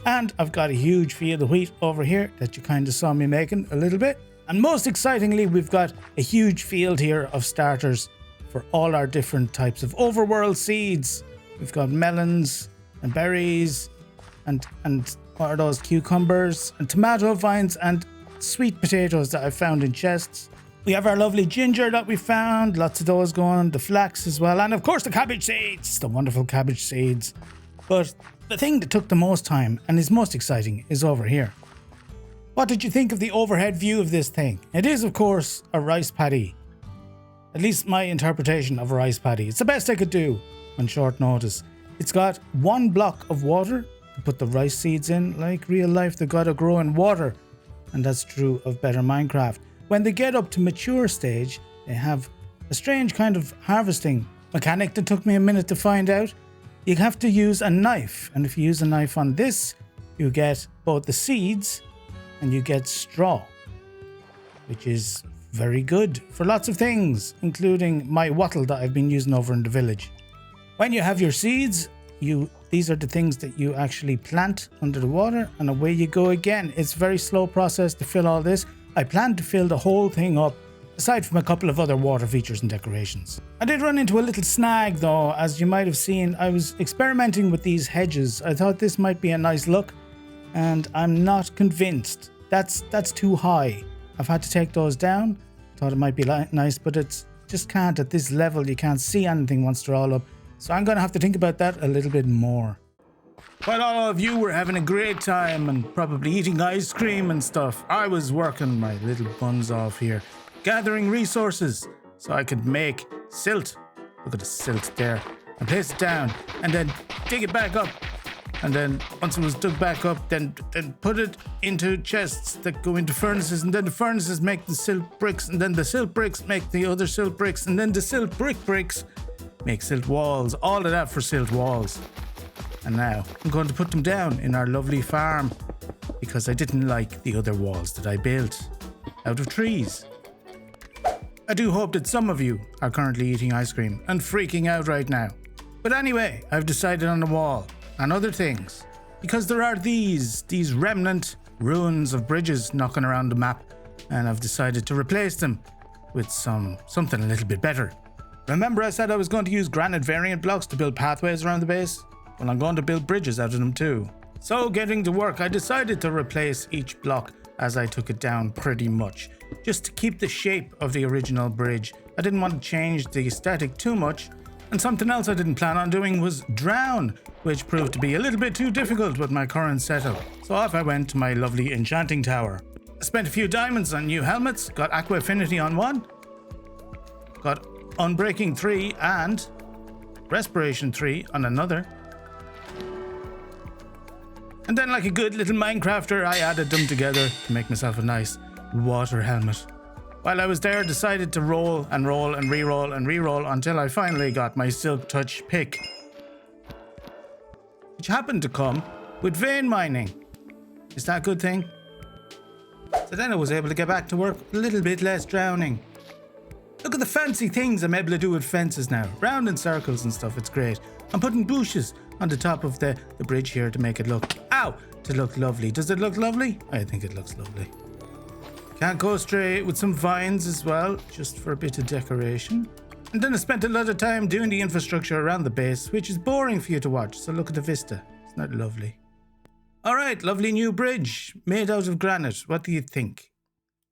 And I've got a huge field of wheat over here that you kind of saw me making a little bit. And most excitingly, we've got a huge field here of starters for all our different types of overworld seeds. We've got melons and berries and what are those, cucumbers and tomato vines and sweet potatoes that I found in chests. We have our lovely ginger that we found, lots of those going, the flax as well, and of course the cabbage seeds, the wonderful cabbage seeds. But the thing that took the most time and is most exciting is over here. What did you think of the overhead view of this thing? It is, of course, a rice paddy. At least my interpretation of a rice paddy. It's the best I could do on short notice. It's got one block of water to put the rice seeds in. Like real life, they've got to grow in water. And that's true of Better Minecraft. When they get up to mature stage, they have a strange kind of harvesting mechanic that took me a minute to find out. You have to use a knife, and if you use a knife on this, you get both the seeds and you get straw, which is very good for lots of things, including my wattle that I've been using over in the village. When you have your seeds, these are the things that you actually plant under the water, and away you go again. It's a very slow process to fill all this. I plan to fill the whole thing up, aside from a couple of other water features and decorations. I did run into a little snag though, as you might have seen. I was experimenting with these hedges. I thought this might be a nice look, and I'm not convinced. That's too high. I've had to take those down. Thought it might be nice, but it's just can't at this level. You can't see anything once they're all up. So I'm going to have to think about that a little bit more. While all of you were having a great time and probably eating ice cream and stuff, I was working my little buns off here, gathering resources so I could make silt. Look at the silt there. And place it down and then dig it back up. And then once it was dug back up, then put it into chests that go into furnaces. And then the furnaces make the silt bricks. And then the silt bricks make the other silt bricks. And then the silt bricks make silt walls. All of that for silt walls. And now I'm going to put them down in our lovely farm because I didn't like the other walls that I built out of trees. I do hope that some of you are currently eating ice cream and freaking out right now. But anyway, I've decided on the wall and other things because there are these remnant ruins of bridges knocking around the map, and I've decided to replace them with something a little bit better. Remember I said I was going to use granite variant blocks to build pathways around the base? Well, I'm going to build bridges out of them too. So getting to work, I decided to replace each block as I took it down pretty much, just to keep the shape of the original bridge. I didn't want to change the aesthetic too much, and something else I didn't plan on doing was drown, which proved to be a little bit too difficult with my current setup. So off I went to my lovely Enchanting Tower. I spent a few diamonds on new helmets, got Aqua Affinity on one, got Unbreaking 3 and Respiration 3 on another. And then, like a good little Minecrafter, I added them together to make myself a nice water helmet. While I was there, I decided to roll and roll and re-roll and re-roll until I finally got my Silk Touch pick, which happened to come with vein mining. Is that a good thing? So then I was able to get back to work with a little bit less drowning. Look at the fancy things I'm able to do with fences now. Round in circles and stuff, it's great. I'm putting bushes on the top of the bridge here to make it look, to look lovely. Does it look lovely? I think it looks lovely. Can't go astray with some vines as well, just for a bit of decoration. And then I spent a lot of time doing the infrastructure around the base, which is boring for you to watch, so look at the vista. Isn't that lovely? Alright, lovely new bridge, made out of granite. What do you think?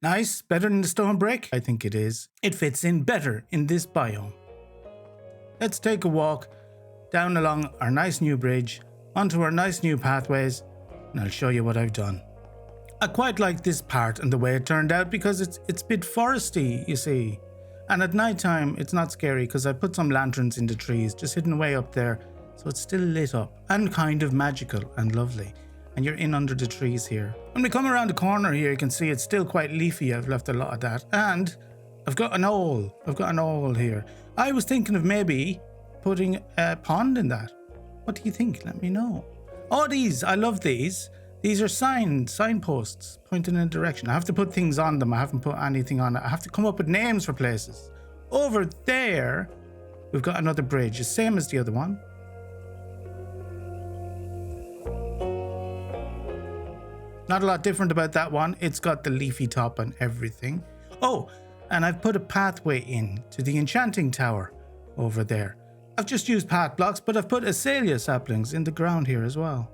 Nice? Better than the stone brick? I think it is. It fits in better in this biome. Let's take a walk down along our nice new bridge, onto our nice new pathways, and I'll show you what I've done. I quite like this part and the way it turned out because it's a bit foresty, you see. And at night time, it's not scary because I put some lanterns in the trees, just hidden way up there. So it's still lit up and kind of magical and lovely. And you're in under the trees here. When we come around the corner here, you can see it's still quite leafy. I've left a lot of that. And I've got an owl. Here. I was thinking of maybe putting a pond in that. What do you think? Let me know. Oh, these. I love these. These are signposts pointing in a direction. I have to put things on them. I haven't put anything on it. I have to come up with names for places. Over there, we've got another bridge. The same as the other one. Not a lot different about that one. It's got the leafy top and everything. Oh, and I've put a pathway in to the Enchanting Tower over there. I've just used path blocks, but I've put azalea saplings in the ground here as well.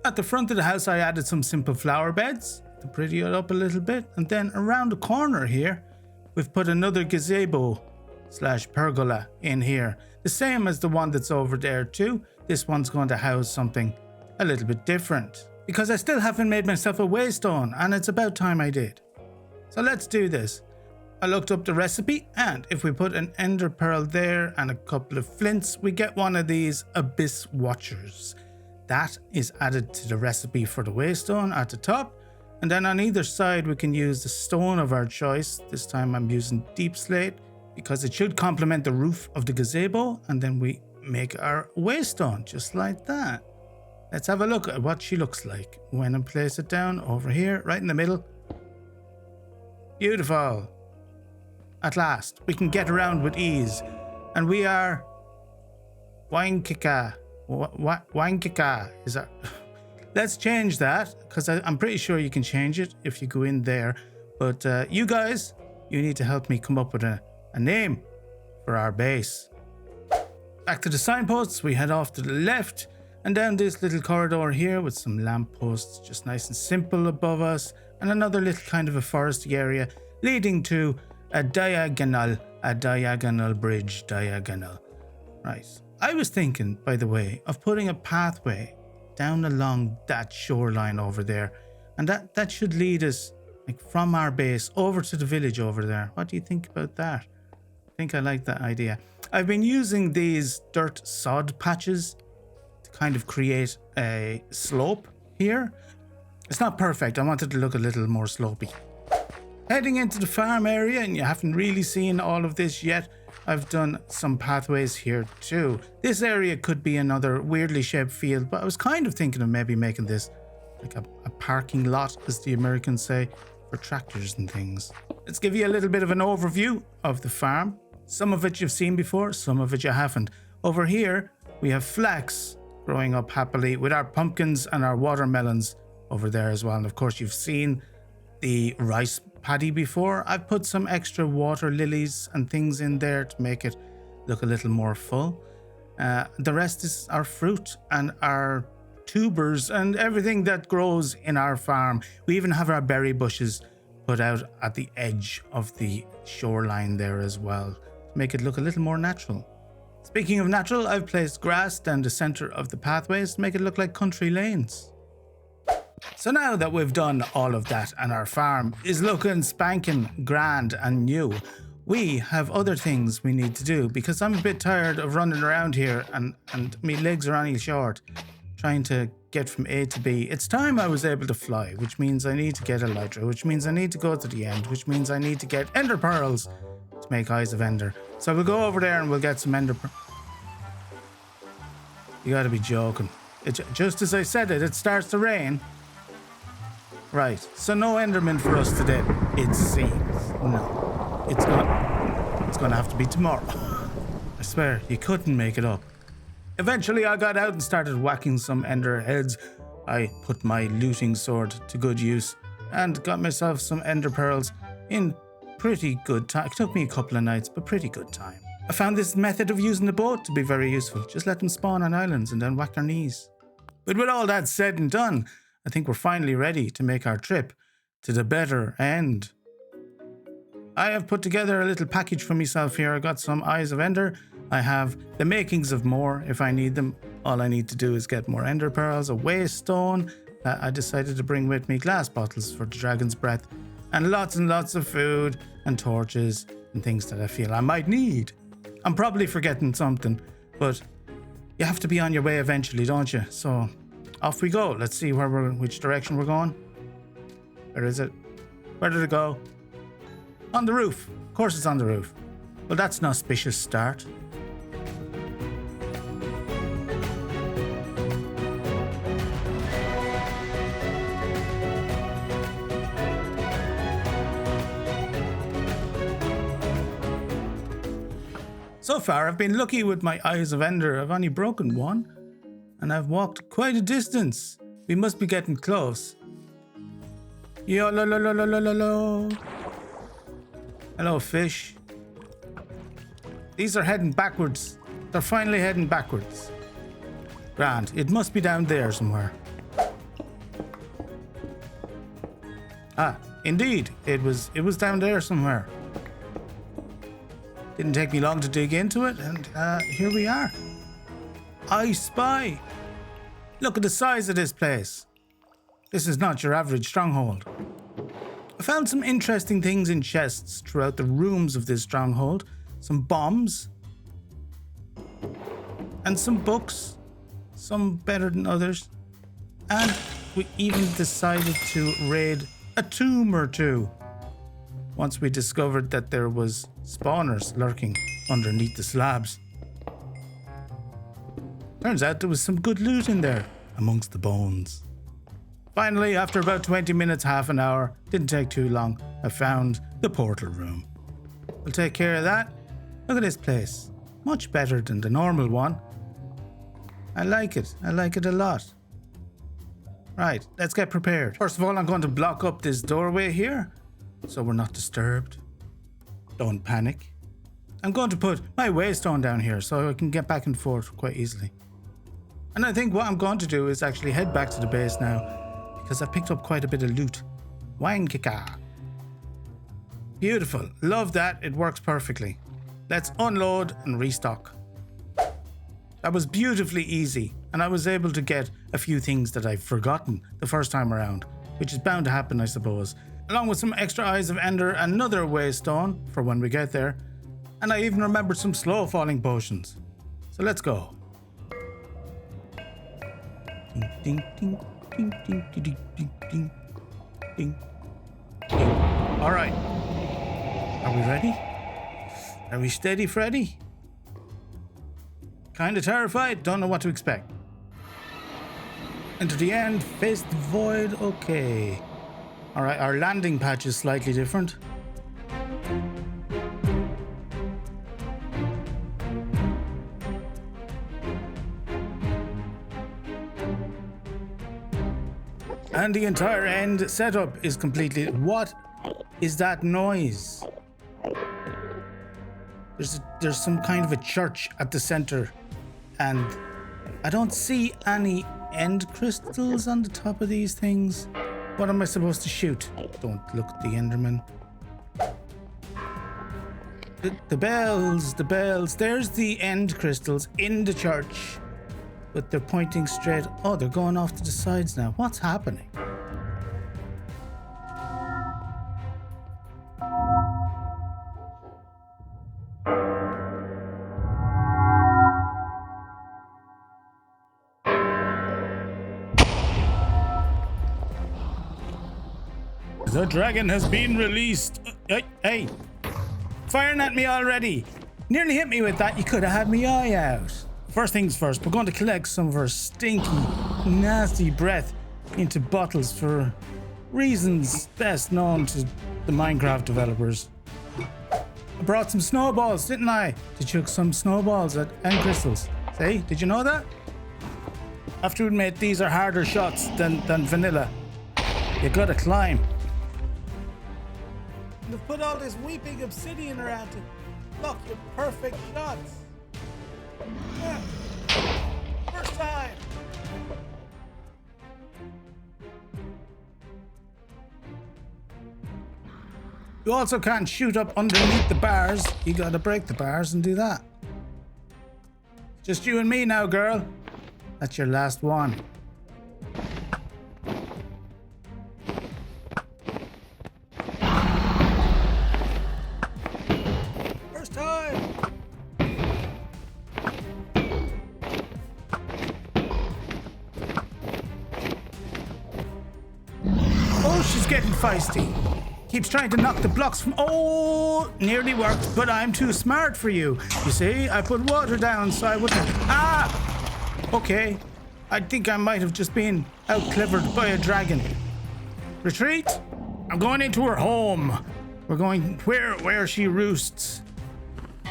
At the front of the house, I added some simple flower beds to pretty it up a little bit. And then around the corner here, we've put another gazebo / pergola in here. The same as the one that's over there too. This one's going to house something a little bit different. Because I still haven't made myself a waystone, and it's about time I did. So let's do this. I looked up the recipe, and if we put an ender pearl there and a couple of flints, we get one of these abyss watchers. That is added to the recipe for the waystone at the top, and then on either side we can use the stone of our choice. This time I'm using deep slate because it should complement the roof of the gazebo, and then we make our waystone just like that. Let's have a look at what she looks like when I place it down over here, right in the middle. Beautiful. At last, we can get around with ease. And we are Wankika. Wankika is that? Let's change that because I'm pretty sure you can change it if you go in there. But you guys, you need to help me come up with a name for our base. Back to the signposts, we head off to the left. And down this little corridor here with some lampposts just nice and simple above us, and another little kind of a foresty area leading to a diagonal bridge diagonal. Right. I was thinking, by the way, of putting a pathway down along that shoreline over there, and that should lead us like from our base over to the village over there. What do you think about that? I think I like that idea. I've been using these dirt sod patches kind of create a slope here. It's not perfect. I wanted to look a little more slopey. Heading into the farm area, and you haven't really seen all of this yet, I've done some pathways here too. This area could be another weirdly shaped field, but I was kind of thinking of maybe making this like a parking lot, as the Americans say, for tractors and things. Let's give you a little bit of an overview of the farm. Some of it you've seen before, some of it you haven't. Over here, we have flax growing up happily with our pumpkins and our watermelons over there as well. And of course, you've seen the rice paddy before. I've put some extra water lilies and things in there to make it look a little more full. The rest is our fruit and our tubers and everything that grows in our farm. We even have our berry bushes put out at the edge of the shoreline there as well to make it look a little more natural. Speaking of natural, I've placed grass down the center of the pathways to make it look like country lanes. So now that we've done all of that and our farm is looking spanking grand and new, we have other things we need to do because I'm a bit tired of running around here and my legs are only short trying to get from A to B. It's time I was able to fly, which means I need to get elytra, which means I need to go to the end, which means I need to get ender pearls to make eyes of ender. So we'll go over there and we'll get some ender pearls. You gotta be joking. Just as I said it starts to rain. Right, so no enderman for us today, it seems. No, it's not. It's gonna have to be tomorrow. I swear, you couldn't make it up. Eventually, I got out and started whacking some ender heads. I put my looting sword to good use and got myself some ender pearls in pretty good time. It took me a couple of nights, but pretty good time. I found this method of using the boat to be very useful. Just let them spawn on islands and then whack their knees. But with all that said and done, I think we're finally ready to make our trip to the better end. I have put together a little package for myself here. I got some Eyes of Ender. I have the makings of more if I need them. All I need to do is get more ender pearls, a waystone. I decided to bring with me glass bottles for the dragon's breath, and lots of food and torches and things that I feel I might need. I'm probably forgetting something, but you have to be on your way eventually, don't you? So off we go. Let's see which direction we're going. Where is it? Where did it go? On the roof. Of course it's on the roof. Well, that's an auspicious start. So far, I've been lucky with my Eyes of Ender. I've only broken one, and I've walked quite a distance. We must be getting close. Yo, lo, lo, lo, lo, lo, lo, lo. Hello, fish. These are heading backwards. They're finally heading backwards. Grand. It must be down there somewhere. Ah, indeed. It was down there somewhere. Didn't take me long to dig into it, and here we are. I spy. Look at the size of this place. This is not your average stronghold. I found some interesting things in chests throughout the rooms of this stronghold. Some bombs. And some books. Some better than others. And we even decided to raid a tomb or two. Once we discovered that there was spawners lurking underneath the slabs. Turns out there was some good loot in there amongst the bones. Finally, after about 20 minutes, half an hour, didn't take too long, I found the portal room. We'll take care of that. Look at this place. Much better than the normal one. I like it. I like it a lot. Right, let's get prepared. First of all, I'm going to block up this doorway here, so we're not disturbed. Don't panic. I'm going to put my waystone down here so I can get back and forth quite easily. And I think what I'm going to do is actually head back to the base now, because I've picked up quite a bit of loot. Wine kika. Beautiful. Love that. It works perfectly. Let's unload and restock. That was beautifully easy, and I was able to get a few things that I've forgotten the first time around, which is bound to happen, I suppose. Along with some extra Eyes of Ender and another waystone for when we get there. And I even remembered some slow falling potions. So let's go. Ding, ding, ding, ding, ding, ding, ding, ding, ding, ding. All right. Are we ready? Are we steady, Freddy? Kinda terrified, don't know what to expect. Enter the end, face the void, okay. Alright, our landing patch is slightly different. And the entire end setup is completely... What is that noise? There's some kind of a church at the center, and I don't see any end crystals on the top of these things. What am I supposed to shoot? Don't look at the Enderman. The bells. There's the end crystals in the church, but they're pointing straight. Oh, they're going off to the sides now. What's happening? The dragon has been released. Hey, firing at me already. Nearly hit me with that. You could have had me eye out. First things first, we're going to collect some of our stinky, nasty breath into bottles for reasons best known to the Minecraft developers. I brought some snowballs, didn't I? To chuck some snowballs at end crystals. See, did you know that? I have to admit, these are harder shots than vanilla. You gotta climb. They've put all this weeping obsidian around to block your perfect shots. Yeah. First time. You also can't shoot up underneath the bars. You gotta break the bars and do that. Just you and me now, girl. That's your last one. feisty. Keeps trying to knock the blocks from... Oh, nearly worked, but I'm too smart for you. You see, I put water down so I wouldn't... Ah! Okay. I think I might have just been out-clevered by a dragon. Retreat? I'm going into her home. We're going where she roosts.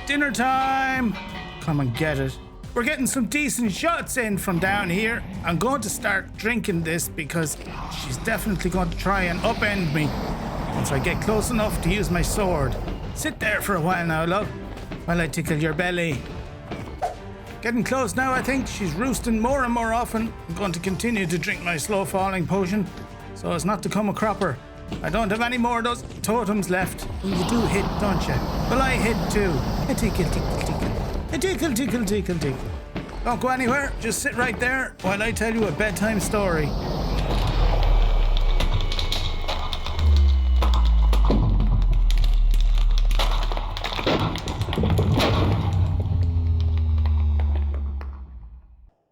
Dinner time. Come and get it. We're getting some decent shots in from down here. I'm going to start drinking this because she's definitely going to try and upend me once I get close enough to use my sword. Sit there for a while now, love, while I tickle your belly. Getting close now, I think. She's roosting more and more often. I'm going to continue to drink my slow falling potion so as not to come a cropper. I don't have any more of those totems left. Oh, you do hit, don't you? Well, I hit too. A tickle, tickle, tickle. A tickle, tickle, tickle, tickle. Don't go anywhere. Just sit right there while I tell you a bedtime story.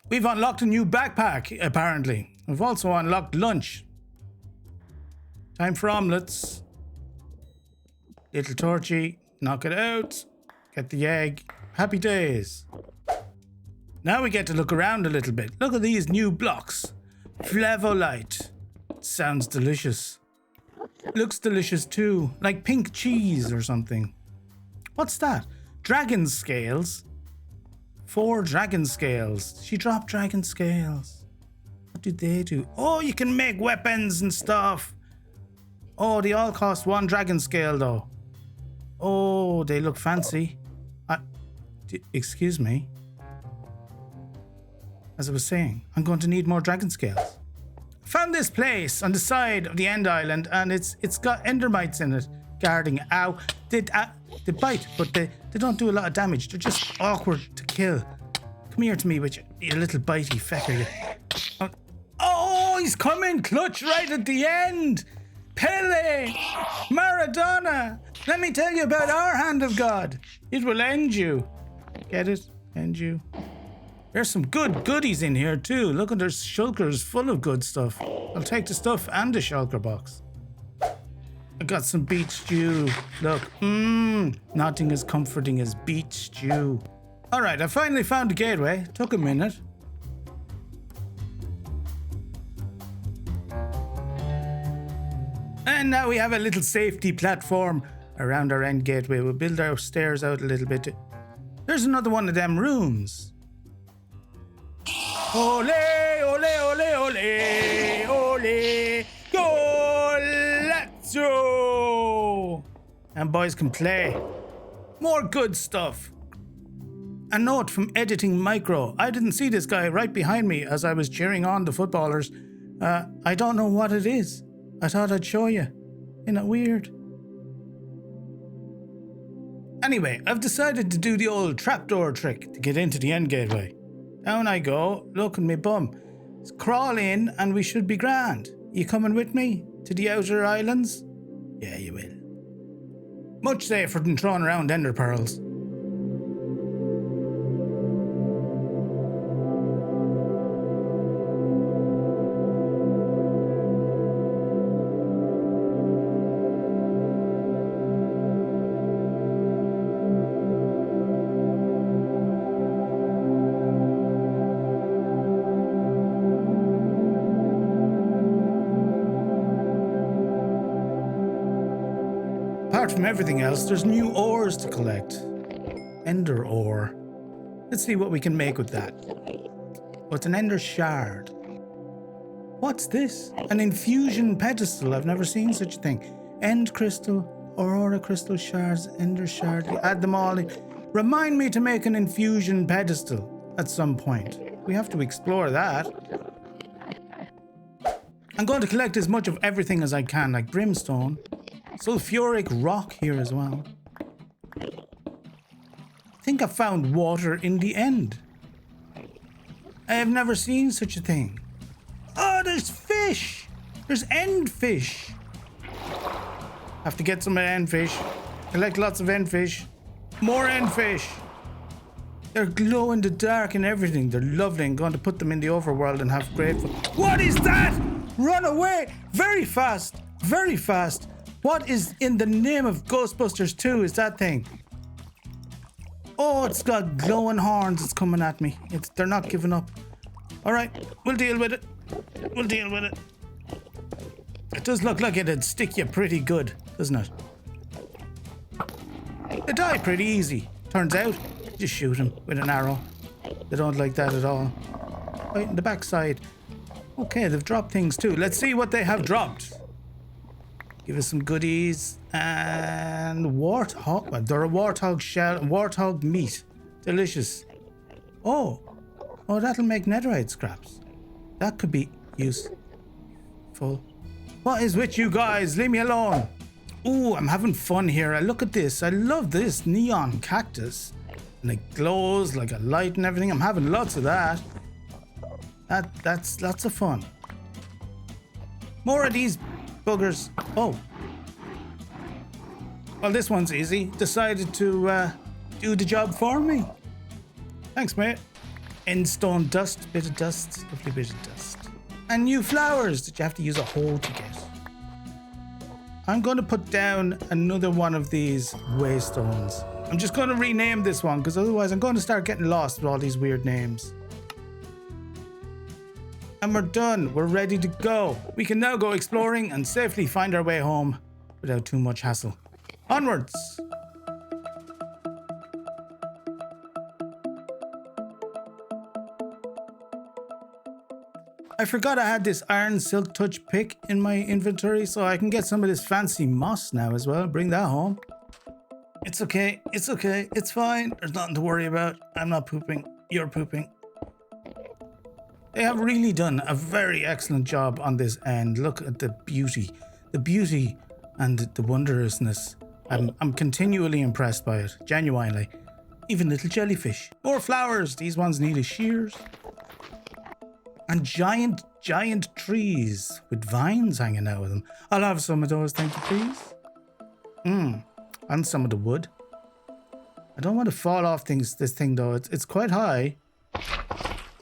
We've unlocked a new backpack, apparently. We've also unlocked lunch. Time for omelets. Little torchy. Knock it out. Get the egg. Happy days. Now we get to look around a little bit. Look at these new blocks. Flavolite. Sounds delicious. Looks delicious too. Like pink cheese or something. What's that? Dragon scales. 4 dragon scales. She dropped dragon scales. What do they do? Oh, you can make weapons and stuff. Oh, they all cost 1 dragon scale though. Oh, they look fancy. Excuse me. As I was saying, I'm going to need more dragon scales. I found this place on the side of the end island and it's got endermites in it guarding it. Ow. They bite, but they don't do a lot of damage. They're just awkward to kill. Come here to me with your little bitey fecker. Oh, he's coming clutch right at the end. Pele! Maradona! Let me tell you about our hand of God. It will end you. Get it? End you. There's some good goodies in here too. Look at their shulkers full of good stuff. I'll take the stuff and the shulker box. I got some beet stew. Look. Nothing as comforting as beet stew. Alright, I finally found the gateway. Took a minute. And now we have a little safety platform around our end gateway. We'll build our stairs out a little bit. There's another one of them rooms. Ole, ole, ole, ole, ole, go, let's go. And boys can play. More good stuff. A note from Editing Micro. I didn't see this guy right behind me as I was cheering on the footballers. I don't know what it is. I thought I'd show you. Isn't it weird? Anyway, I've decided to do the old trapdoor trick to get into the end gateway. Down I go. Look at me bum. Crawl in and we should be grand. You coming with me to the outer islands? Yeah, you will. Much safer than throwing around ender pearls. Apart from everything else, there's new ores to collect. Ender ore. Let's see what we can make with that. Oh, it's an ender shard. What's this? An infusion pedestal. I've never seen such a thing. End crystal, aurora crystal shards, ender shard. You add them all in. Remind me to make an infusion pedestal at some point. We have to explore that. I'm going to collect as much of everything as I can, like brimstone. Sulfuric rock here as well. I think I found water in the end. I have never seen such a thing. Oh, there's fish! There's end fish. Have to get some end fish. Collect lots of end fish. More end fish. They're glow in the dark and everything. They're lovely. I'm going to put them in the overworld and have great fun. What is that? Run away! Very fast! Very fast. What is in the name of Ghostbusters 2 is that thing? Oh, it's got glowing horns. It's coming at me. They're not giving up. All right, we'll deal with it. We'll deal with it. It does look like it'd stick you pretty good, doesn't it? They die pretty easy. Turns out, just shoot them with an arrow. They don't like that at all. Right in the backside. Okay, they've dropped things too. Let's see what they have dropped. Give us some goodies. And warthog. They're a warthog shell. Warthog meat. Delicious. Oh, that'll make netherite scraps. That could be useful. What is with you guys? Leave me alone. Ooh, I'm having fun here. Look at this. I love this neon cactus. And it glows like a light and everything. I'm having lots of that. That's lots of fun. More of these buggers. Oh. Well, this one's easy. Decided to do the job for me. Thanks, mate. Endstone dust. Bit of dust. Lovely bit of dust. And new flowers that you have to use a hole to get. I'm going to put down another one of these waystones. I'm just going to rename this one because otherwise I'm going to start getting lost with all these weird names. And we're done. We're ready to go. We can now go exploring and safely find our way home without too much hassle. Onwards! I forgot I had this iron silk touch pick in my inventory, so I can get some of this fancy moss now as well. Bring that home. It's okay. It's okay. It's fine. There's nothing to worry about. I'm not pooping. You're pooping. They have really done a very excellent job on this end. Look at the beauty. The beauty and the wondrousness. I'm continually impressed by it. Genuinely. Even little jellyfish. More flowers. These ones need a shears. And giant trees with vines hanging out of them. I'll have some of those, thank you, please. And some of the wood. I don't want to fall off this thing though. It's quite high.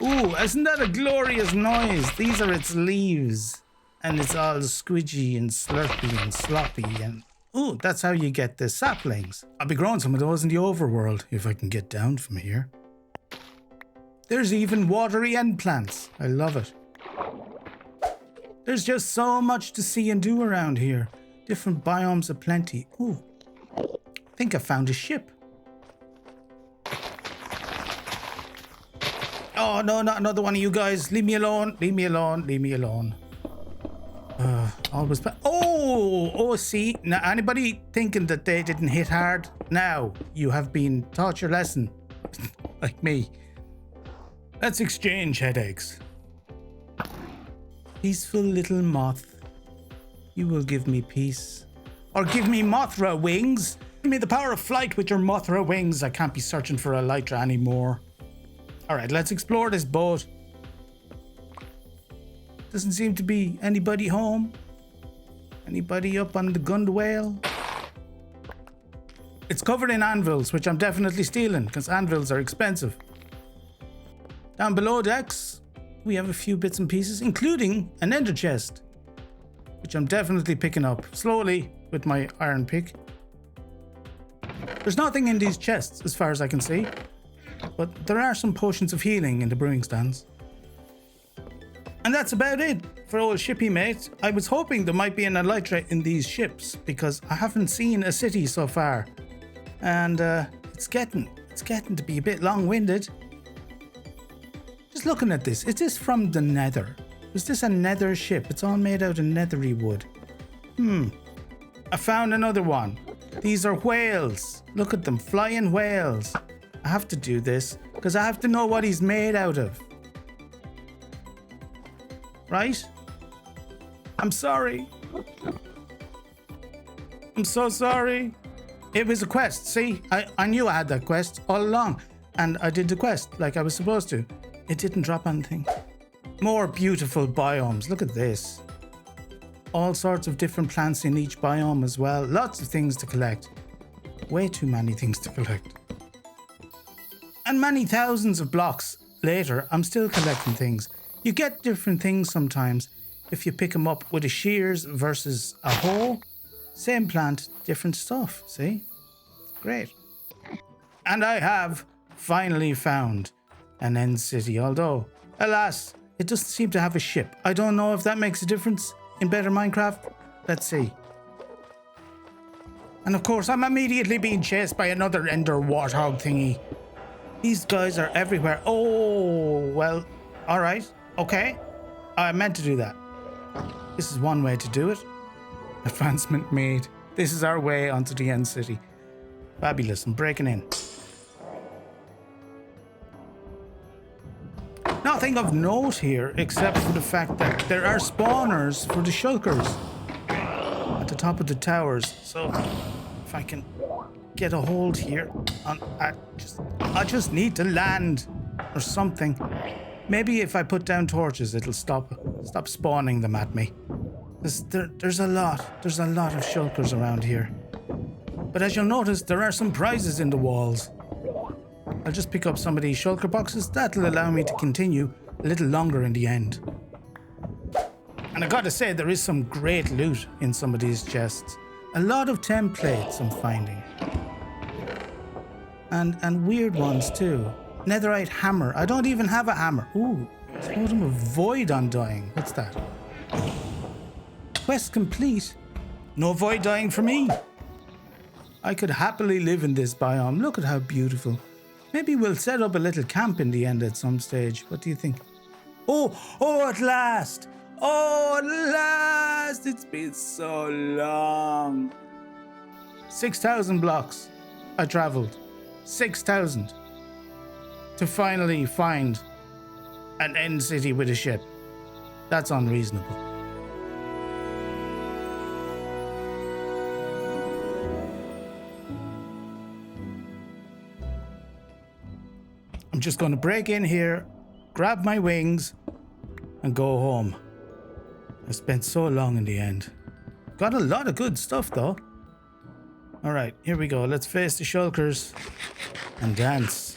Ooh, isn't that a glorious noise? These are its leaves. And it's all squidgy and slurpy and sloppy. And ooh, that's how you get the saplings. I'll be growing some of those in the overworld if I can get down from here. There's even watery end plants. I love it. There's just so much to see and do around here. Different biomes aplenty. Ooh, I think I found a ship. Oh, no, not another one of you guys. Leave me alone. Leave me alone. Leave me alone. Always. Oh, see. Now, anybody thinking that they didn't hit hard? Now, you have been taught your lesson. Like me. Let's exchange headaches. Peaceful little moth. You will give me peace. Or give me Mothra wings. Give me the power of flight with your Mothra wings. I can't be searching for Elytra anymore. Alright, let's explore this boat. Doesn't seem to be anybody home. Anybody up on the Gund Whale? It's covered in anvils, which I'm definitely stealing because anvils are expensive. Down below decks, we have a few bits and pieces, including an ender chest, which I'm definitely picking up slowly with my iron pick. There's nothing in these chests as far as I can see, but there are some potions of healing in the brewing stands. And that's about it for old shippy mate. I was hoping there might be an elytra in these ships because I haven't seen a city so far. And it's getting to be a bit long-winded. Just looking at this, is this from the Nether? Is this a Nether ship? It's all made out of nethery wood. I found another one. These are whales. Look at them, flying whales. I have to do this because I have to know what he's made out of. Right? I'm sorry. I'm so sorry. It was a quest. See, I knew I had that quest all along. And I did the quest like I was supposed to. It didn't drop anything. More beautiful biomes. Look at this. All sorts of different plants in each biome as well. Lots of things to collect. Way too many things to collect. And many thousands of blocks later, I'm still collecting things. You get different things sometimes. if you pick them up with a shears versus a hoe. Same plant, different stuff. See? Great. And I have finally found an end city, although, alas, it doesn't seem to have a ship. I don't know if that makes a difference in better Minecraft. Let's see. And of course, I'm immediately being chased by another ender warthog thingy. These guys are everywhere. Oh, well, all right. Okay. I meant to do that. This is one way to do it. Advancement made. This is our way onto the end city. Fabulous. I'm breaking in. Nothing of note here except for the fact that there are spawners for the shulkers at the top of the towers. So if I can get a hold here on, I just need to land or something. Maybe if I put down torches, it'll stop spawning them at me. There's a lot of shulkers around here. But as you'll notice, there are some prizes in the walls. I'll just pick up some of these shulker boxes. That'll allow me to continue a little longer in the end. And I gotta say, there is some great loot in some of these chests. A lot of templates I'm finding. And weird ones too. Netherite hammer. I don't even have a hammer. Ooh, totem of void undying. What's that? Quest complete. No void dying for me. I could happily live in this biome. Look at how beautiful. Maybe we'll set up a little camp in the end at some stage. What do you think? Oh, at last. Oh, at last. It's been so long. 6,000 blocks I traveled. 6,000 to finally find an end city with a ship. That's unreasonable. I'm just going to break in here, grab my wings, and go home. I spent so long in the end. Got a lot of good stuff though. Alright, here we go. Let's face the shulkers and dance.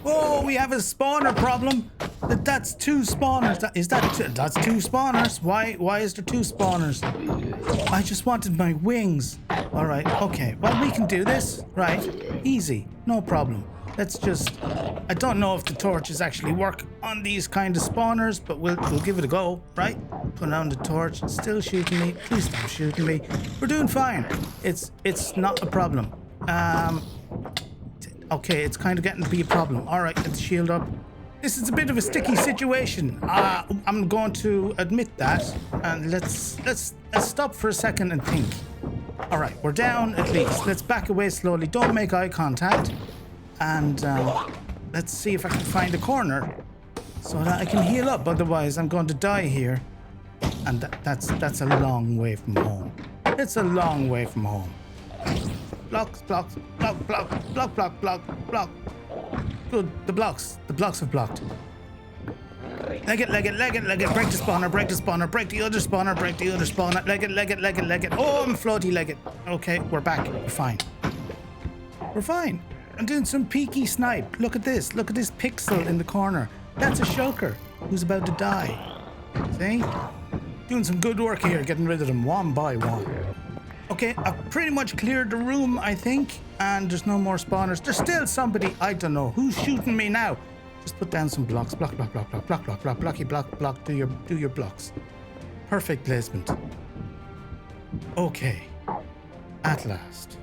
Oh, we have a spawner problem. That's two spawners. That's two spawners. Why is there two spawners? I just wanted my wings. All right, okay. Well, we can do this. Right, easy, no problem. Let's just... I don't know if the torches actually work on these kind of spawners, but we'll give it a go, right? Put on the torch. It's still shooting me. Please stop shooting me. We're doing fine. It's not a problem. Okay, it's kind of getting to be a problem. All right, get the shield up. This is a bit of a sticky situation. I'm going to admit that, and let's stop for a second and think. All right, we're down at least. Let's back away slowly. Don't make eye contact, and let's see if I can find a corner so that I can heal up. Otherwise, I'm going to die here, and that's a long way from home. It's a long way from home. Blocks, block. Good, the blocks have blocked. Leg it. Break the spawner, break the other spawner, leg it. Oh, I'm floaty, leg it. Okay, we're back, we're fine. I'm doing some peeky snipe. Look at this pixel in the corner. That's a shulker who's about to die. See? Doing some good work here, getting rid of them one by one. Okay, I've pretty much cleared the room, I think, and there's no more spawners. There's still somebody, I don't know, who's shooting me now. Just put down some blocks. Block. Do your blocks. Perfect placement. Okay. At last.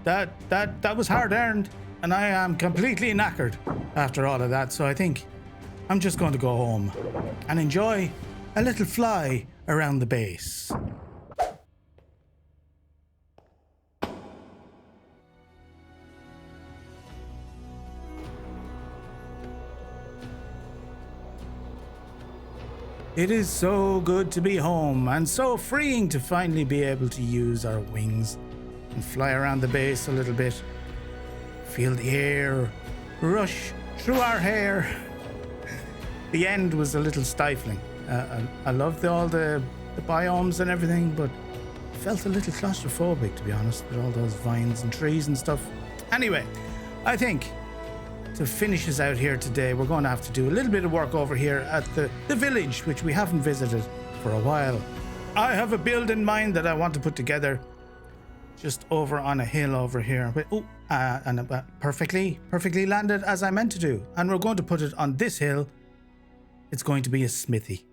That was hard earned, and I am completely knackered after all of that, so I think I'm just going to go home and enjoy a little fly around the base. It is so good to be home and so freeing to finally be able to use our wings and fly around the base a little bit. Feel the air rush through our hair. The end was a little stifling. I loved all the biomes and everything, but I felt a little claustrophobic, to be honest, with all those vines and trees and stuff. Anyway, I think to finish us out here today, we're going to have to do a little bit of work over here at the village, which we haven't visited for a while. I have a build in mind that I want to put together just over on a hill over here. Perfectly landed as I meant to do. And we're going to put it on this hill. It's going to be a smithy.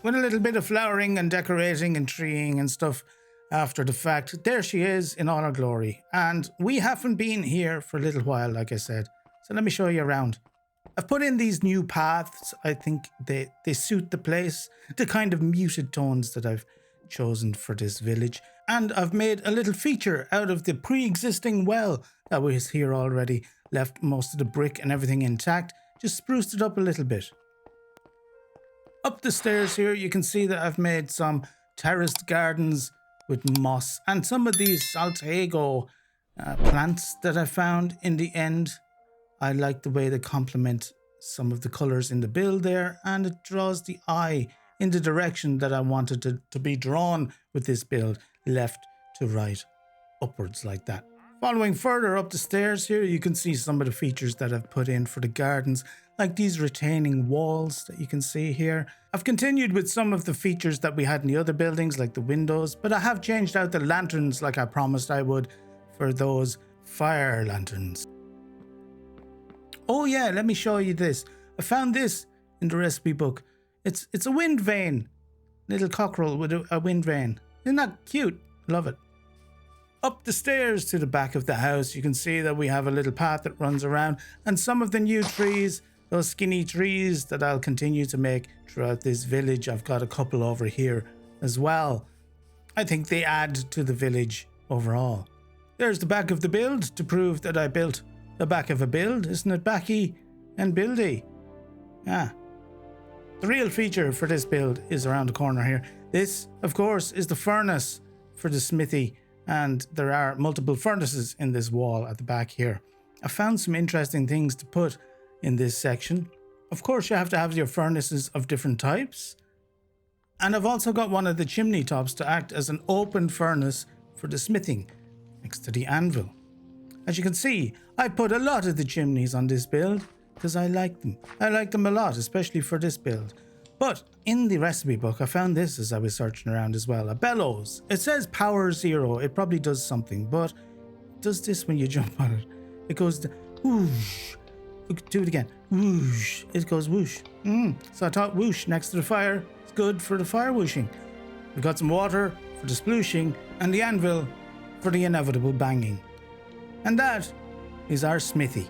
With a little bit of flowering and decorating and treeing and stuff after the fact, there she is in all her glory. And we haven't been here for a little while, like I said. So let me show you around. I've put in these new paths. I think they suit the place, the kind of muted tones that I've chosen for this village. And I've made a little feature out of the pre-existing well that was here already. Left most of the brick and everything intact. Just spruced it up a little bit. Up the stairs here, you can see that I've made some terraced gardens with moss and some of these Saltago plants that I found in the end. I like the way they complement some of the colours in the build there, and it draws the eye in the direction that I wanted to be drawn with this build, left to right, upwards like that. Following further up the stairs here, you can see some of the features that I've put in for the gardens, like these retaining walls that you can see here. I've continued with some of the features that we had in the other buildings, like the windows, but I have changed out the lanterns like I promised I would for those fire lanterns. Oh yeah, let me show you this. I found this in the recipe book. It's a wind vane. Little cockerel with a wind vane. Isn't that cute? Love it. Up the stairs to the back of the house, you can see that we have a little path that runs around, and some of the new trees, those skinny trees that I'll continue to make throughout this village. I've got a couple over here as well. I think they add to the village overall. There's the back of the build to prove that I built the back of a build, isn't it, Backy and Buildy? Yeah. The real feature for this build is around the corner here. This, of course, is the furnace for the smithy, and there are multiple furnaces in this wall at the back here. I found some interesting things to put in this section. Of course, you have to have your furnaces of different types. And I've also got one of the chimney tops to act as an open furnace for the smithing next to the anvil. As you can see, I put a lot of the chimneys on this build because I like them. I like them a lot, especially for this build. But in the recipe book, I found this as I was searching around as well. A bellows. It says power 0. It probably does something, but it does this when you jump on it. It goes whoosh. Do it again. Whoosh. It goes whoosh. So I thought whoosh next to the fire is good for the fire whooshing. We've got some water for the splooshing and the anvil for the inevitable banging. And that is our smithy.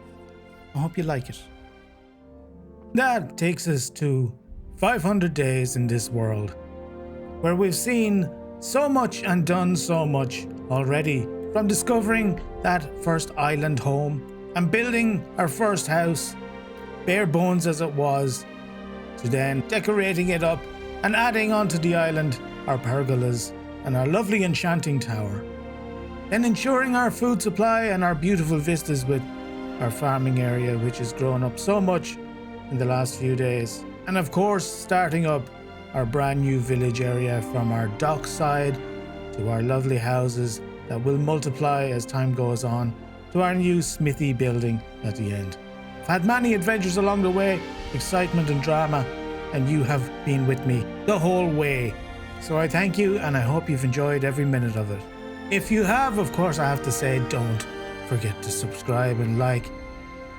I hope you like it. That takes us to 500 days in this world, where we've seen so much and done so much already, from discovering that first island home and building our first house, bare bones as it was, to then decorating it up and adding onto the island our pergolas and our lovely enchanting tower. Then ensuring our food supply and our beautiful vistas with our farming area, which has grown up so much in the last few days. And of course, starting up our brand new village area from our dock side to our lovely houses that will multiply as time goes on to our new Smithy building at the end. I've had many adventures along the way, excitement and drama, and you have been with me the whole way. So I thank you, and I hope you've enjoyed every minute of it. If you have, of course, I have to say, don't forget to subscribe and like,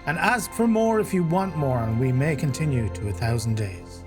and ask for more if you want more, and we may continue to 1,000 days.